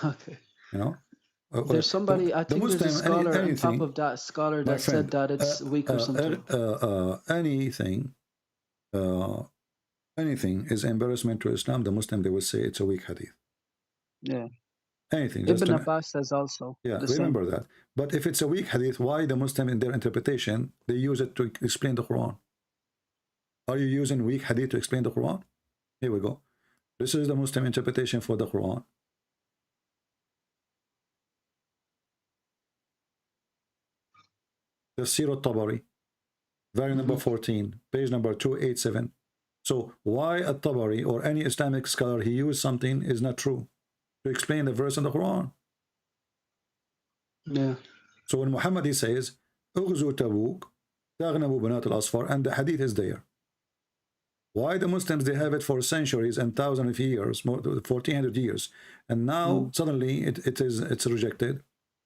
Okay. You know, there's somebody, I think Muslim, there's a scholar on anything, top of that scholar that friend, said that it's weak or something. Anything is embarrassment to Islam, the Muslim, they will say it's a weak hadith. Yeah. Anything. Ibn Abbas says also. Yeah, remember that. But if it's a weak hadith, why the Muslim in their interpretation, they use it to explain the Quran? Are you using weak hadith to explain the Quran? Here we go. This is the Muslim interpretation for the Quran. The Tafsir al-Tabari, volume number 14, page number 287. So why at-Tabari or any Islamic scholar, he used something is not true to explain the verse in the Quran? Yeah. So when Muhammad, he says, "Ughzu Tabuk, taghnabu banat al-asfar," and the hadith is there. Why the Muslims, they have it for centuries and thousands of years, more 1400 years, and now suddenly it's rejected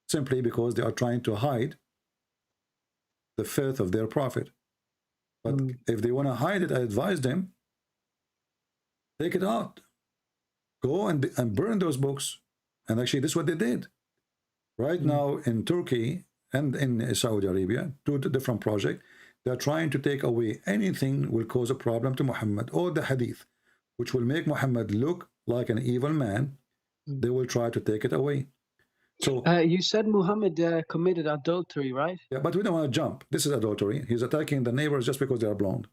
simply because they are trying to hide the faith of their prophet. But if they want to hide it, I advise them, take it out. Go and burn those books. And actually, this is what they did. Right now in Turkey and in Saudi Arabia, two different projects, they're trying to take away anything will cause a problem to Muhammad, or the hadith, which will make Muhammad look like an evil man. They will try to take it away. So you said Muhammad committed adultery, right? Yeah, but we don't want to jump. This is adultery. He's attacking the neighbors just because they are blonde.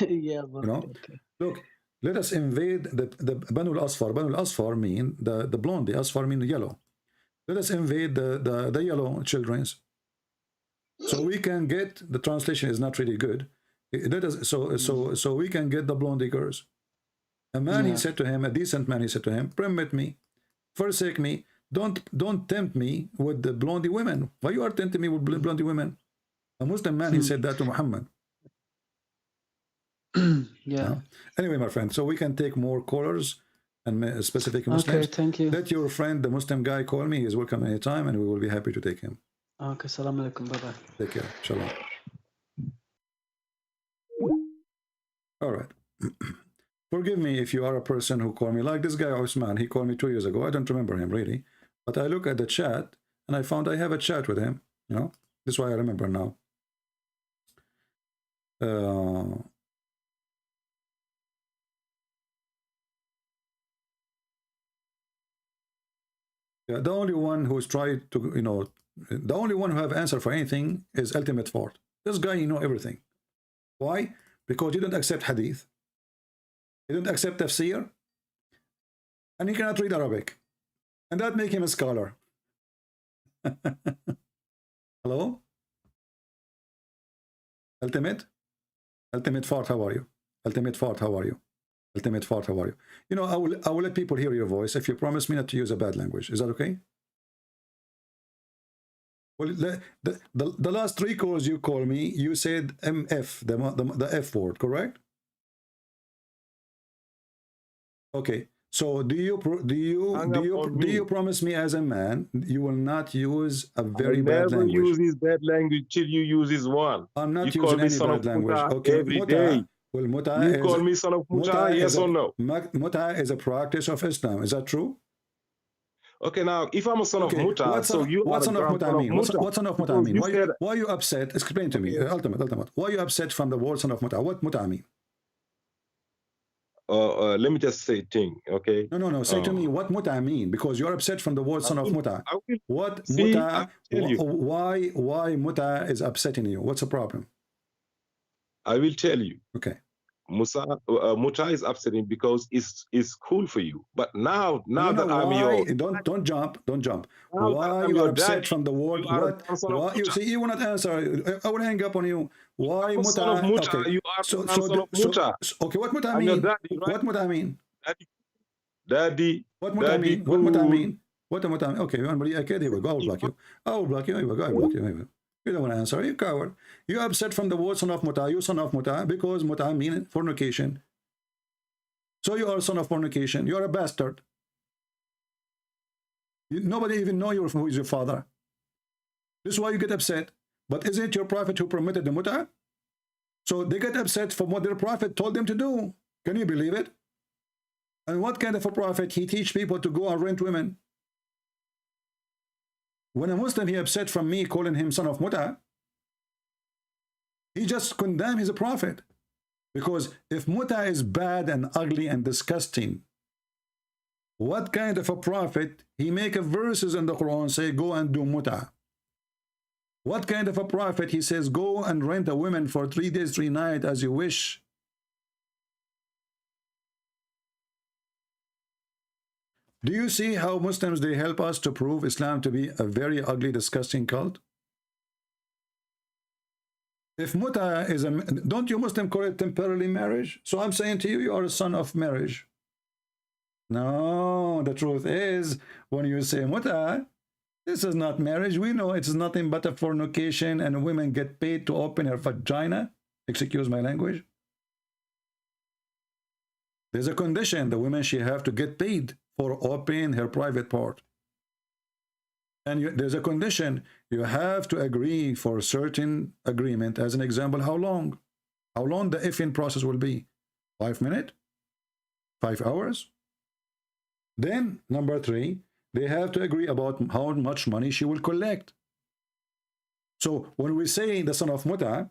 Yeah, you know. Okay. Look, let us invade the Banu al-Asfar. Banu al-Asfar mean the blonde. The Asfar mean yellow. Let us invade the yellow children's. So we can get, the translation is not really good. Let us, so we can get the blonde girls. A man, he said to him, a decent man, he said to him, permit me, forsake me. Don't tempt me with the blondie women. Why you are tempting me with blondie women? A Muslim man, he said that to Muhammad. Yeah. Anyway, my friend, so we can take more callers and specific Muslims. Okay, thank you. Let your friend, the Muslim guy, call me. He's welcome anytime, and we will be happy to take him. Okay, salam alaikum. Bye-bye. Take care. Shalom. All right. Forgive me if you are a person who called me, like this guy, Osman. He called me 2 years ago. I don't remember him, really. But I look at the chat, and I found I have a chat with him. You know, this is why I remember now. Yeah, the only one who's tried to, you know, the only one who have answer for anything is Ultimate Fort. This guy, you know everything. Why? Because you don't accept hadith. You don't accept tafsir. And he cannot read Arabic. And that makes him a scholar. Hello? Ultimate? Ultimate Fort, how are you? Ultimate Fort, how are you? Ultimate Fort, how are you? You know, I will let people hear your voice if you promise me not to use a bad language. Is that okay? Well, the last 3 calls you call me, you said MF, the F word, correct? Okay. So do you promise me as a man you will not use a very bad language? Never use his bad language till you use his one. I'm not using any bad language. Okay. Every day. Well, you call me son of Muta, yes or no? Muta is a practice of Islam. Is that true? Okay, now if I'm a son of Muta, what son of Muta mean? What son of Muta mean? Why are you upset? Explain to me, Ultimate. Why are you upset from the word son of Muta? What Muta mean? Let me just say a thing, okay? No. Say to me what Muta mean, because you're upset from the word son of Muta. What Muta? Why Muta is upsetting you? What's the problem? I will tell you. Okay. Muta is upsetting because it's cool for you. But now that I'm your don't jump. now Why I'm you your are upset daddy, from the word? you are What? a son of Why you Muta. see? You will not answer. I will hang up on you. Why I'm a son of Muta? Muta. Okay. You are So son of Muta. okay. What Muta I'm your mean? daddy, right? What Muta mean? Daddy. What Muta Daddy mean? What Muta cool. mean? What Muta mean? Okay, okay, here we go. I will block you. I will block you. Here we go. I will block you. Here we go. You don't want to answer. You coward. You upset from the word son of Muta. You son of Muta because Muta mean fornication. So you are son of fornication. You are a bastard. Nobody even know who is your father. This is why you get upset. But isn't it your prophet who permitted the Muta? So they get upset from what their prophet told them to do. Can you believe it? And what kind of a prophet? He teach people to go and rent women. When a Muslim he upset from me calling him son of Muta, he just condemn his prophet. Because if Muta is bad and ugly and disgusting, what kind of a prophet he make a verses in the Quran say go and do Muta? What kind of a prophet he says go and rent a woman for 3 days 3 nights as you wish? Do you see how Muslims they help us to prove Islam to be a very ugly, disgusting cult? If Muta is a, don't you Muslim call it temporary marriage? So I'm saying to you, you are a son of marriage. No, the truth is, when you say Muta, this is not marriage. We know it's nothing but a fornication and women get paid to open her vagina. Excuse my language. There's a condition, the women, she have to get paid for opening her private part. And there's a condition, you have to agree for a certain agreement. As an example, how long? How long the effing process will be? 5 minutes? 5 hours? Then, number 3, they have to agree about how much money she will collect. So, when we say the son of Muta,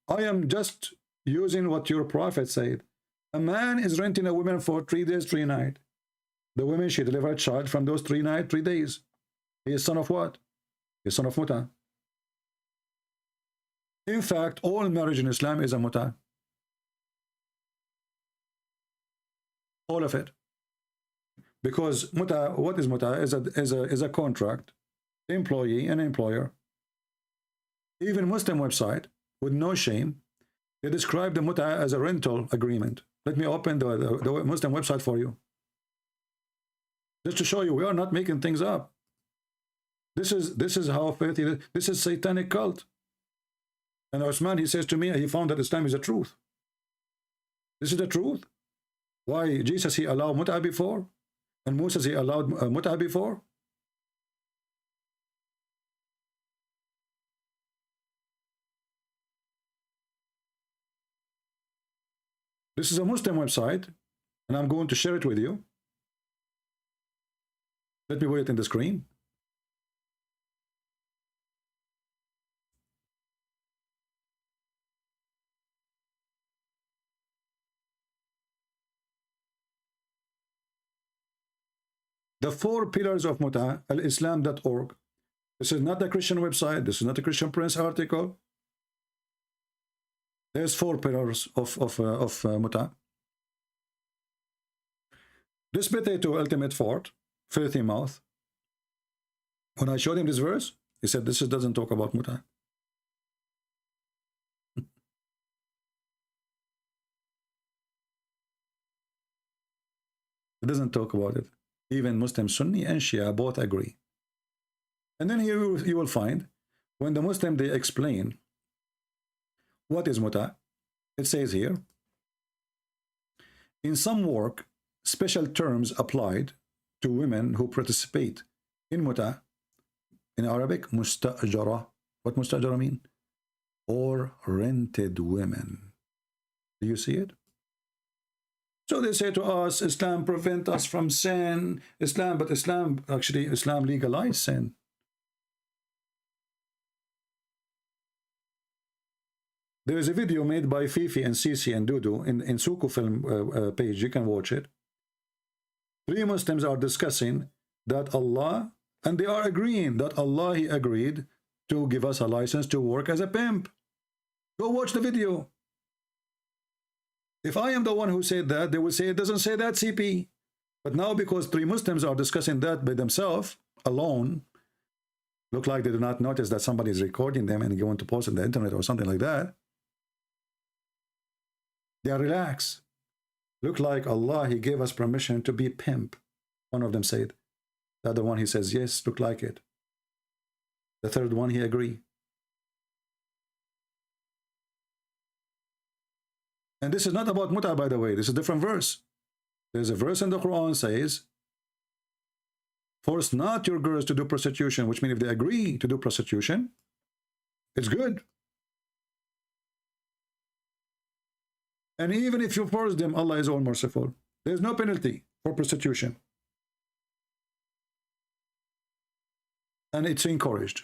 I am just using what your prophet said. A man is renting a woman for 3 days, 3 nights. The woman, she delivered a child from those 3 nights, 3 days. He is son of what? He is son of Muta. In fact, all marriage in Islam is a Muta. All of it. Because Muta, what is Muta? Is a contract, employee and employer. Even Muslim website, with no shame, they describe the Muta as a rental agreement. Let me open the Muslim website for you. Just to show you, we are not making things up. This is how filthy, this is satanic cult. And Osman, he says to me, he found that Islam is the truth. This is the truth. Why Jesus, he allowed Muta before? And Moses, he allowed Muta before? This is a Muslim website, and I'm going to share it with you. Let me put it in the screen. The 4 pillars of Muta, alislam.org. This is not a Christian website. This is not a Christian Prince article. There's 4 pillars of Muta. This potato, ultimate fort, filthy mouth. When I showed him this verse, he said, this doesn't talk about Muta. It doesn't talk about it. Even Muslim Sunni and Shia both agree. And then here you will find, when the Muslim, they explain what is Muta, it says here, in some work, special terms applied to women who participate in Muta, in Arabic, mustajara. What mustajara mean? Or rented women. Do you see it? So they say to us, Islam prevent us from sin. But Islam legalized sin. There is a video made by Fifi and Sisi and Dudu in Suku film page. You can watch it. 3 Muslims are discussing that Allah, and they are agreeing that Allah, he agreed to give us a license to work as a pimp. Go watch the video. If I am the one who said that, they will say it doesn't say that, CP. But now because 3 Muslims are discussing that by themselves, alone, look like they do not notice that somebody is recording them and going to post it on the internet or something like that. They are relaxed. Look like Allah, He gave us permission to be pimp. One of them said. The other one, he says, yes, look like it. The third one, he agreed. And this is not about muta, by the way. This is a different verse. There's a verse in the Quran says, force not your girls to do prostitution, which means if they agree to do prostitution, it's good. And even if you force them, Allah is all merciful. There's no penalty for prostitution. And it's encouraged.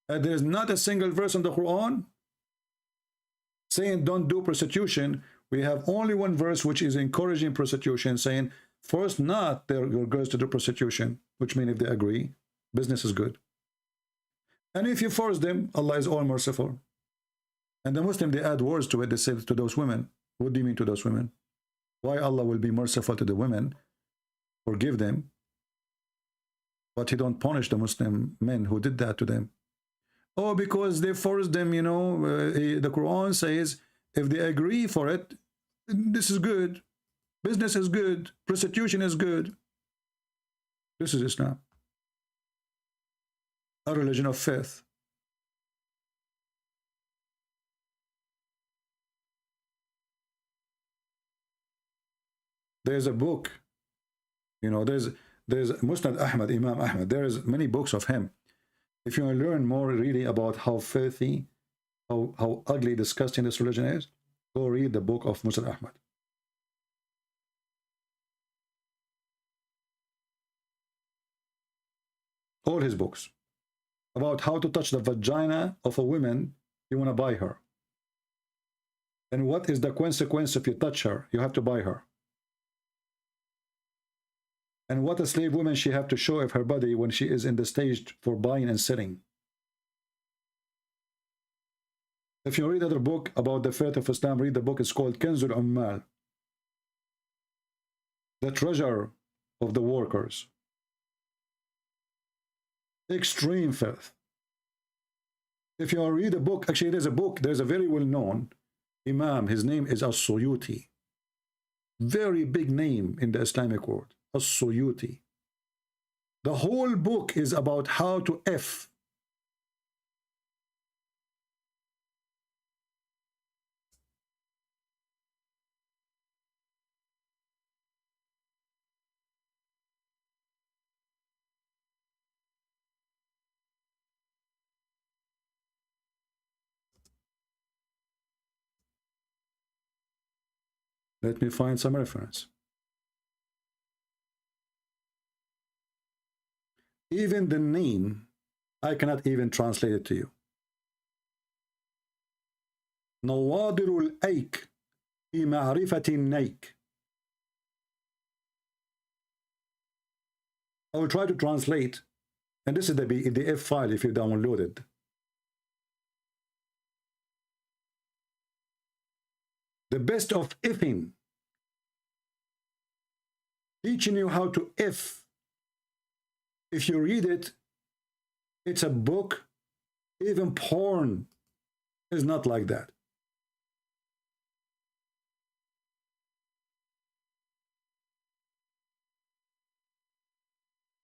And there's not a single verse in the Quran saying don't do prostitution. We have only one verse which is encouraging prostitution, saying force not your girls to do prostitution, which means if they agree, business is good. And if you force them, Allah is all merciful. And the Muslim, they add words to it. They say to those women, what do you mean to those women? Why Allah will be merciful to the women, forgive them, but He don't punish the Muslim men who did that to them? Oh, because they forced them, you know, the Quran says, if they agree for it, this is good. Business is good. Prostitution is good. This is Islam. A religion of faith. There's a book, you know, there's Musnad Ahmad, Imam Ahmad. There's many books of him. If you want to learn more really about how filthy, how ugly, disgusting this religion is, go read the book of Musnad Ahmad. All his books about how to touch the vagina of a woman you want to buy her. And what is the consequence if you touch her? You have to buy her. And what a slave woman she have to show of her body when she is in the stage for buying and selling. If you read another book about the faith of Islam, read the book. It's called Kanzul Ummal, the treasure of the workers. Extreme faith. If you read a book, actually there's a book, there's a very well-known Imam, his name is As-Suyuti. Very big name in the Islamic world. As-Suyuti. The whole book is about how to F. Let me find some reference. Even the name, I cannot even translate it to you. نوادر الأيك في معرفة النيك. I will try to translate, and this is the PDF file if you download it. The best of ifing, teaching you how to if. If you read it, it's a book. Even porn is not like that.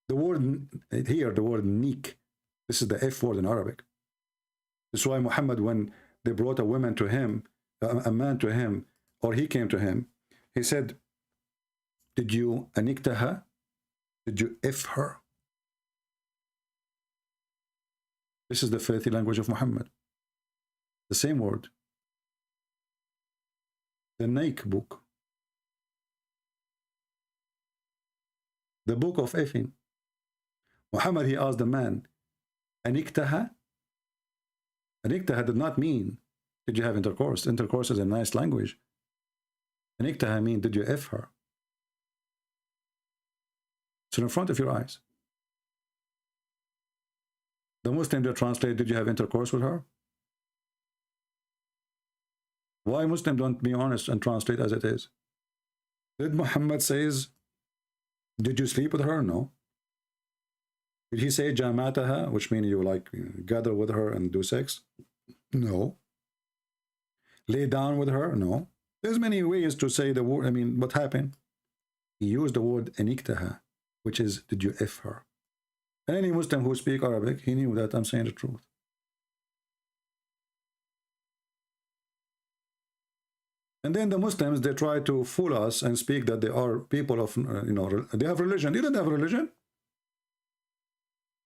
The word here, the word neek, this is the F word in Arabic. This is why Muhammad, when they brought a woman to him, a man to him, or he came to him, he said, did you aniktaha? Did you F her? This is the filthy language of Muhammad. The same word. The Naik book. The book of effing. Muhammad, he asked the man, Aniktaha? Aniktaha did not mean, did you have intercourse? Intercourse is a nice language. Aniktaha means, did you F her? It's in front of your eyes. The Muslim, they translate, did you have intercourse with her? Why Muslim don't be honest and translate as it is? Did Muhammad says, did you sleep with her? No. Did he say jamataha, which means you like gather with her and do sex? No. Lay down with her? No. There's many ways to say the word. I mean, what happened? He used the word aniktaha, which is, did you F her? And any Muslim who speak Arabic, he knew that I'm saying the truth. And then the Muslims, they try to fool us and speak that they are people of, they have religion. They don't have religion.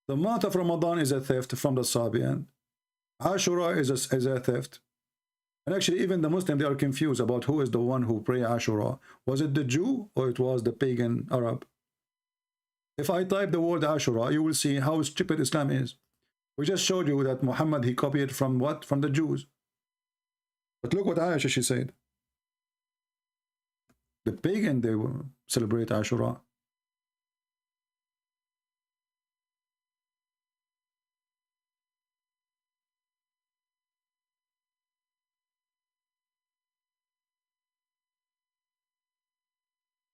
The month of Ramadan is a theft from the Sabian. Ashura is a theft. And actually, even the Muslim, they are confused about who is the one who pray Ashura. Was it the Jew or it was the pagan Arab? If I type the word Ashura, you will see how stupid Islam is. We just showed you that Muhammad, he copied from what? From the Jews. But look what Aisha, she said. The pagan, they will celebrate Ashura.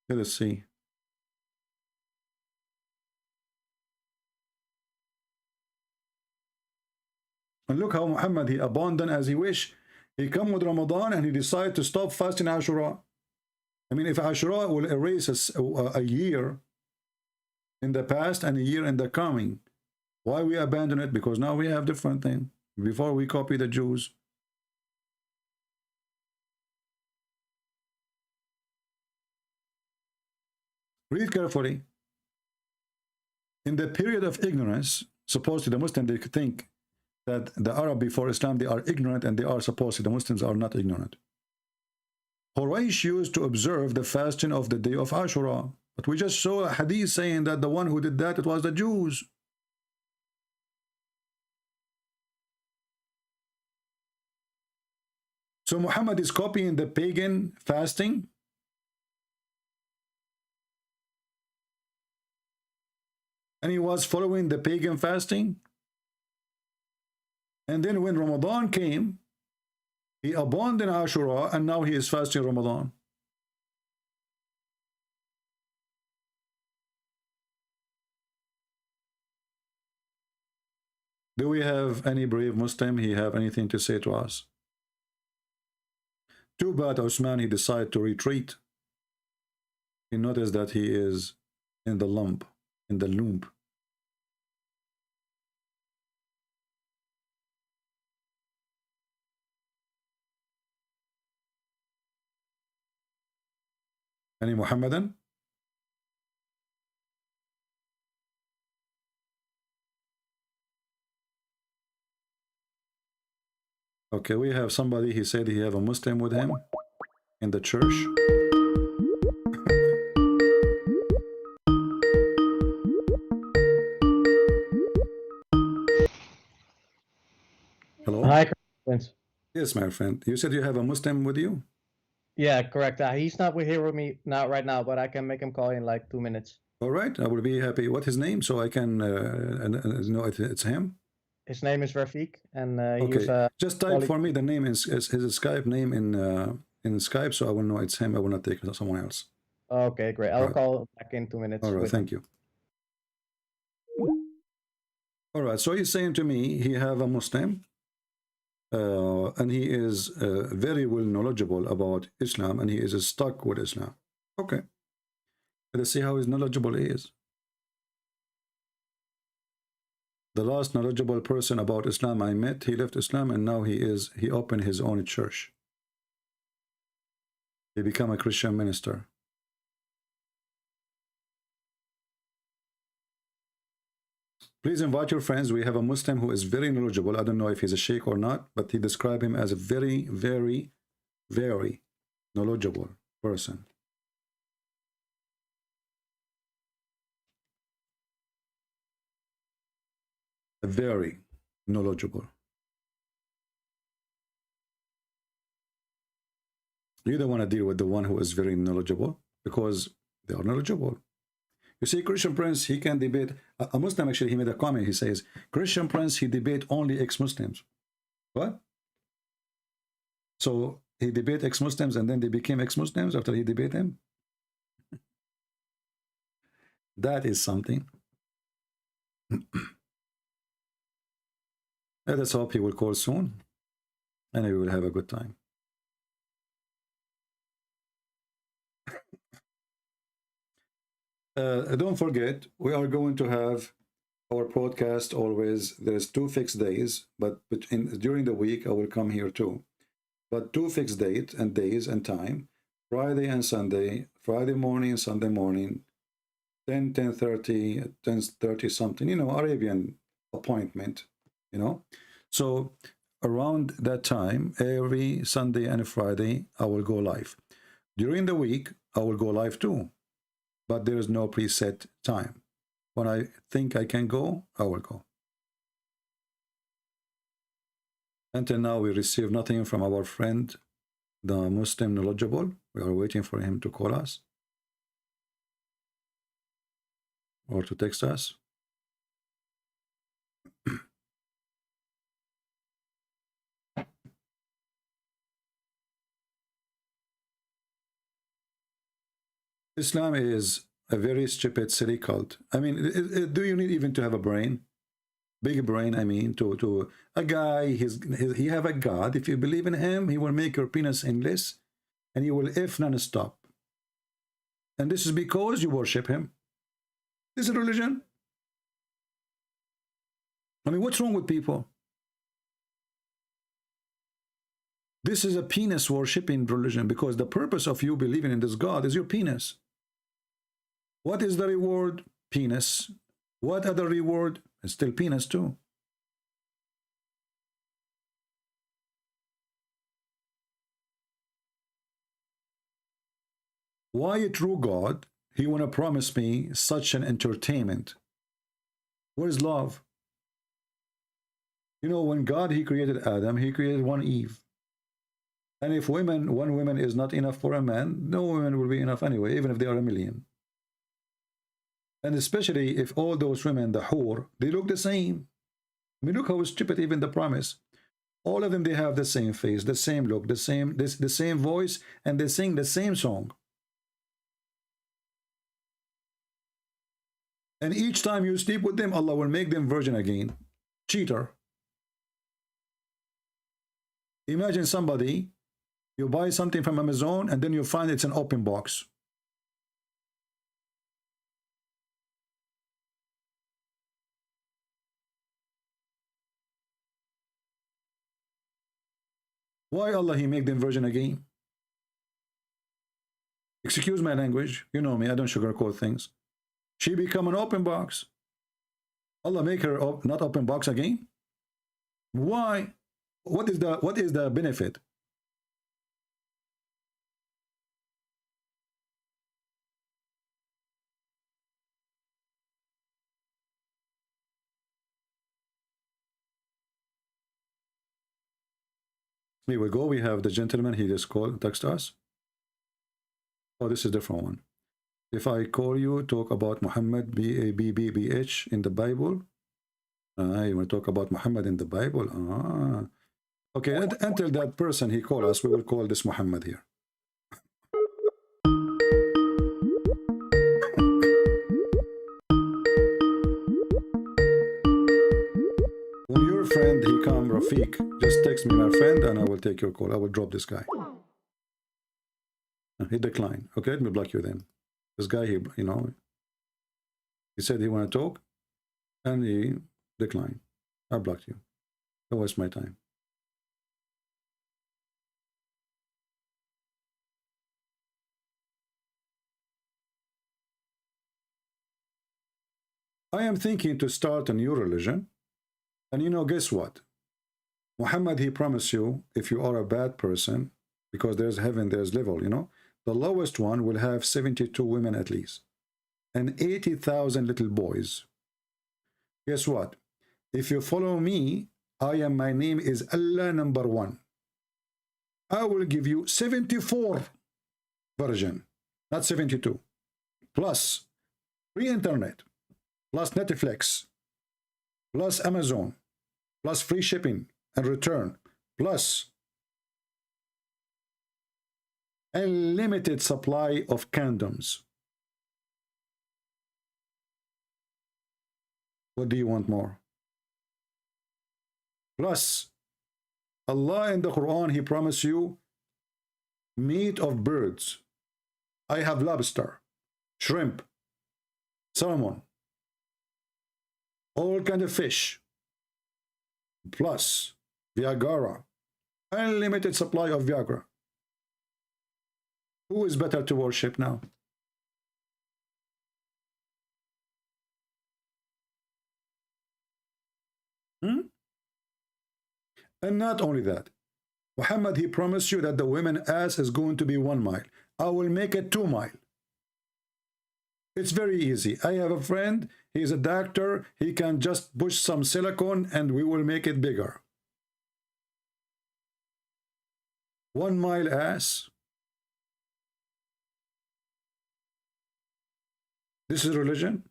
Let us see. And look how Muhammad, he abandoned as he wish. He come with Ramadan and he decide to stop fasting Ashura. I mean, if Ashura will erase a year in the past and a year in the coming, why we abandon it? Because now we have different thing. Before we copy the Jews. Read carefully. In the period of ignorance, supposedly the Muslims, they think that the Arab before Islam, they are ignorant, and they are supposedly, the Muslims are not ignorant. Quraysh used to observe the fasting of the day of Ashura. But we just saw a hadith saying that the one who did that, it was the Jews. So Muhammad is copying the pagan fasting. And he was following the pagan fasting. And then when Ramadan came, he abandoned Ashura, and now he is fasting Ramadan. Do we have any brave Muslim? He have anything to say to us? Too bad Osman, he decided to retreat. He noticed that he is in the lump, in the loop. Any Muhammadan? Okay, we have somebody, he said he have a Muslim with him in the church. Hello? Hi, friends. Yes, my friend. You said you have a Muslim with you? Yeah, correct. He's not here with me now, right now, but I can make him call in like 2 minutes. All right, I will be happy. What his name, so I can know it's him? His name is Rafiq, and okay. Just type for me the name, his Skype name in Skype, so I will know it's him. I will not take someone else. Okay, great. I'll call back in 2 minutes. All right, thank you. All right, so he's saying to me he have a Muslim, and he is very well knowledgeable about Islam, and he is stuck with Islam. Okay, let's see how knowledgeable he is. The last knowledgeable person about Islam I met, he left Islam, and now he opened his own church. He became a Christian minister. Please invite your friends. We have a Muslim who is very knowledgeable. I don't know if he's a sheikh or not, but he described him as a very, very, very knowledgeable person. Very knowledgeable. You don't want to deal with the one who is very knowledgeable, because they are knowledgeable. You see, Christian Prince, he can debate. A Muslim, actually, he made a comment. He says, Christian Prince, he debate only ex-Muslims. What? So He debate ex-Muslims and then they became ex-Muslims after he debate him. That is something. Let us hope he will call soon and we will have a good time. Don't forget, we are going to have our podcast always. There's 2 fixed days, but during the week I will come here too. But 2 fixed days and time, Friday and Sunday, Friday morning, Sunday morning, 10:30, 10:30 something, Arabian appointment, So around that time, every Sunday and Friday, I will go live. During the week, I will go live too, but there is no preset time. When I think I can go, I will go. Until now, we received nothing from our friend, the Muslim knowledgeable. We are waiting for him to call us or to text us. Islam is a very stupid, silly cult. I mean, do you need even to have a brain? Big brain, I mean, to a guy, he have a God. If you believe in him, he will make your penis endless, and he will if non-stop. And this is because you worship him. This is religion. I mean, what's wrong with people? This is a penis worshipping religion, because the purpose of you believing in this God is your penis. What is the reward? Penis. What other reward? It's still penis too. Why a true God? He want to promise me such an entertainment. Where's love? When God, he created Adam, he created one Eve. And if one woman is not enough for a man, no woman will be enough anyway, even if they are a million. And especially if all those women, the whore, they look the same. I mean, look how stupid even the promise. All of them, they have the same face, the same look, the same voice, and they sing the same song. And each time you sleep with them, Allah will make them virgin again. Cheater. Imagine somebody, you buy something from Amazon, and then you find it's an open box. Why Allah he make them virgin again? Excuse my language. You know me, I don't sugarcoat things. She become an open box. Allah make her not open box again? Why? What is the benefit? Here we go. We have the gentleman. He just called, text us. Oh, this is a different one. If I call you, talk about Muhammad, B-A-B-B-B-H, in the Bible. You want to talk about Muhammad in the Bible? Okay, until that person he called us, we will call this Muhammad here. When your friend, he come, Rafiq, just text me, my friend, and I will take your call. I will drop this guy. He declined. Okay, let me block you then. This guy, he said he want to talk, and he declined. I blocked you. Don't waste my time. I am thinking to start a new religion. And guess what? Muhammad, he promised you, if you are a bad person, because there's heaven, there's level, the lowest one will have 72 women at least, and 80,000 little boys. Guess what? If you follow me, my name is Allah #1. I will give you 74 version, not 72, plus free internet, plus Netflix, plus Amazon, plus free shipping and return, plus unlimited supply of condoms. What do you want more? Plus, Allah in the Quran, He promised you meat of birds. I have lobster, shrimp, salmon, all kind of fish, plus Viagra, unlimited supply of Viagra. Who is better to worship now? And not only that, Muhammad, he promised you that the women ass is going to be 1 mile. I will make it 2 mile. It's very easy. I have a friend, he's a doctor, he can just push some silicone and we will make it bigger. 1 mile ass. This is religion.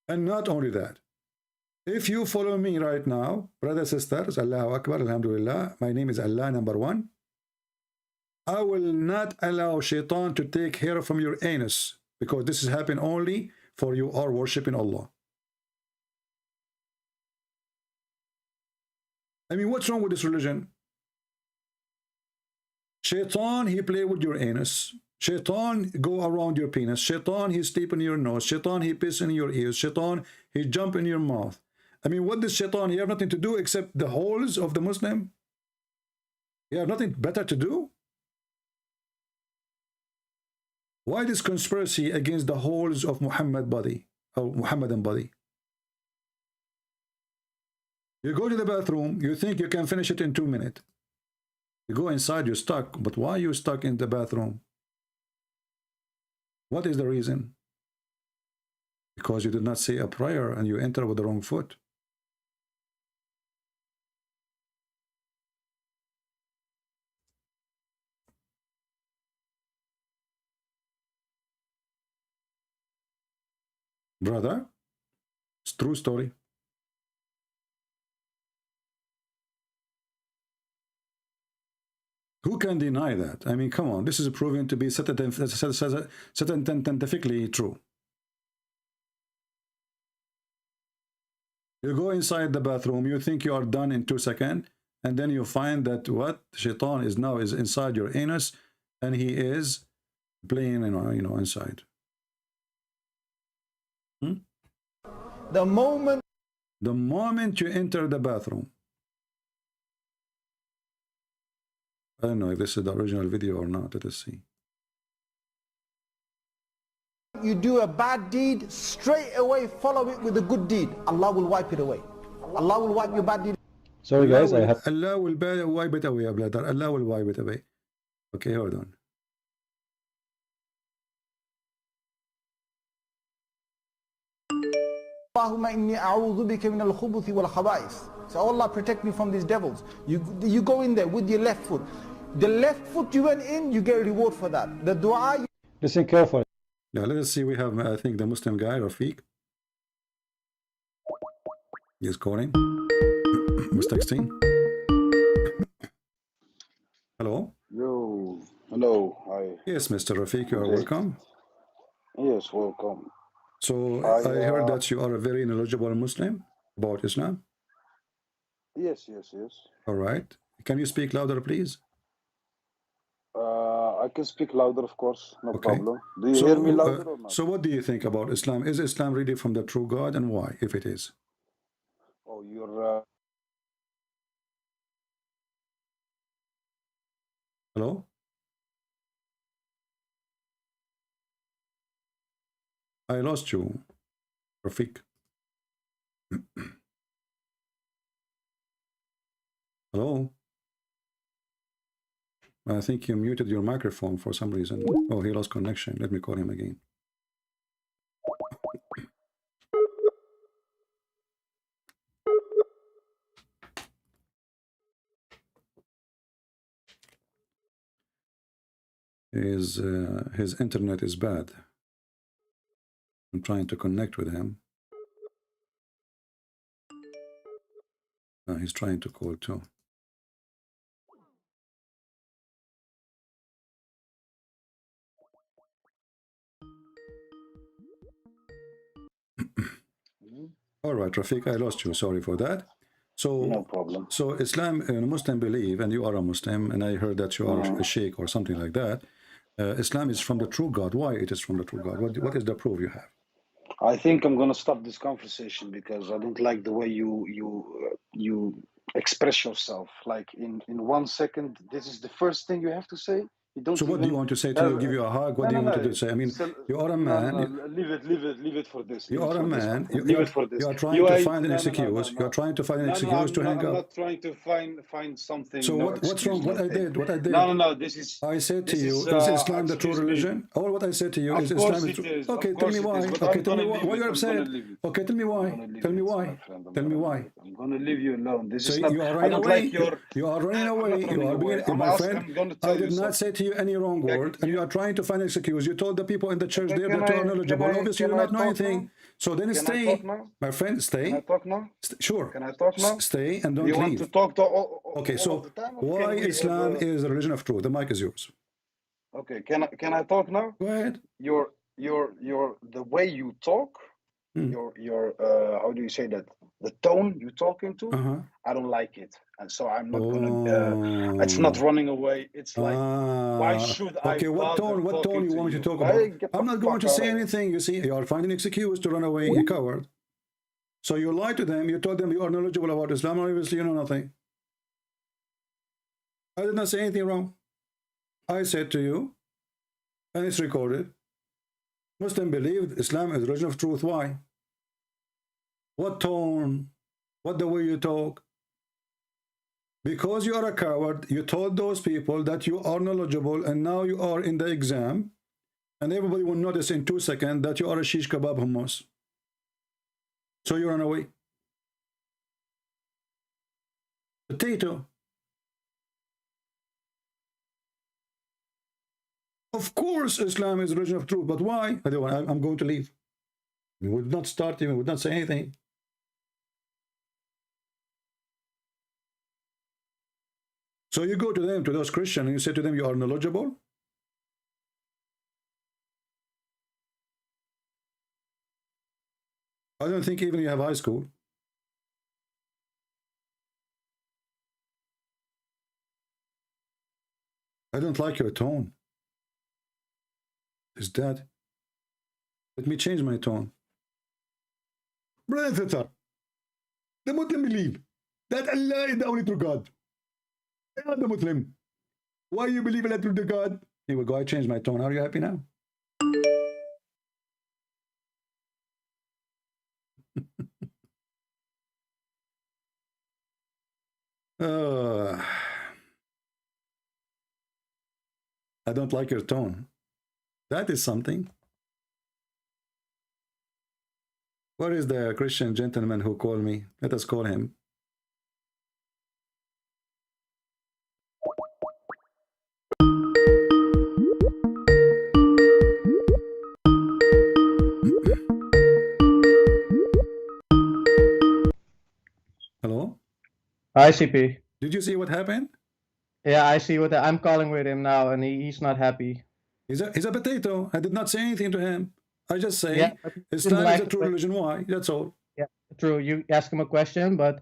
And not only that, if you follow me right now, brothers, sisters, Allahu Akbar, Alhamdulillah, my name is Allah number 1. I will not allow shaitan to take hair from your anus, because this is happening only for you are worshipping Allah. I mean, what's wrong with this religion? Shaitan, he play with your anus. Shaitan go around your penis. Shaitan, he sleep in your nose. Shaitan, he piss in your ears. Shaitan, he jump in your mouth. I mean, what does shaitan? He have nothing to do except the holes of the Muslim? He have nothing better to do? Why this conspiracy against the holes of Muhammad body, or Muhammadan body? You go to the bathroom, you think you can finish it in 2 minutes. You go inside, you're stuck. But why are you stuck in the bathroom? What is the reason? Because you did not say a prayer and you enter with the wrong foot. Brother, it's true story. Who can deny that? I mean, come on, this is proven to be scientifically true. You go inside the bathroom, you think you are done in 2 seconds, and then you find that what? Shaitan is now is inside your anus, and he is playing, you know, inside. The moment you enter the bathroom, I don't know if this is the original video or not. Let us see. You do a bad deed, straight away follow it with a good deed. Allah will wipe it away. Allah will wipe your bad deed. Sorry guys, Allah will wipe it away, brother. Allah will wipe it away. Okay, hold on. Allahumma inni a'udhu bika min al-khubuthi wal khaba'ith. So Allah protect me from these devils. You go in there with your left foot. The left foot you went in, you get a reward for that. The dua. Listen carefully. Now let us see. We have, I think, the Muslim guy, Rafiq. He's calling. Was texting. Hello. Yo. Hello. Hi. Yes, Mr. Rafiq, you are welcome. Yes, welcome. So I heard that you are a very knowledgeable Muslim about Islam. Yes. All right. Can you speak louder, please? I can speak louder, of course. No problem. Do you hear me louder or not? So what do you think about Islam? Is Islam really from the true God, and why, if it is? Oh, you're... Hello? I lost you, Rafiq. Hello? I think you muted your microphone for some reason. Oh, he lost connection. Let me call him again. His internet is bad. I'm trying to connect with him. He's trying to call too. All right, Rafiq, I lost you. Sorry for that. So, no problem. So Islam and Muslim believe, and you are a Muslim, and I heard that you are a sheikh or something like that. Islam is from the true God. Why it is from the true God? What is the proof you have? I think I'm gonna stop this conversation because I don't like the way you express yourself. Like in 1 second, this is the first thing you have to say. You don't. So what do you want to say to you? Give you a hug? What do you want to say? I mean, you are a man. Leave it for this. You are a man. Leave it for this. You are trying to find an excuse. You are trying to find an excuse to hang up. I'm not trying to find something. So what's wrong? What I did? No. This is. I said to you, is Islam the true religion? All what I said to you is Islam is true. Okay, tell me why. Okay, tell me why. Why you're upset? Okay, tell me why. Tell me why. Tell me why. I'm gonna leave you alone. This is not. You are running away. You are running away. You are being my friend. I did not say to you any wrong word, and you are trying to find an excuse. You told the people in the church there that you are knowledgeable. Obviously, you do not know anything. So then stay, my friend. Stay. Can I talk now? Sure. Can I talk now? Stay and don't leave. You want to talk to okay, so why Islam is the religion of truth? The mic is yours. Okay, can I talk now? Go ahead. Your the way you talk, your how do you say that? The tone you talk into, I don't like it, and so I'm not gonna. It's not running away. It's like why should I? Okay, what tone you want me to talk about? I'm not going to say anything. You see, you are finding an excuse to run away, you coward. So you lied to them. You told them you are knowledgeable about Islam. Obviously, you know nothing. I did not say anything wrong. I said to you, and it's recorded, Muslim believe Islam is the religion of truth. Why? What tone? What the way you talk? Because you are a coward, you told those people that you are knowledgeable, and now you are in the exam, and everybody will notice in 2 seconds that you are a shish kebab hummus. So you run away. Potato. Of course, Islam is the religion of truth, but why? I'm going to leave. We would not start even, we would not say anything. So you go to them, to those Christians, and you say to them, you are knowledgeable? I don't think even you have high school. I don't like your tone. Is that? Let me change my tone. Brother and sister, the Muslim believe that Allah is the only true God. They are the Muslim. Why you believe in a true God? Here we go, I changed my tone. Are you happy now? I don't like your tone. That is something. Where is the Christian gentleman who called me? Let us call him. Hello? Hi, CP. Did you see what happened? Yeah, I see what I'm calling with him now, and he's not happy. He's a potato. I did not say anything to him. I just say Islam is a true religion. Why? That's all. Yeah, true. You ask him a question, but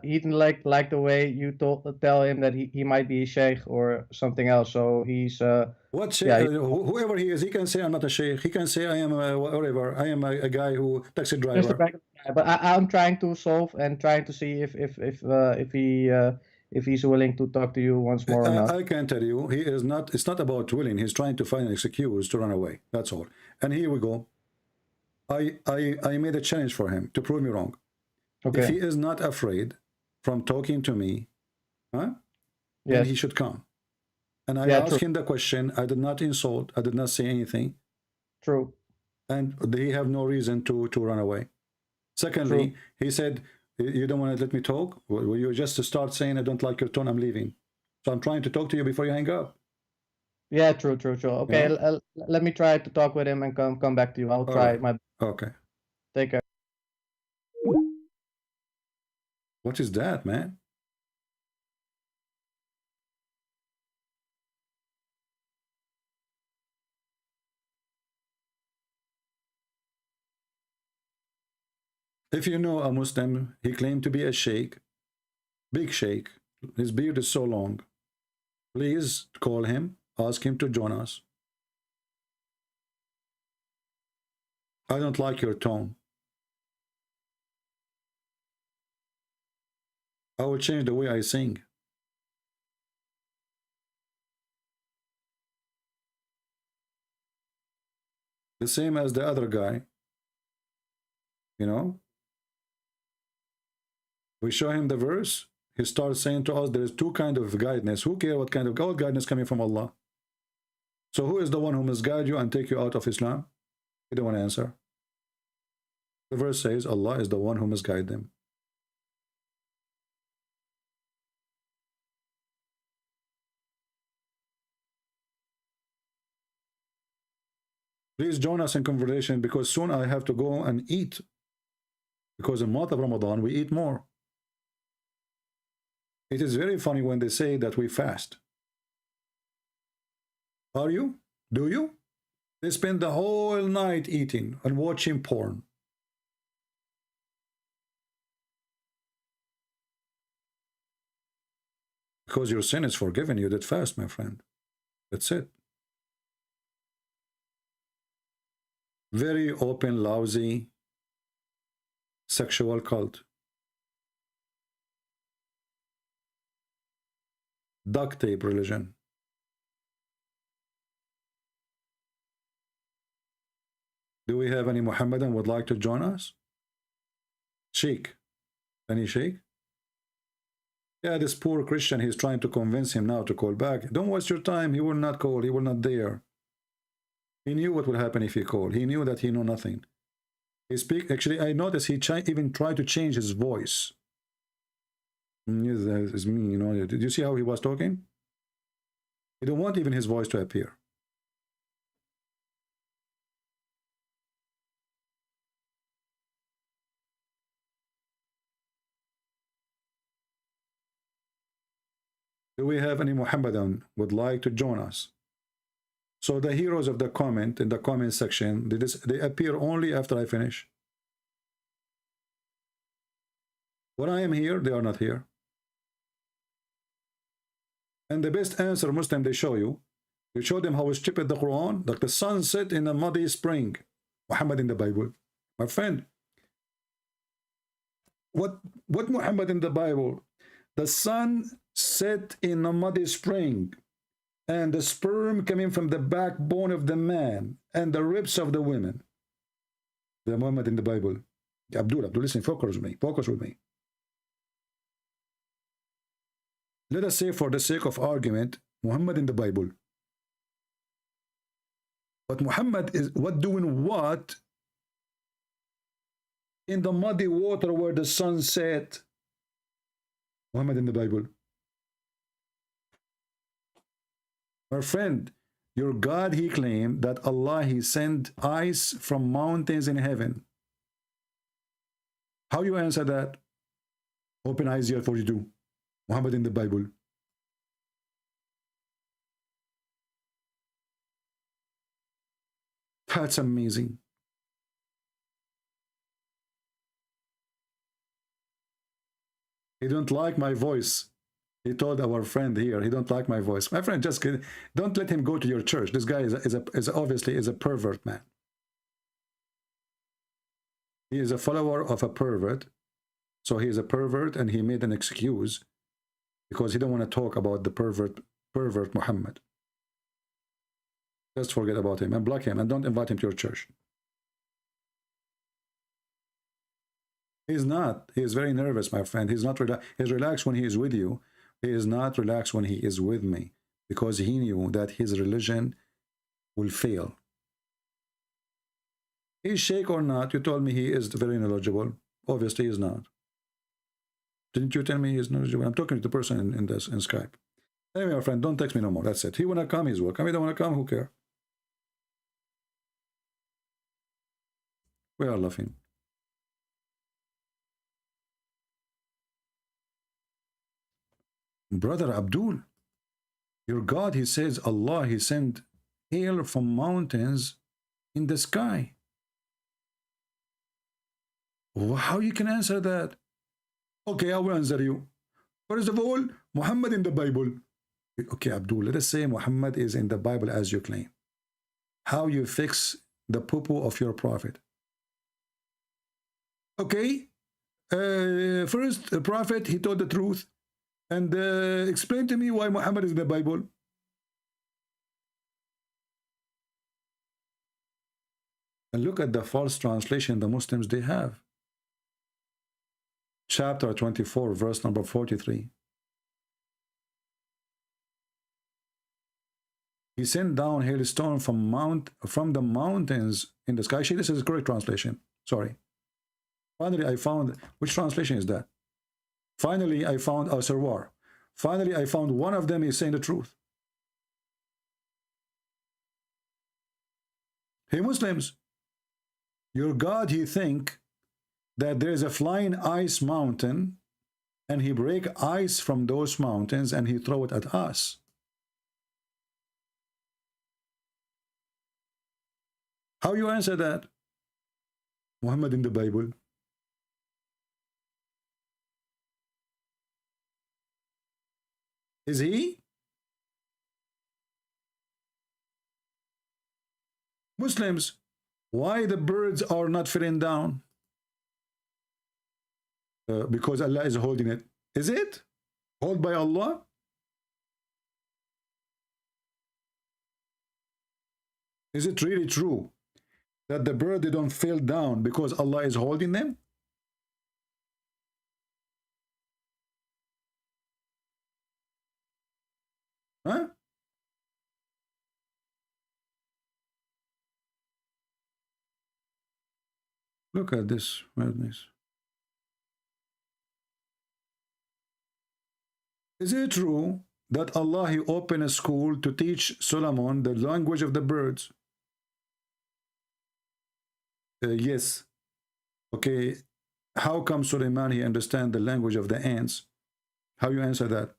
he didn't like the way you tell him that he might be a sheikh or something else. So he's what sheikh? Yeah, whoever he is, he can say I'm not a sheikh. He can say I am whatever. I am a guy who taxi driver. But I'm trying to solve and trying to see if he's willing to talk to you once more or not. I can tell you, he is not. It's not about willing. He's trying to find an excuse to run away. That's all. And here we go. I made a challenge for him to prove me wrong. Okay. If he is not afraid from talking to me, then he should come. And I asked him the question. I did not insult. I did not say anything. True. And they have no reason to run away. Secondly, he said, you don't want to let me talk? Will you just start saying, I don't like your tone, I'm leaving. So I'm trying to talk to you before you hang up. Yeah, true. Okay, yeah. Let me try to talk with him and come back to you. I'll try my... Okay. Take care. What is that, man? If you know a Muslim, he claimed to be a sheikh, big sheikh, his beard is so long, please call him, ask him to join us. I don't like your tone. I will change the way I sing. The same as the other guy. You know? We show him the verse. He starts saying to us, there is two kinds of guidance. Who cares what kind of guidance coming from Allah? So who is the one who must guide you and take you out of Islam? He don't want to answer. The verse says Allah is the one who must guide them. Please join us in conversation because soon I have to go and eat. Because in month of Ramadan, we eat more. It is very funny when they say that we fast. Are you? Do you? They spend the whole night eating and watching porn. Because your sin is forgiven, you did fast, my friend. That's it. Very open, lousy, sexual cult. Duct tape religion. Do we have any Muhammadan would like to join us? Sheikh. Any sheikh? Yeah, this poor Christian, he's trying to convince him now to call back. Don't waste your time. He will not call. He will not dare. He knew what would happen if he called. He knew that he knew nothing. He speak. Actually, I noticed he even tried to change his voice. It's me, you know. Did you see how he was talking? He don't want even his voice to appear. Do we have any Muhammadan would like to join us? So the heroes of the comment in the comment section, they appear only after I finish. When I am here, they are not here. And the best answer Muslim they show you them how stupid the Quran, like the sun set in a muddy spring. Muhammad in the Bible. My friend, what Muhammad in the Bible? The sun set in a muddy spring, and the sperm coming from the backbone of the man and the ribs of the women. The Muhammad in the Bible. Abdul, listen, focus with me. Focus with me. Let us say, for the sake of argument, Muhammad in the Bible. But Muhammad is doing what in the muddy water where the sun set? Muhammad in the Bible. My friend, your God, he claimed that Allah, he sent ice from mountains in heaven. How you answer that? Open Isaiah 42. Muhammad in the Bible. That's amazing. He don't like my voice. He told our friend here, he don't like my voice. My friend, just don't let him go to your church. This guy is obviously a pervert, man. He is a follower of a pervert. So he is a pervert, and he made an excuse because he don't want to talk about the pervert Muhammad. Just forget about him and block him and don't invite him to your church. He's not. He is very nervous, my friend. He's not he's relaxed when he is with you. He is not relaxed when he is with me because he knew that his religion will fail. He's sheikh or not? You told me he is very knowledgeable. Obviously, he is not. Didn't you tell me he is knowledgeable? I'm talking to the person in Skype. Anyway, my friend, don't text me no more. That's it. He want to come, he's welcome. He don't want to come, who cares? We are laughing. Brother Abdul, your God, he says, Allah, he sent hail from mountains in the sky. How you can answer that? Okay, I will answer you. First of all, Muhammad in the Bible. Okay, Abdul, let us say Muhammad is in the Bible as you claim. How you fix the poo-poo of your prophet? Okay, first, the prophet, he told the truth. And explain to me why Muhammad is in the Bible. And look at the false translation the Muslims they have. Chapter 24, verse number 43. He sent down hailstone from the mountains in the sky. This is a correct translation. Sorry. Finally, I found, which translation is that? Finally, I found a serwar. Finally, I found one of them is saying the truth. Hey, Muslims, your God, he think that there is a flying ice mountain and he break ice from those mountains and he throw it at us. How you answer that? Muhammad in the Bible. Is he? Muslims, why the birds are not falling down? Because Allah is holding it. Is it? Held by Allah? Is it really true that the bird they don't fall down because Allah is holding them? Huh? Look at this madness. Is it true that Allah he opened a school to teach Solomon the language of the birds? Yes. Okay. How come Suleiman he understand the language of the ants? How you answer that?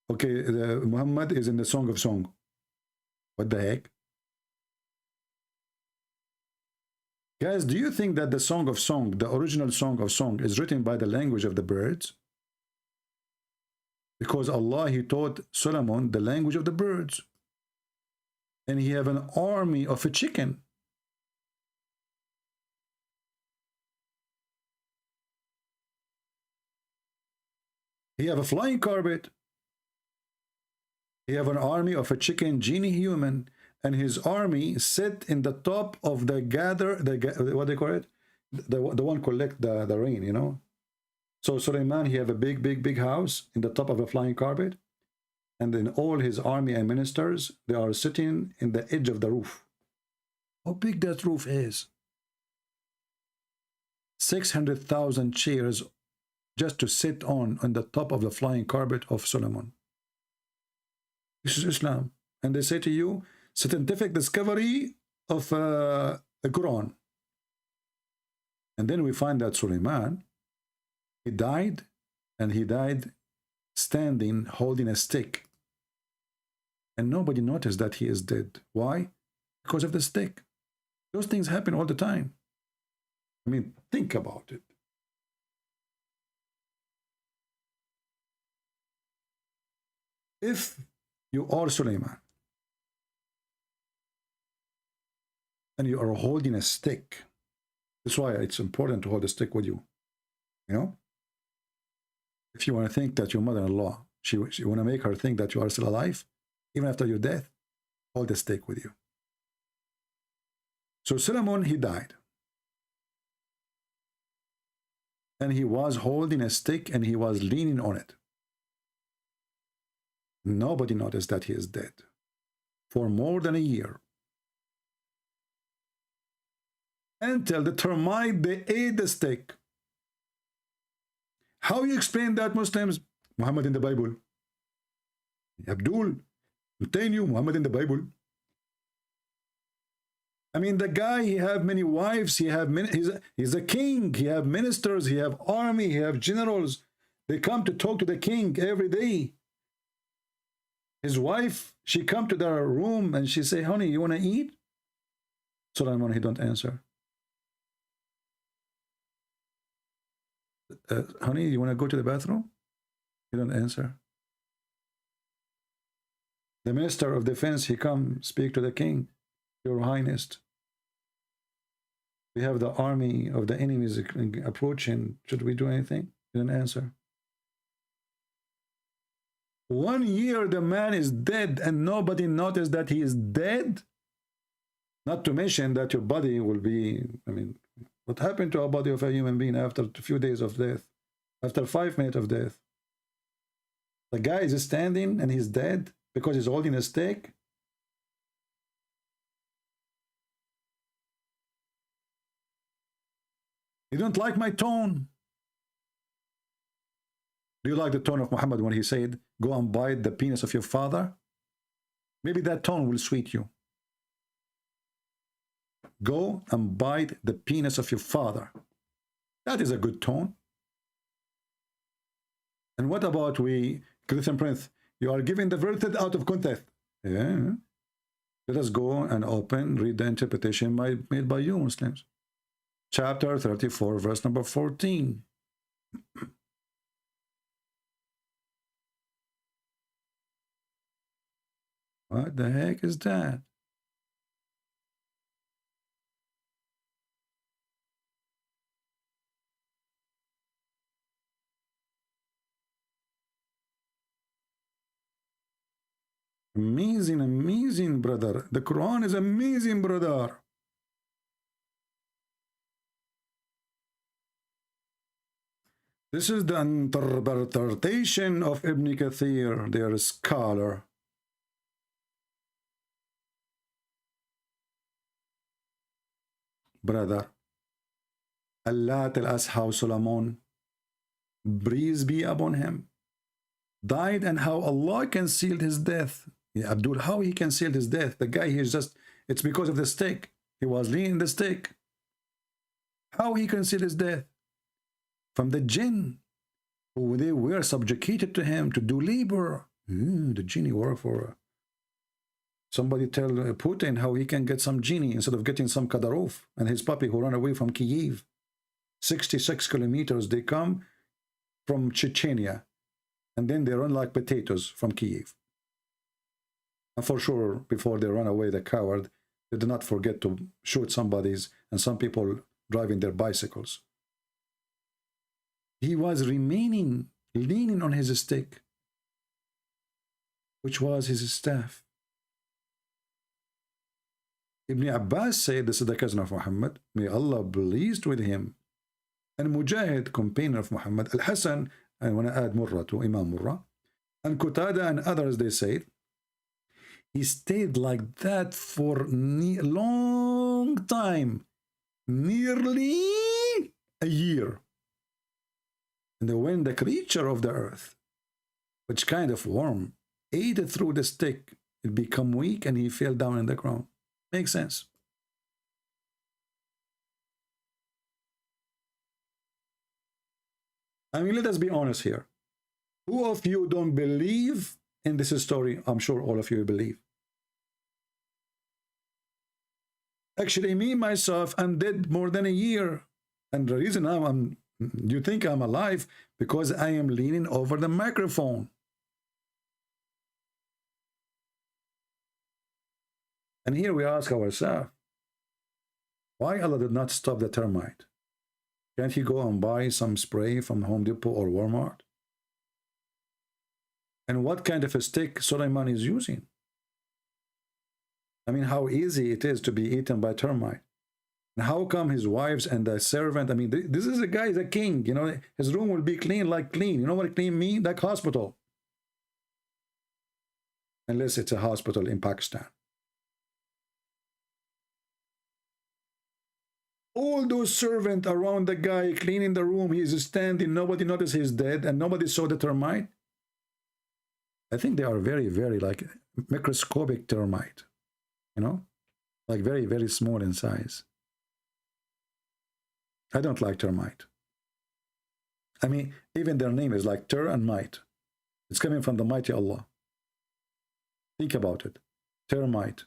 Okay, Muhammad is in the Song of Song. What the heck? Guys, do you think that the Song of Song, the original Song of Song, is written by the language of the birds? Because Allah, he taught Solomon the language of the birds. And he have an army of a chicken. He have a flying carpet. He have an army of a chicken genie human, and his army sit in the top of the what they call it, the one collect the rain, you know. So Suleiman, he have a big house in the top of a flying carpet, and then all his army and ministers, they are sitting in the edge of the roof. How big that roof is? 600,000 chairs just to sit on the top of the flying carpet of Solomon. This is Islam. And they say to you, scientific discovery of the Quran. And then we find that Suleiman, he died, and he died standing, holding a stick. And nobody noticed that he is dead. Why? Because of the stick. Those things happen all the time. I mean, think about it. If you are Suleiman and you are holding a stick, that's why it's important to hold a stick with you. You know, if you want to think that your mother-in-law, she want to make her think that you are still alive, even after your death, hold a stick with you. So Solomon, he died. And he was holding a stick and he was leaning on it. Nobody noticed that he is dead for more than a year. Until the termite, they ate the stick. How you explain that, Muslims? Muhammad in the Bible. Abdul, I'm telling you, Muhammad in the Bible. I mean, the guy, he have many wives, he's a king, he have ministers, he have army, he have generals. They come to talk to the king every day. His wife, she come to their room and she say, honey, you want to eat? Solomon, he don't answer. honey, you want to go to the bathroom? You don't answer. The Minister of Defense, he come speak to the king. Your Highness, we have the army of the enemies approaching. Should we do anything? He didn't answer. 1 year the man is dead and nobody noticed that he is dead. Not to mention that your body will be, I mean, what happened to a body of a human being after a few days of death? After 5 minutes of death? The guy is standing and he's dead because he's holding a stake. You don't like my tone? Do you like the tone of Muhammad when he said, go and bite the penis of your father? Maybe that tone will sweet you. Go and bite the penis of your father. That is a good tone. And what about we, Christian Prince? You are giving the verse out of context. Yeah. Let us go and read the interpretation made by you Muslims. Chapter 34, verse number 14. What the heck is that? Amazing, amazing, brother. The Quran is amazing, brother. This is the interpretation of Ibn Kathir, their scholar. Brother, Allah tell us how Solomon, breeze be upon him, died and how Allah concealed his death. Yeah, Abdul, how he concealed his death? The guy, he's just, it's because of the stake. He was leaning the stake. How he concealed his death? From the jinn, who they were subjugated to him to do labor. The genie work for somebody tell Putin how he can get some genie instead of getting some Kadyrov and his puppy who ran away from Kyiv. 66 kilometers they come from Chechnya, and then they run like potatoes from Kyiv. And for sure, before they run away, the coward, they did not forget to shoot somebody's and some people driving their bicycles. He was leaning on his stick, which was his staff. Ibn Abbas said, this is the cousin of Muhammad, may Allah be pleased with him. And Mujahid, companion of Muhammad, Al-Hasan, I want to add Murrah to Imam Murrah, and Qatada and others, they said, he stayed like that for a long time, nearly a year. And when the creature of the earth, which kind of worm, ate it through the stick, it became weak and he fell down in the ground. Makes sense. I mean, let us be honest here. Who of you don't believe in this story? I'm sure all of you believe. Actually, me, myself, I'm dead more than a year. And the reason you think I'm alive because I am leaning over the microphone. And here we ask ourselves, why Allah did not stop the termite? Can't he go and buy some spray from Home Depot or Walmart? And what kind of a stick Solomon is using? I mean, how easy it is to be eaten by termite. And how come his wives and the servant, I mean, this is a guy, he's a king, you know, his room will be clean like clean. You know what clean means? Like hospital. Unless it's a hospital in Pakistan. All those servants around the guy cleaning the room, he is standing, nobody noticed he's dead, and nobody saw the termite. I think they are very, very like microscopic termite, you know, like very, very small in size. I don't like termite. I mean, even their name is like ter and might. It's coming from the mighty Allah. Think about it. Termite.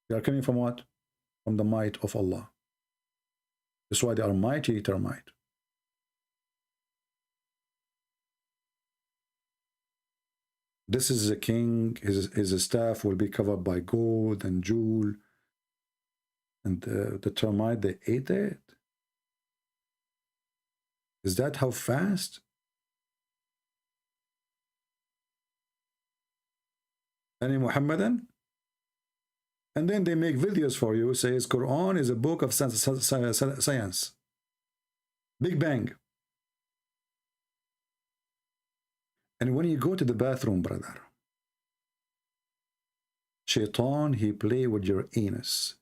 They are coming from what? From the might of Allah. That's why they are mighty termite. This is a king, his staff will be covered by gold and jewel. And the termite, they ate it. Is that how fast? Any Muhammadan? And then they make videos for you, says Quran is a book of science. Big Bang. And when you go to the bathroom, brother, Shaitan, he play with your anus.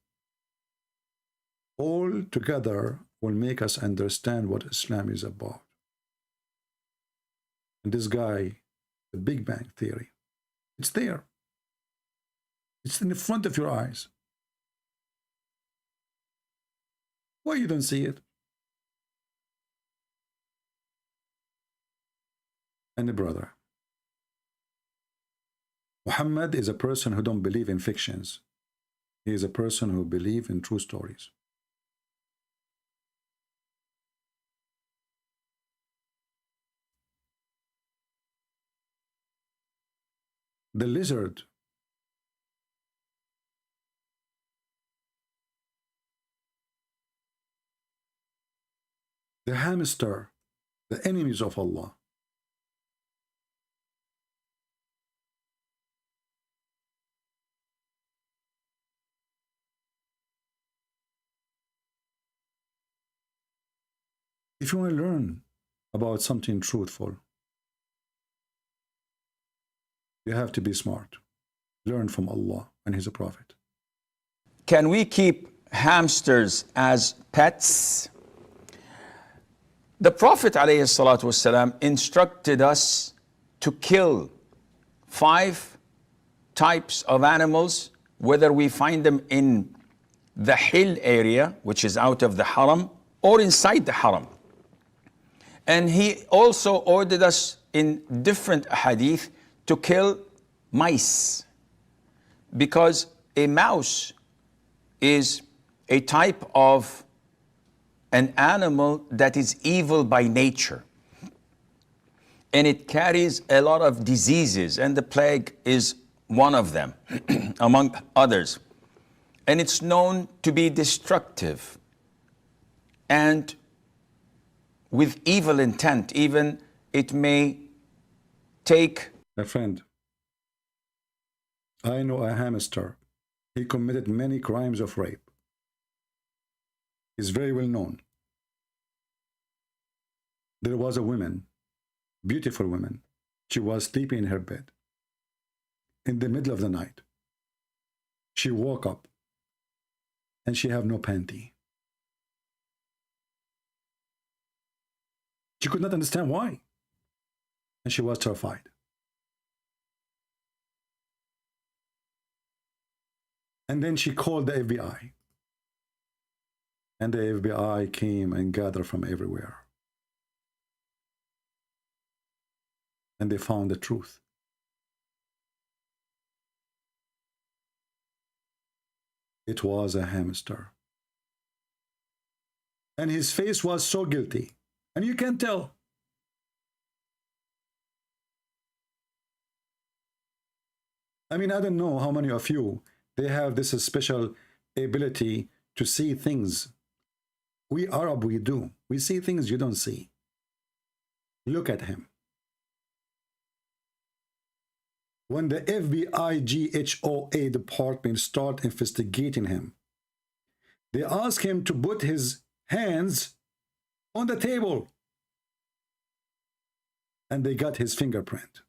All together will make us understand what Islam is about. And this guy, the Big Bang Theory, it's there. It's in the front of your eyes. Why you don't see it? And the brother, Muhammad is a person who don't believe in fictions. He is a person who believes in true stories. The lizard, the hamster, the enemies of Allah. If you want to learn about something truthful, you have to be smart. Learn from Allah and His Prophet. Can we keep hamsters as pets? The Prophet ﷺ instructed us to kill 5 types of animals, whether we find them in the hill area, which is out of the haram, or inside the haram. And he also ordered us in different hadith to kill mice, because a mouse is a type of an animal that is evil by nature, and it carries a lot of diseases, and the plague is one of them among others, and it's known to be destructive and with evil intent. Even it may take. My friend, I know a hamster. He committed many crimes of rape. He's very well known. There was a woman, beautiful woman. She was sleeping in her bed. In the middle of the night, she woke up and she had no panty. She could not understand why. And she was terrified. And then she called the FBI. And the FBI came and gathered from everywhere. And they found the truth. It was a hamster. And his face was so guilty. And you can tell. I mean, I don't know how many of you, they have this special ability to see things. We Arab, we do. We see things you don't see. Look at him. When the FBI GHOA department start investigating him, they ask him to put his hands on the table. And they got his fingerprint.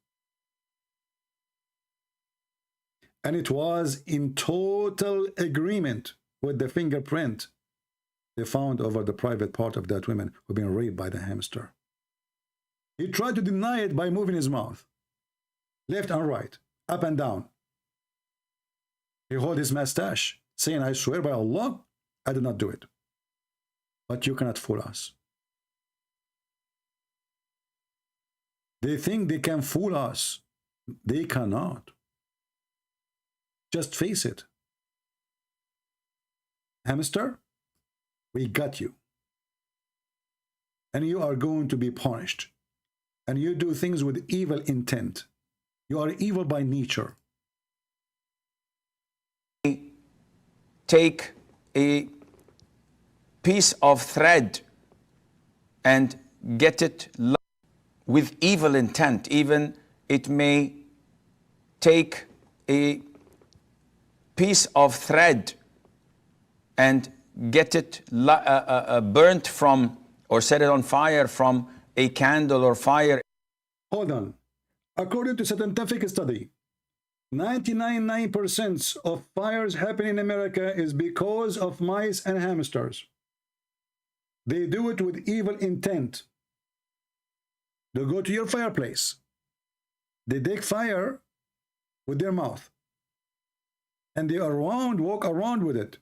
And it was in total agreement with the fingerprint they found over the private part of that woman who had been raped by the hamster. He tried to deny it by moving his mouth, left and right, up and down. He held his mustache, saying, I swear by Allah, I did not do it. But you cannot fool us. They think they can fool us. They cannot. Just face it. Hamster, we got you. And you are going to be punished. And you do things with evil intent. You are evil by nature. Take a piece of thread and get it with evil intent. Even it may take a piece of thread and get it burnt from, or set it on fire from a candle or fire. Hold on. According to scientific study, 99% of fires happening in America is because of mice and hamsters. They do it with evil intent. They go to your fireplace. They take fire with their mouth. And they walk around with it.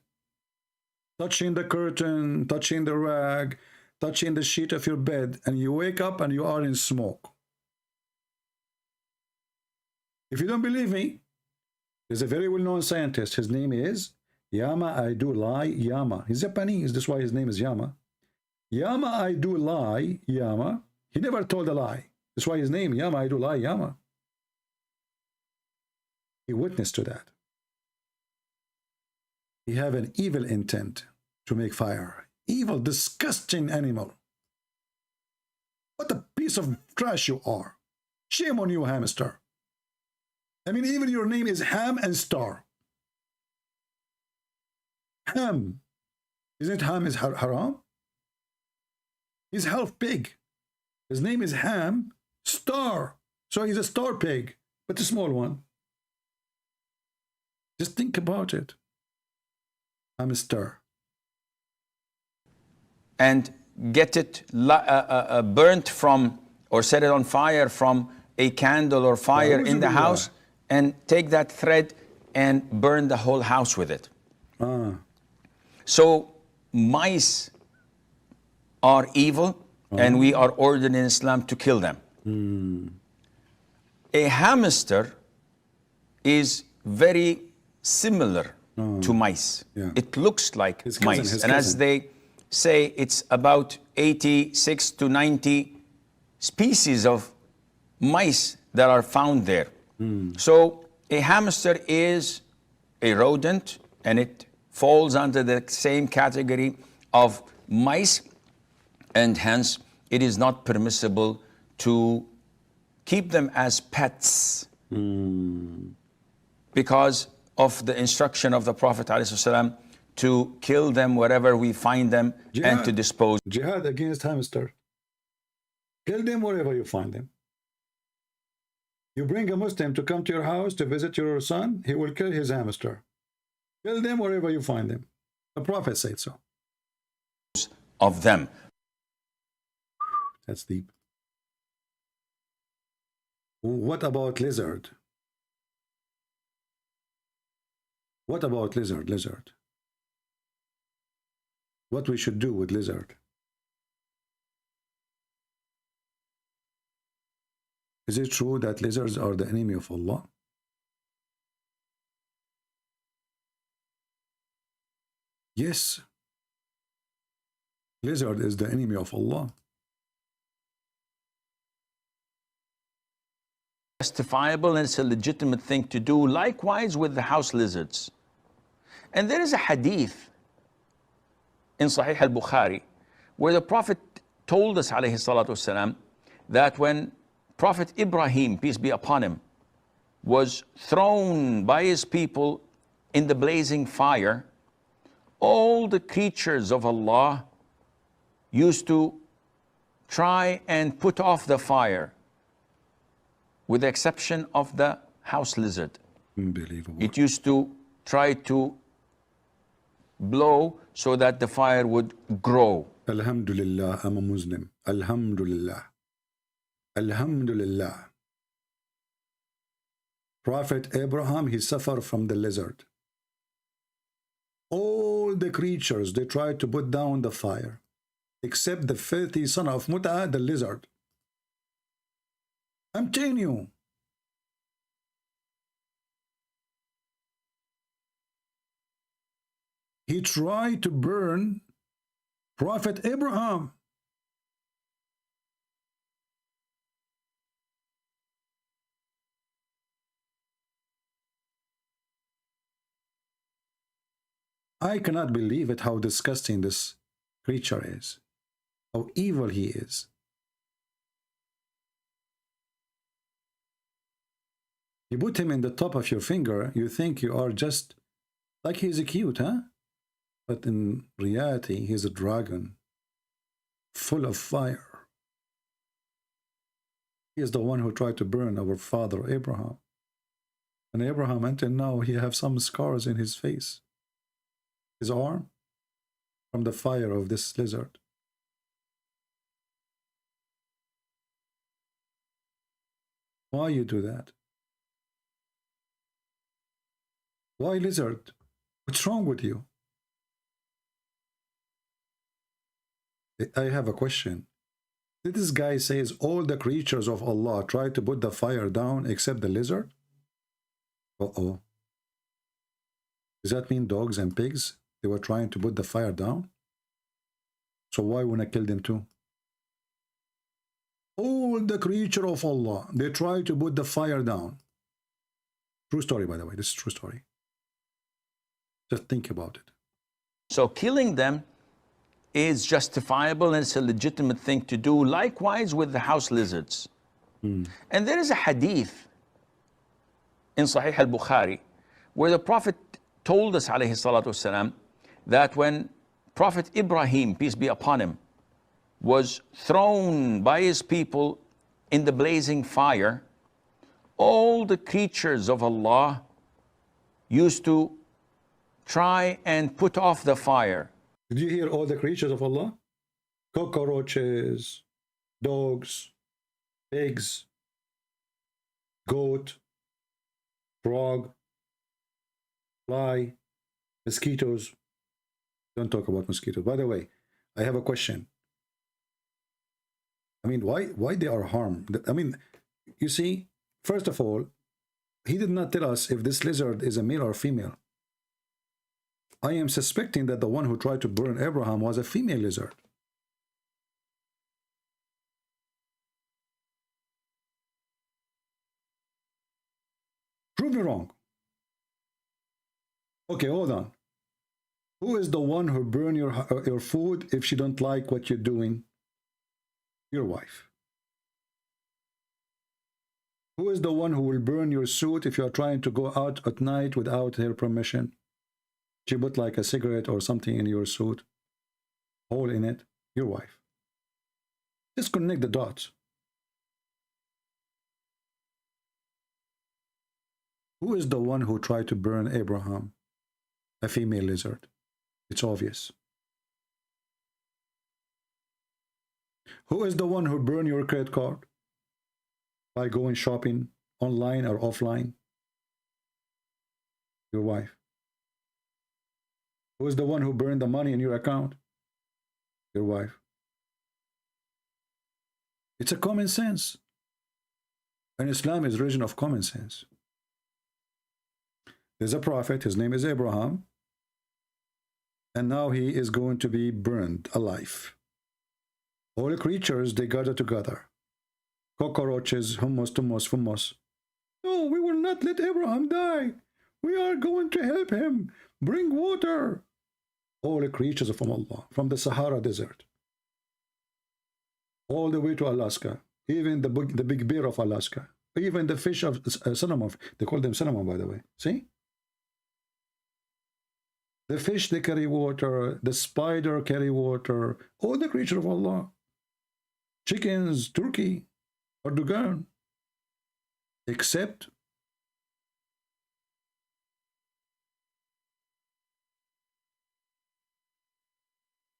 Touching the curtain, touching the rag, touching the sheet of your bed, and you wake up and you are in smoke. If you don't believe me, there's a very well-known scientist. His name is Yama. He's Japanese. That's why his name is Yama. Yama. He never told a lie. That's why his name Yama. He witnessed to that. He have an evil intent to make fire. Evil, disgusting animal. What a piece of trash you are. Shame on you, hamster. I mean, even your name is Ham and Star. Ham. Isn't Ham is haram? He's half pig. His name is Ham Star. So he's a star pig, but a small one. Just think about it. Hamster. And get it burnt from, or set it on fire from a candle or fire in the house, and take that thread and burn the whole house with it. So mice are evil, and we are ordered in Islam to kill them. A hamster is very similar to mice. It looks like mice, and as they say, it's about 86 to 90 species of mice that are found there. So a hamster is a rodent, and it falls under the same category of mice, and hence it is not permissible to keep them as pets because of the instruction of the Prophet ﷺ to kill them wherever we find them and to dispose. Jihad against hamster. Kill them wherever you find them. You bring a Muslim to come to your house to visit your son, he will kill his hamster. Kill them wherever you find them. The Prophet said so. Of them. That's deep. What about lizard? What about lizard? What we should do with lizard? Is it true that lizards are the enemy of Allah? Yes. Lizard is the enemy of Allah. Justifiable, and it's a legitimate thing to do. Likewise with the house lizards. And there is a hadith in Sahih al-Bukhari where the Prophet told us, alayhi salatu wasalam, that when Prophet Ibrahim, peace be upon him, was thrown by his people in the blazing fire, all the creatures of Allah used to try and put off the fire, with the exception of the house lizard. Unbelievable. It used to try to blow so that the fire would grow. Alhamdulillah, I'm a Muslim. Alhamdulillah. Alhamdulillah. Prophet Abraham, he suffered from the lizard. All the creatures, they tried to put down the fire, except the filthy son of Mut'a, the lizard. I'm telling you. He tried to burn Prophet Abraham. I cannot believe it, how disgusting this creature is, how evil he is. You put him in the top of your finger, you think you are just like he's cute, huh? But in reality, he's a dragon, full of fire. He is the one who tried to burn our father Abraham. And Abraham, until now, he have some scars in his face, his arm, from the fire of this lizard. Why you do that? Why lizard? What's wrong with you? I have a question. Did this guy says all the creatures of Allah try to put the fire down except the lizard? Uh-oh. Does that mean dogs and pigs, they were trying to put the fire down? So why wouldn't I kill them too? All the creature of Allah, they try to put the fire down. True story, by the way. This is true story. Just think about it. So killing them is justifiable and it's a legitimate thing to do. Likewise with the house lizards. And there is a hadith in Sahih al-Bukhari where the Prophet told us, alayhi salatu wasalam, that when Prophet Ibrahim, peace be upon him, was thrown by his people in the blazing fire, all the creatures of Allah used to try and put off the fire. Did you hear all the creatures of Allah? Cockroaches, dogs, pigs, goat, frog, fly, mosquitoes. Don't talk about mosquitoes. By the way, I have a question. I mean, why they are harmed? I mean, you see, first of all, he did not tell us if this lizard is a male or female. I am suspecting that the one who tried to burn Abraham was a female lizard. Prove me wrong. Okay, hold on. Who is the one who burn your food if she don't like what you're doing? Your wife. Who is the one who will burn your suit if you are trying to go out at night without her permission? She put like a cigarette or something in your suit, hole in it, your wife. Just connect the dots. Who is the one who tried to burn Abraham? A female lizard. It's obvious. Who is the one who burned your credit card by going shopping online or offline? Your wife. Who is the one who burned the money in your account? Your wife. It's a common sense. And Islam is a religion of common sense. There's a prophet, his name is Abraham, and now he is going to be burned alive. All the creatures, they gather together. Cockroaches, hummus, tummus, fummus. No, we will not let Abraham die. We are going to help him. Bring water. All the creatures of Allah, from the Sahara Desert, all the way to Alaska, even the big bear of Alaska, even the fish of cinnamon. They call them cinnamon, by the way. See? The fish, they carry water. The spider carry water. All the creatures of Allah. Chickens, turkey, or dugan. Except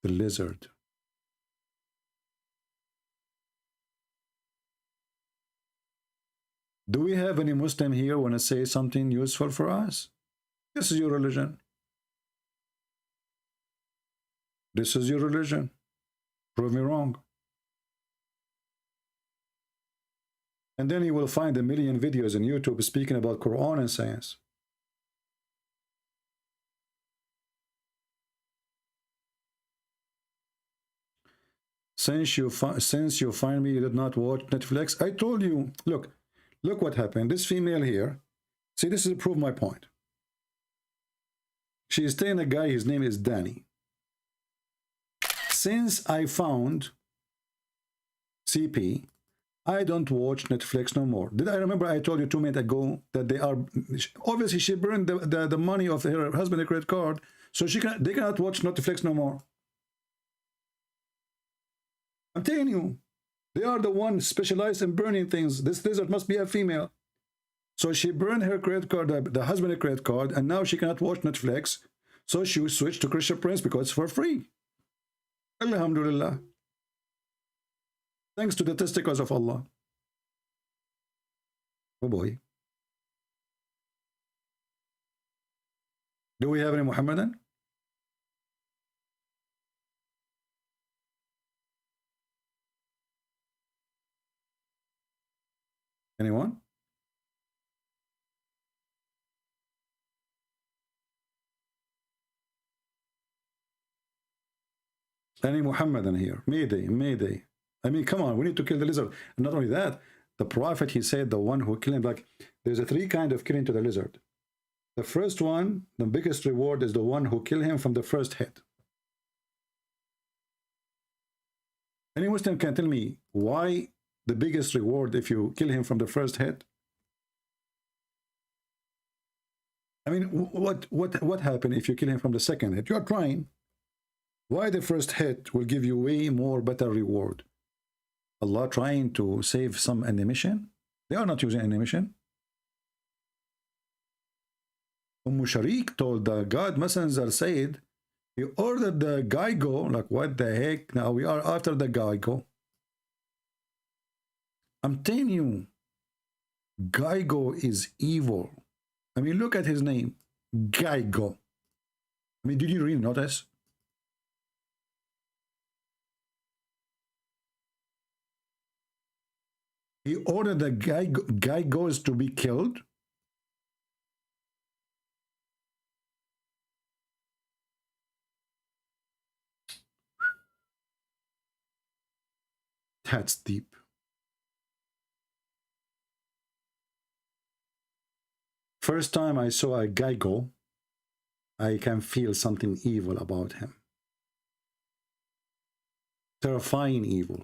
the lizard. Do we have any Muslim here want to say something useful for us? This is your religion. This is your religion. Prove me wrong. And then you will find a million videos on YouTube speaking about Qur'an and science. Since you find me, you did not watch Netflix. I told you, look what happened. This female here, see, this is to prove my point. She is telling a guy, his name is Danny. Since I found CP, I don't watch Netflix no more. Did I remember I told you 2 minutes ago that they are, obviously she burned the money of her husband's credit card, so they cannot watch Netflix no more. I'm telling you, they are the ones specialized in burning things. This lizard must be a female. So she burned her credit card, the husband's credit card, and now she cannot watch Netflix. So she switched to Christian Prince because it's for free. Alhamdulillah. Thanks to the testicles of Allah. Oh boy. Do we have any Muhammadan? Anyone? Any Muhammadan here? Mayday, Mayday. I mean, come on, we need to kill the lizard. And not only that, the Prophet, he said, the one who killed him, like, there's a 3 kinds of killing to the lizard. The first one, the biggest reward is the one who killed him from the first hit. Any Muslim can tell me why the biggest reward if you kill him from the first hit? I mean, what happened if you kill him from the second hit? You are trying. Why the first hit will give you way more better reward? Allah trying to save some animation? They are not using animation. Sharik told the God messenger, said, he ordered the Geigo, like what the heck, now we are after the Geigo. I'm telling you, Geigo is evil. I mean, look at his name, Geigo. I mean, did you really notice? He ordered the Geigos to be killed. That's deep. First time I saw a Geigo, I can feel something evil about him. Terrifying evil.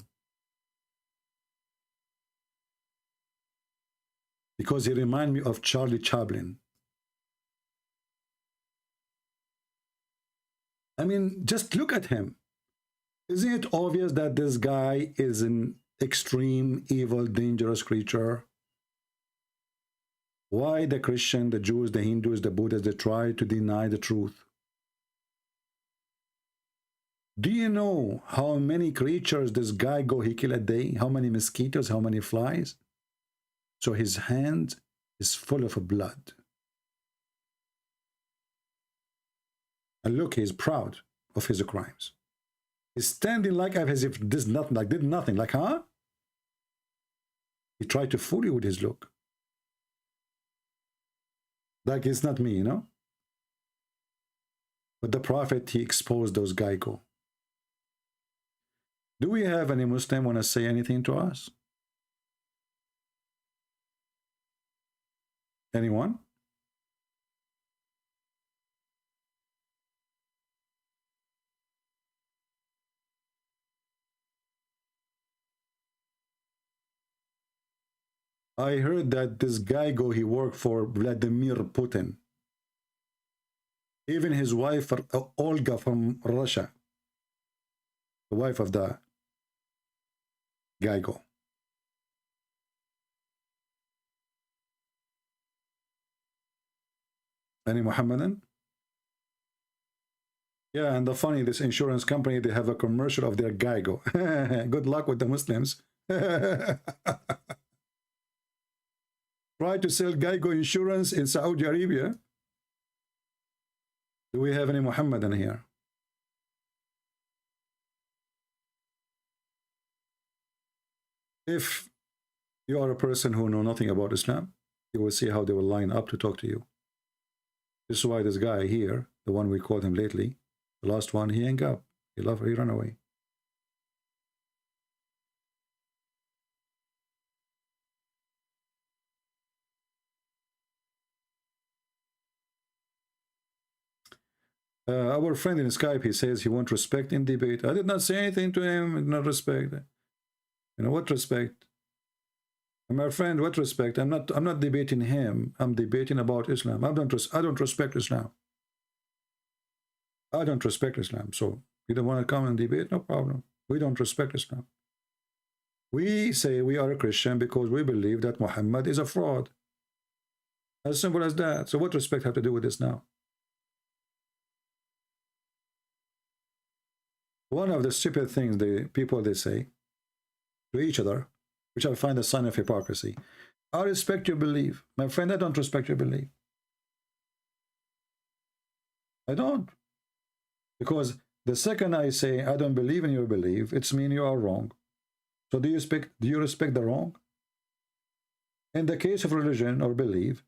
Because he reminds me of Charlie Chaplin. I mean, just look at him. Isn't it obvious that this guy is an extreme, evil, dangerous creature? Why the Christian, the Jews, the Hindus, the Buddhists, they try to deny the truth? Do you know how many creatures this guy he kill a day? How many mosquitoes, how many flies? So his hand is full of blood. And look, he's proud of his crimes. He's standing like as if this nothing, like did nothing, like, huh? He tried to fool you with his look. Like it's not me, you know? But the Prophet, he exposed those Geigo. Do we have any Muslim want to say anything to us? Anyone? I heard that this Geigo, he worked for Vladimir Putin. Even his wife, Olga from Russia, the wife of the Geigo. Any Muhammadan? Yeah, and the funny, this insurance company, they have a commercial of their Geigo. Good luck with the Muslims. Try to sell Geigo insurance in Saudi Arabia. Do we have any Muhammadan here? If you are a person who know nothing about Islam, you will see how they will line up to talk to you. This is why this guy here, the one we called him lately, the last one, he hung up. He ran away. Our friend in Skype, he says he wants respect in debate. I did not say anything to him, not respect. You know, what respect? My friend, what respect? I'm not debating him. I'm debating about Islam. I don't respect Islam. I don't respect Islam. So you don't want to come and debate? No problem. We don't respect Islam. We say we are a Christian because we believe that Muhammad is a fraud. As simple as that. So what respect have to do with this now? One of the stupid things they say to each other, which I find a sign of hypocrisy. I respect your belief. My friend, I don't respect your belief. I don't. Because the second I say I don't believe in your belief, it's mean you are wrong. So do you respect the wrong? In the case of religion or belief,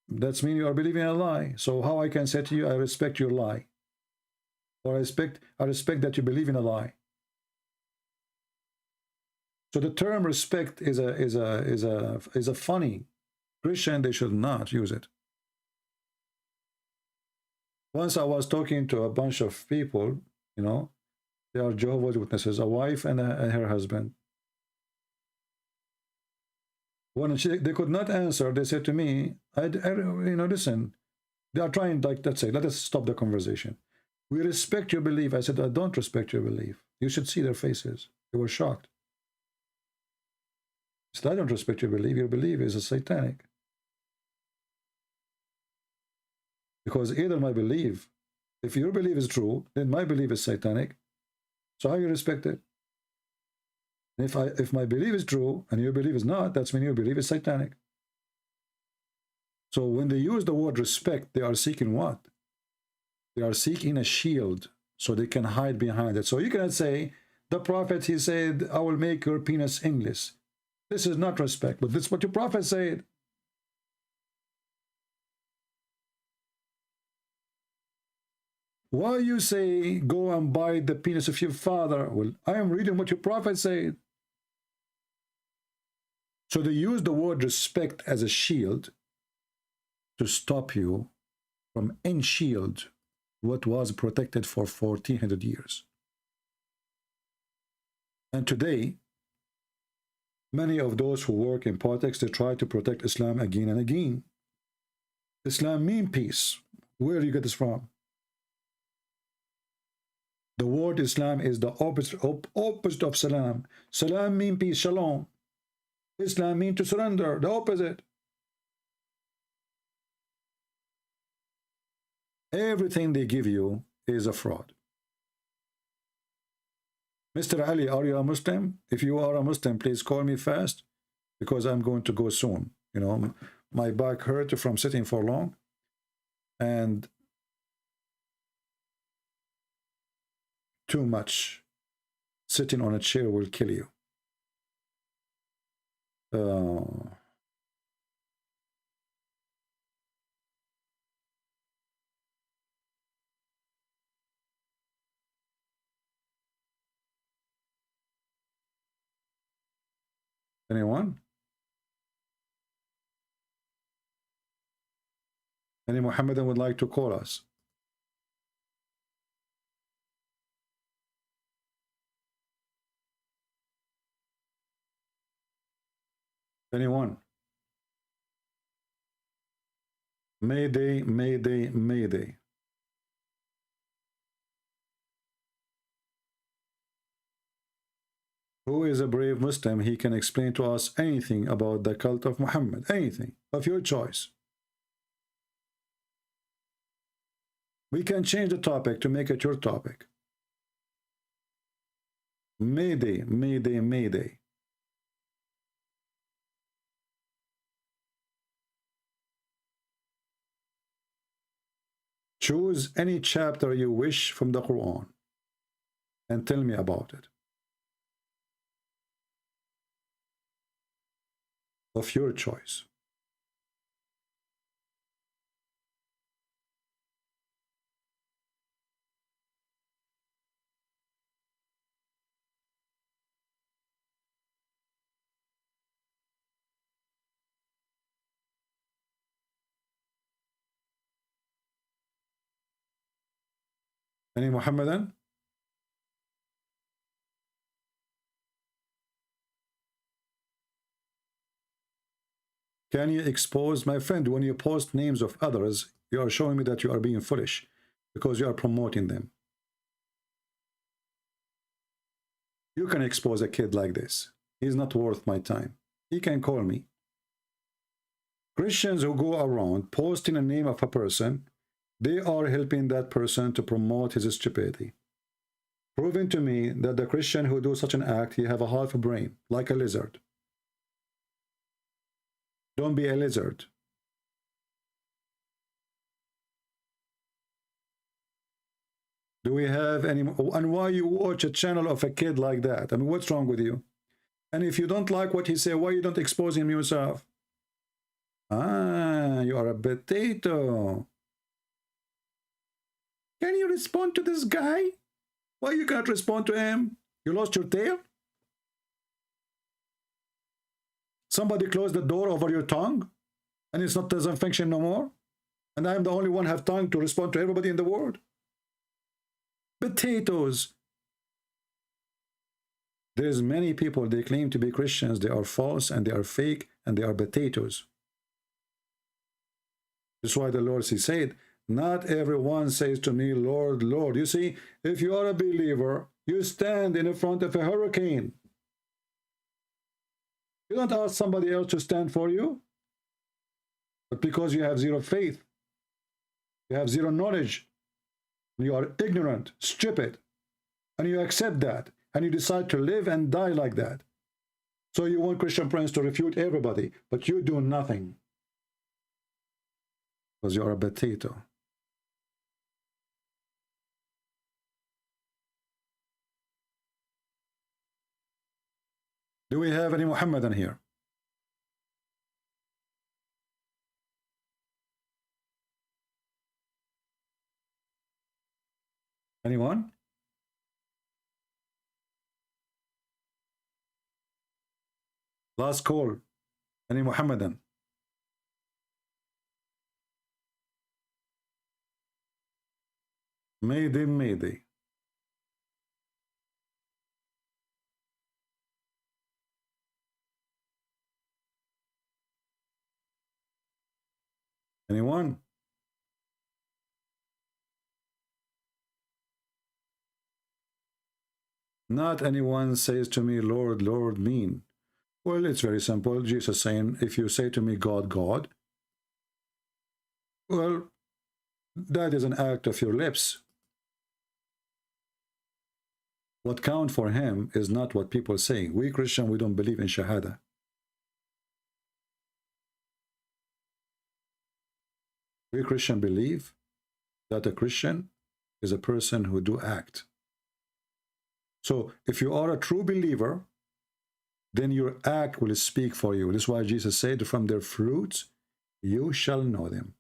that's mean you are believing a lie. So how I can say to you, I respect your lie, or I respect that you believe in a lie. So the term respect is a funny. Christian, they should not use it. Once I was talking to a bunch of people, you know, they are Jehovah's Witnesses, a wife and her husband. When they could not answer, they said to me, you know, listen, they are trying, like, let's say, let us stop the conversation. We respect your belief. I said, I don't respect your belief. You should see their faces. They were shocked. I said, I don't respect your belief. Your belief is a satanic. Because either my belief, if your belief is true, then my belief is satanic. So how you respect it? And if my belief is true and your belief is not, that's when your belief is satanic. So when they use the word respect, they are seeking what? They are seeking a shield so they can hide behind it. So you cannot say, the prophet, he said, I will make your penis English. This is not respect, but this is what your prophet said. Why you say, go and bite the penis of your father? Well, I am reading what your prophet said. So they use the word respect as a shield to stop you from unshield what was protected for 1400 years. And today, many of those who work in politics, they try to protect Islam again and again. Islam means peace. Where do you get this from? The word Islam is the opposite of salam. Salam means peace, shalom. Islam means to surrender, the opposite. Everything they give you is a fraud. Mr. Ali, are you a Muslim? If you are a Muslim, please call me fast because I'm going to go soon. You know, my back hurt from sitting for long, and too much sitting on a chair will kill you. Anyone? Any Muhammadan would like to call us? Anyone? Mayday, mayday, mayday. Who is a brave Muslim? He can explain to us anything about the cult of Muhammad. Anything of your choice. We can change the topic to make it your topic. Mayday, mayday, mayday. Choose any chapter you wish from the Quran and tell me about it. Of your choice. Any Muhammadan? Can you expose, my friend, when you post names of others, you are showing me that you are being foolish because you are promoting them. You can expose a kid like this. He's not worth my time. He can call me. Christians who go around posting a name of a person, they are helping that person to promote his stupidity. Proving to me that the Christian who do such an act, he have a half a brain, like a lizard. Don't be a lizard. Do we have any? And why you watch a channel of a kid like that? I mean, what's wrong with you? And if you don't like what he say, why you don't expose him yourself? Ah, you are a potato. Can you respond to this guy? Why you can't respond to him? You lost your tail? Somebody closed the door over your tongue and it's not doesn't function no more? And I'm the only one have tongue to respond to everybody in the world? Potatoes. There's many people, they claim to be Christians, they are false and they are fake and they are potatoes. That's why the Lord, he said, not everyone says to me, Lord, Lord. You see, if you are a believer, you stand in front of a hurricane. You don't ask somebody else to stand for you. But because you have zero faith, you have zero knowledge, you are ignorant, stupid, and you accept that, and you decide to live and die like that. So you want Christian Prince to refute everybody, but you do nothing. Because you are a potato. Do we have any Muhammadan here? Anyone? Last call. Any Muhammadan? Mayday, mayday. Anyone? Not anyone says to me, Lord, Lord, mean. Well, it's very simple. Jesus saying, if you say to me, God, God, well, that is an act of your lips. What counts for him is not what people say. We Christian, we don't believe in Shahada. We Christian believe that a Christian is a person who do act. So if you are a true believer, then your act will speak for you. This is why Jesus said, from their fruits you shall know them.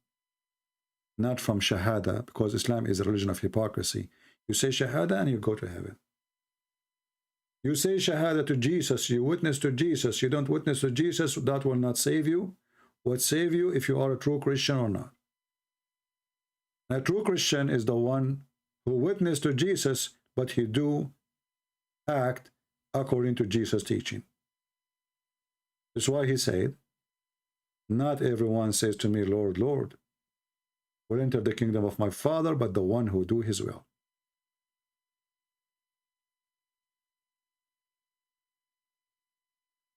Not from Shahada, because Islam is a religion of hypocrisy. You say Shahada and you go to heaven. You say Shahada to Jesus, you witness to Jesus, you don't witness to Jesus, that will not save you. What save you if you are a true Christian or not? A true Christian is the one who witnessed to Jesus, but he do act according to Jesus' teaching. That's why he said, not everyone says to me, Lord, Lord, will enter the kingdom of my Father, but the one who do his will.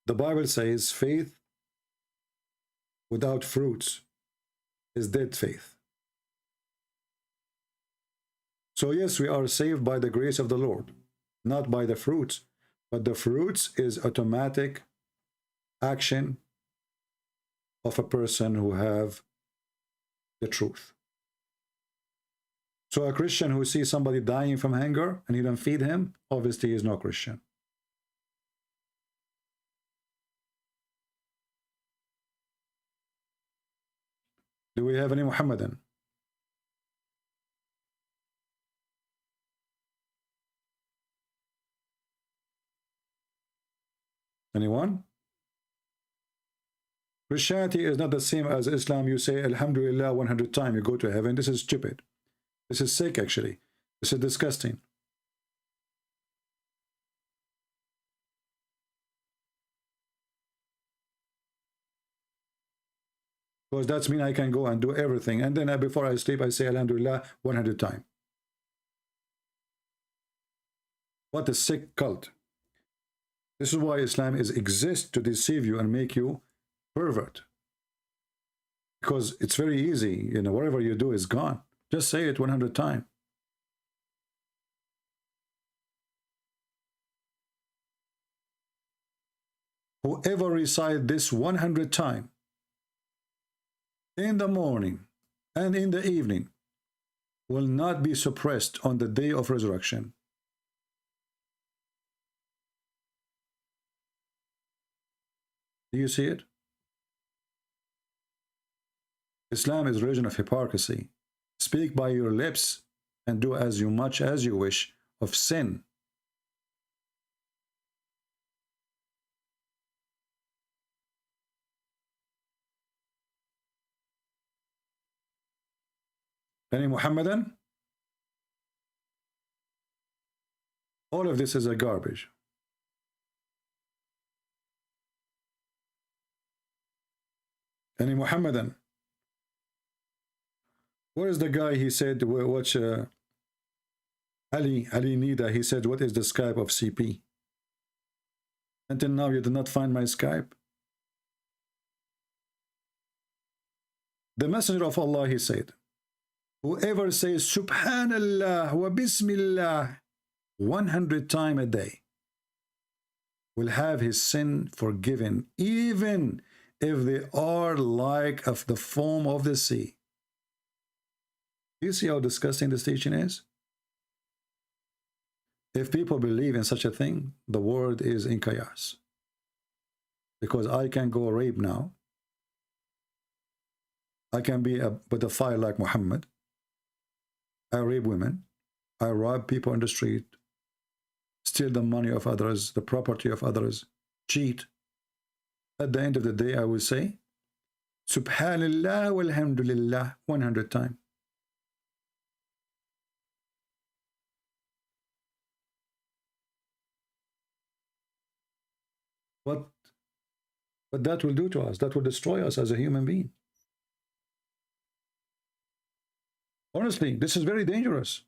The Bible says faith without fruits is dead faith. So yes, we are saved by the grace of the Lord, not by the fruits, but the fruits is automatic action of a person who have the truth. So a Christian who sees somebody dying from hunger and you don't feed him, obviously he is no Christian. Do we have any Muhammadan? Anyone? Christianity is not the same as Islam. You say Alhamdulillah 100 times, you go to heaven. This is stupid. This is sick, actually. This is disgusting. Because that means I can go and do everything. And then before I sleep, I say Alhamdulillah 100 times. What a sick cult. This is why Islam exists to deceive you and make you pervert. Because it's very easy, you know, whatever you do is gone. Just say it 100 times. Whoever recite this 100 times in the morning and in the evening will not be suppressed on the day of resurrection. Do you see it? Islam is a religion of hypocrisy. Speak by your lips and do as much as you wish of sin. Any Muhammadan? All of this is a garbage. Any Muhammadan? Where is the guy? He said, watch Ali Nida. He said, what is the Skype of CP? Until now, you did not find my Skype. The Messenger of Allah, he said, whoever says Subhanallah wa Bismillah 100 times a day will have his sin forgiven, even if they are like of the foam of the sea. Do you see how disgusting this teaching is? If people believe in such a thing, the world is in chaos. Because I can go rape now. I can be a pedophile like Muhammad. I rape women. I rob people on the street. Steal the money of others, the property of others. Cheat. At the end of the day, I will say, Subhanallah walhamdulillah 100 times. What that will do to us, that will destroy us as a human being. Honestly, this is very dangerous.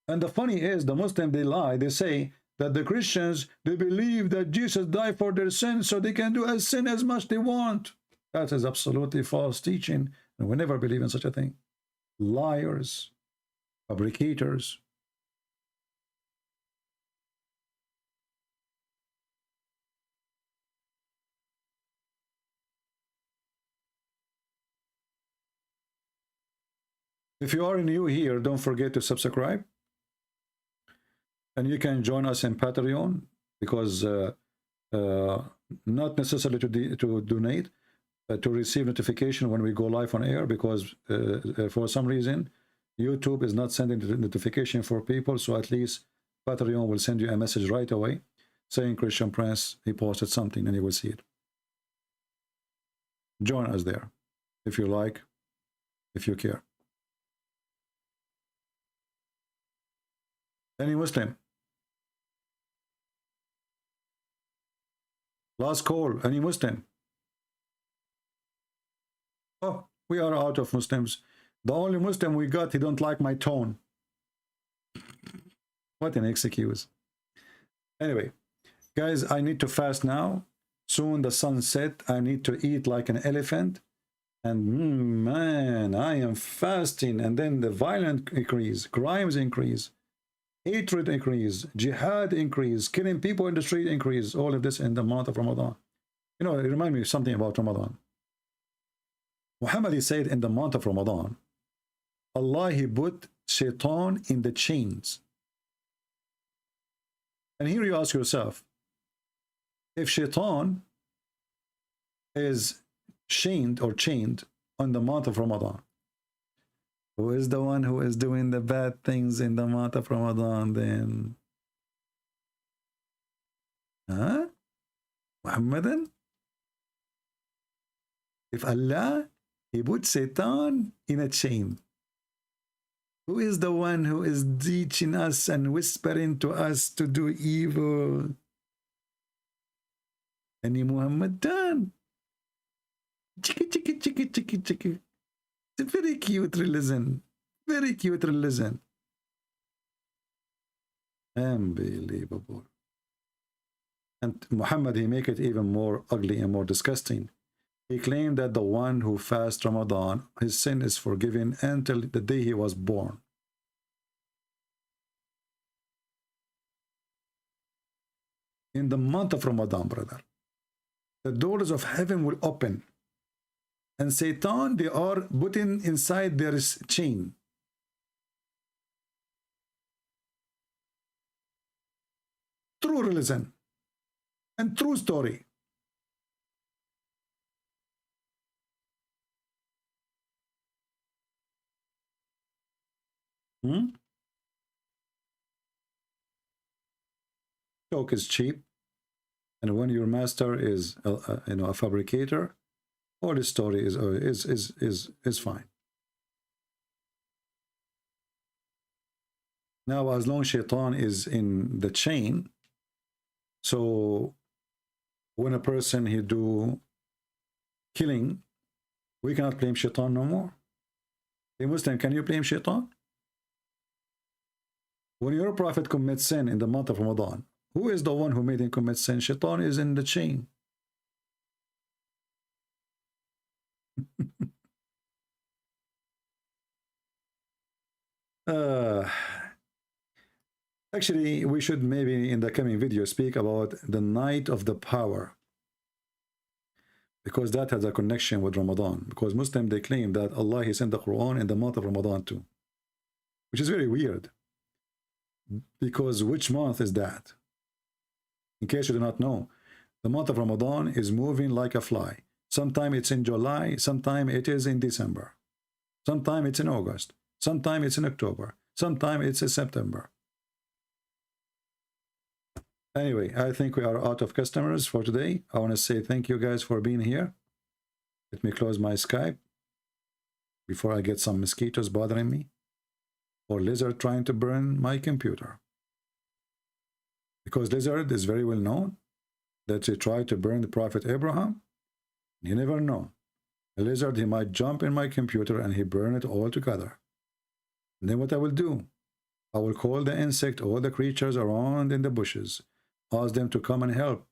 And the funny is, the Muslims, they lie. They say that the Christians, they believe that Jesus died for their sins, so they can do as sin as much they want. That is absolutely false teaching, and we never believe in such a thing. Liars, fabricators. If you are new here, don't forget to subscribe. And you can join us in Patreon, because not necessarily to donate, to receive notification when we go live on air, because for some reason, YouTube is not sending the notification for people, so at least Patreon will send you a message right away saying Christian Prince, he posted something, and you will see it. Join us there, if you like, if you care. Any Muslim? Last call. Any Muslim? Oh, we are out of Muslims. The only Muslim we got, he don't like my tone. What an excuse. Anyway, guys, I need to fast now. Soon the sun set. I need to eat like an elephant. And man, I am fasting. And then the violence increase, crimes increase. Hatred increase, jihad increase, killing people in the street increase, all of this in the month of Ramadan. You know, it reminds me of something about Ramadan. Muhammad, he said in the month of Ramadan, Allah, he put shaitan in the chains. And here you ask yourself, if shaitan is chained on the month of Ramadan, who is the one who is doing the bad things in the month of Ramadan then? Huh? Muhammadan? If Allah, he put Satan in a chain. Who is the one who is teaching us and whispering to us to do evil? Any Muhammad done? Chiki, chiki, chiki, chiki, chiki. It's a very cute religion. Very cute religion. Unbelievable. And Muhammad, he make it even more ugly and more disgusting. He claimed that the one who fasts Ramadan, his sin is forgiven until the day he was born. In the month of Ramadan, brother, the doors of heaven will open. And Satan, they are putting inside their chain. True religion and true story. Talk is cheap, and when your master is a fabricator, all the story is fine. Now, as long as Shaitan is in the chain, so when a person he do killing, we cannot blame Shaitan no more. A Muslim, can you blame Shaitan? When your prophet commits sin in the month of Ramadan, who is the one who made him commit sin? Shaitan is in the chain. Actually, we should maybe in the coming video speak about the night of the power, because that has a connection with Ramadan. Because Muslims, they claim that Allah, he sent the Quran in the month of Ramadan too, which is very weird. Because which month is that? In case you do not know, the month of Ramadan is moving like a fly. Sometimes it's in July, sometimes it is in December, sometimes it's in August, sometimes it's in October, sometimes it's in September. Anyway, I think we are out of customers for today. I want to say thank you guys for being here. Let me close my Skype before I get some mosquitoes bothering me or lizard trying to burn my computer. Because lizard is very well known that they tried to burn the Prophet Abraham. You never know. A lizard, he might jump in my computer and he burn it all together. And then what I will do? I will call the insect, all the creatures around in the bushes, ask them to come and help.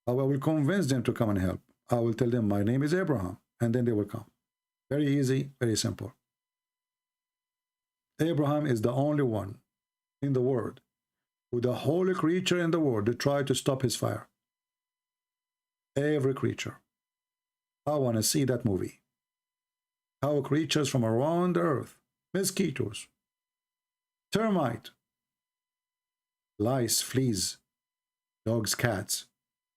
I will convince them to come and help. I will tell them my name is Abraham, and then they will come. Very easy, very simple. Abraham is the only one in the world with the holy creature in the world that tried to stop his fire. Every creature. I want to see that movie. How creatures from around the earth, mosquitoes, termite, lice, fleas, dogs, cats,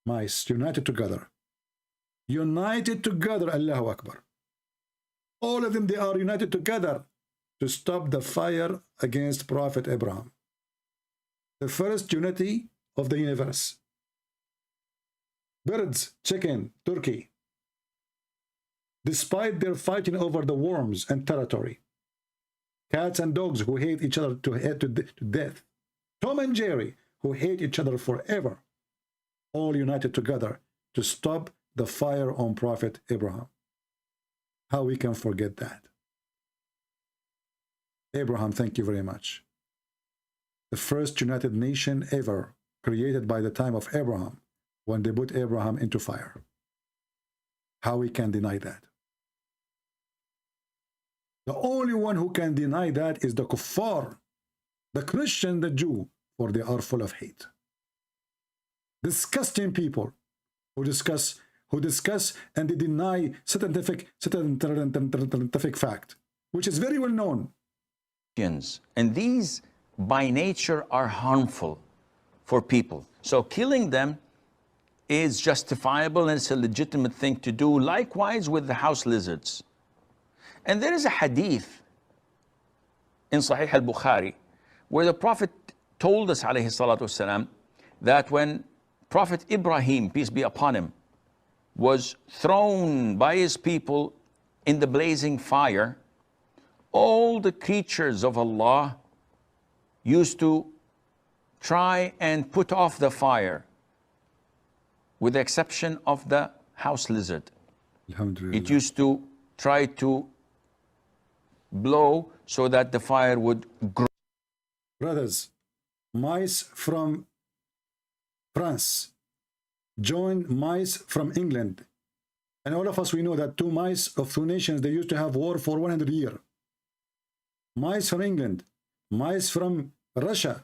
mice, united together. United together, Allahu Akbar. All of them, they are united together to stop the fire against Prophet Abraham. The first unity of the universe. Birds, chicken, turkey. Despite their fighting over the worms and territory. Cats and dogs who hate each other to death. Tom and Jerry who hate each other forever. All united together to stop the fire on Prophet Abraham. How we can forget that? Abraham, thank you very much. The first united nation ever created by the time of Abraham, when they put Abraham into fire. How we can deny that? The only one who can deny that is the kuffar, the Christian, the Jew, for they are full of hate. Disgusting people who discuss and they deny scientific fact, which is very well known. And these by nature are harmful for people. So killing them is justifiable and it's a legitimate thing to do. Likewise with the house lizards. And there is a hadith in Sahih al-Bukhari where the Prophet told us, alayhi salatu wasalam, that when Prophet Ibrahim, peace be upon him, was thrown by his people in the blazing fire, all the creatures of Allah used to try and put off the fire, with the exception of the house lizard. It used to try to blow so that the fire would grow. Brothers, mice from France joined mice from England. And all of us, we know that two mice of two nations, they used to have war for 100 years. Mice from England, mice from Russia,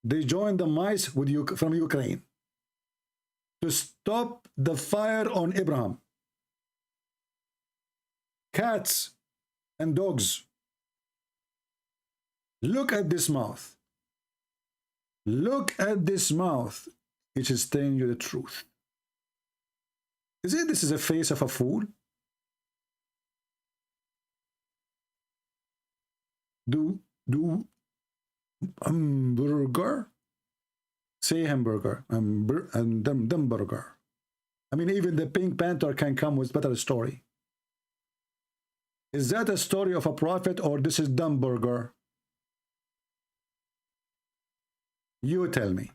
they joined the mice from Ukraine to stop the fire on Abraham. Cats and dogs. Look at this mouth. Look at this mouth. It is telling you the truth. This is a face of a fool? Do hamburger? Say hamburger. And hamburger. I mean, even the Pink Panther can come with better story. Is that a story of a prophet, or this is dumb burger? You tell me.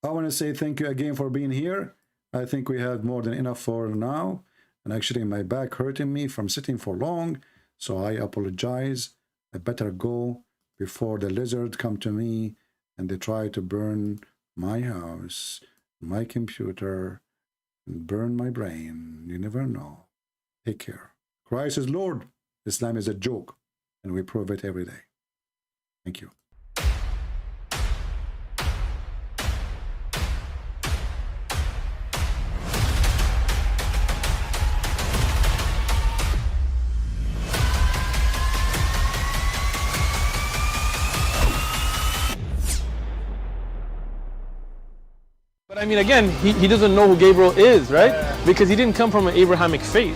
I want to say thank you again for being here. I think we had more than enough for now. And actually my back hurting me from sitting for long. So I apologize. I better go before the lizard come to me and they try to burn my house, my computer, and burn my brain. You never know. Take care. Christ is Lord. Islam is a joke. And we prove it every day. Thank you. But I mean, again, he doesn't know who Gabriel is, right? Because he didn't come from an Abrahamic faith.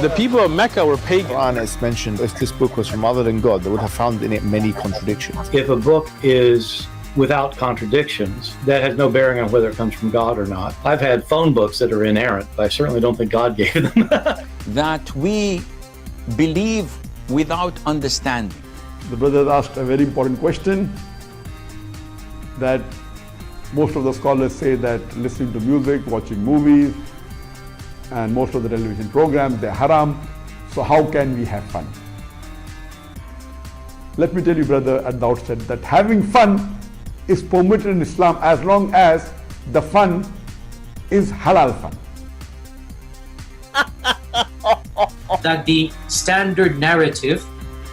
The people of Mecca were pagan. Quran is mentioned. If this book was from other than God, they would have found in it many contradictions. If a book is without contradictions, that has no bearing on whether it comes from God or not. I've had phone books that are inerrant, but I certainly don't think God gave them. That we believe without understanding. The brother asked a very important question, that most of the scholars say that listening to music, watching movies, and most of the television programs, they're haram. So how can we have fun? Let me tell you, brother, at the outset, that having fun is permitted in Islam as long as the fun is halal fun. That the standard narrative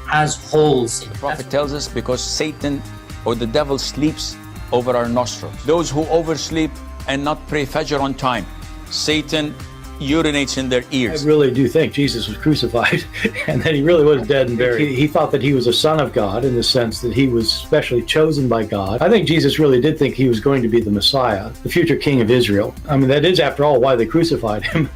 has holes in it. The Prophet tells us because Satan or the devil sleeps over our nostrils. Those who oversleep and not pray Fajr on time, Satan urinates in their ears. I really do think Jesus was crucified and that he really was dead and buried. He thought that he was a son of God in the sense that he was specially chosen by God. I think Jesus really did think he was going to be the Messiah, the future king of Israel. I mean, that is, after all, why they crucified him.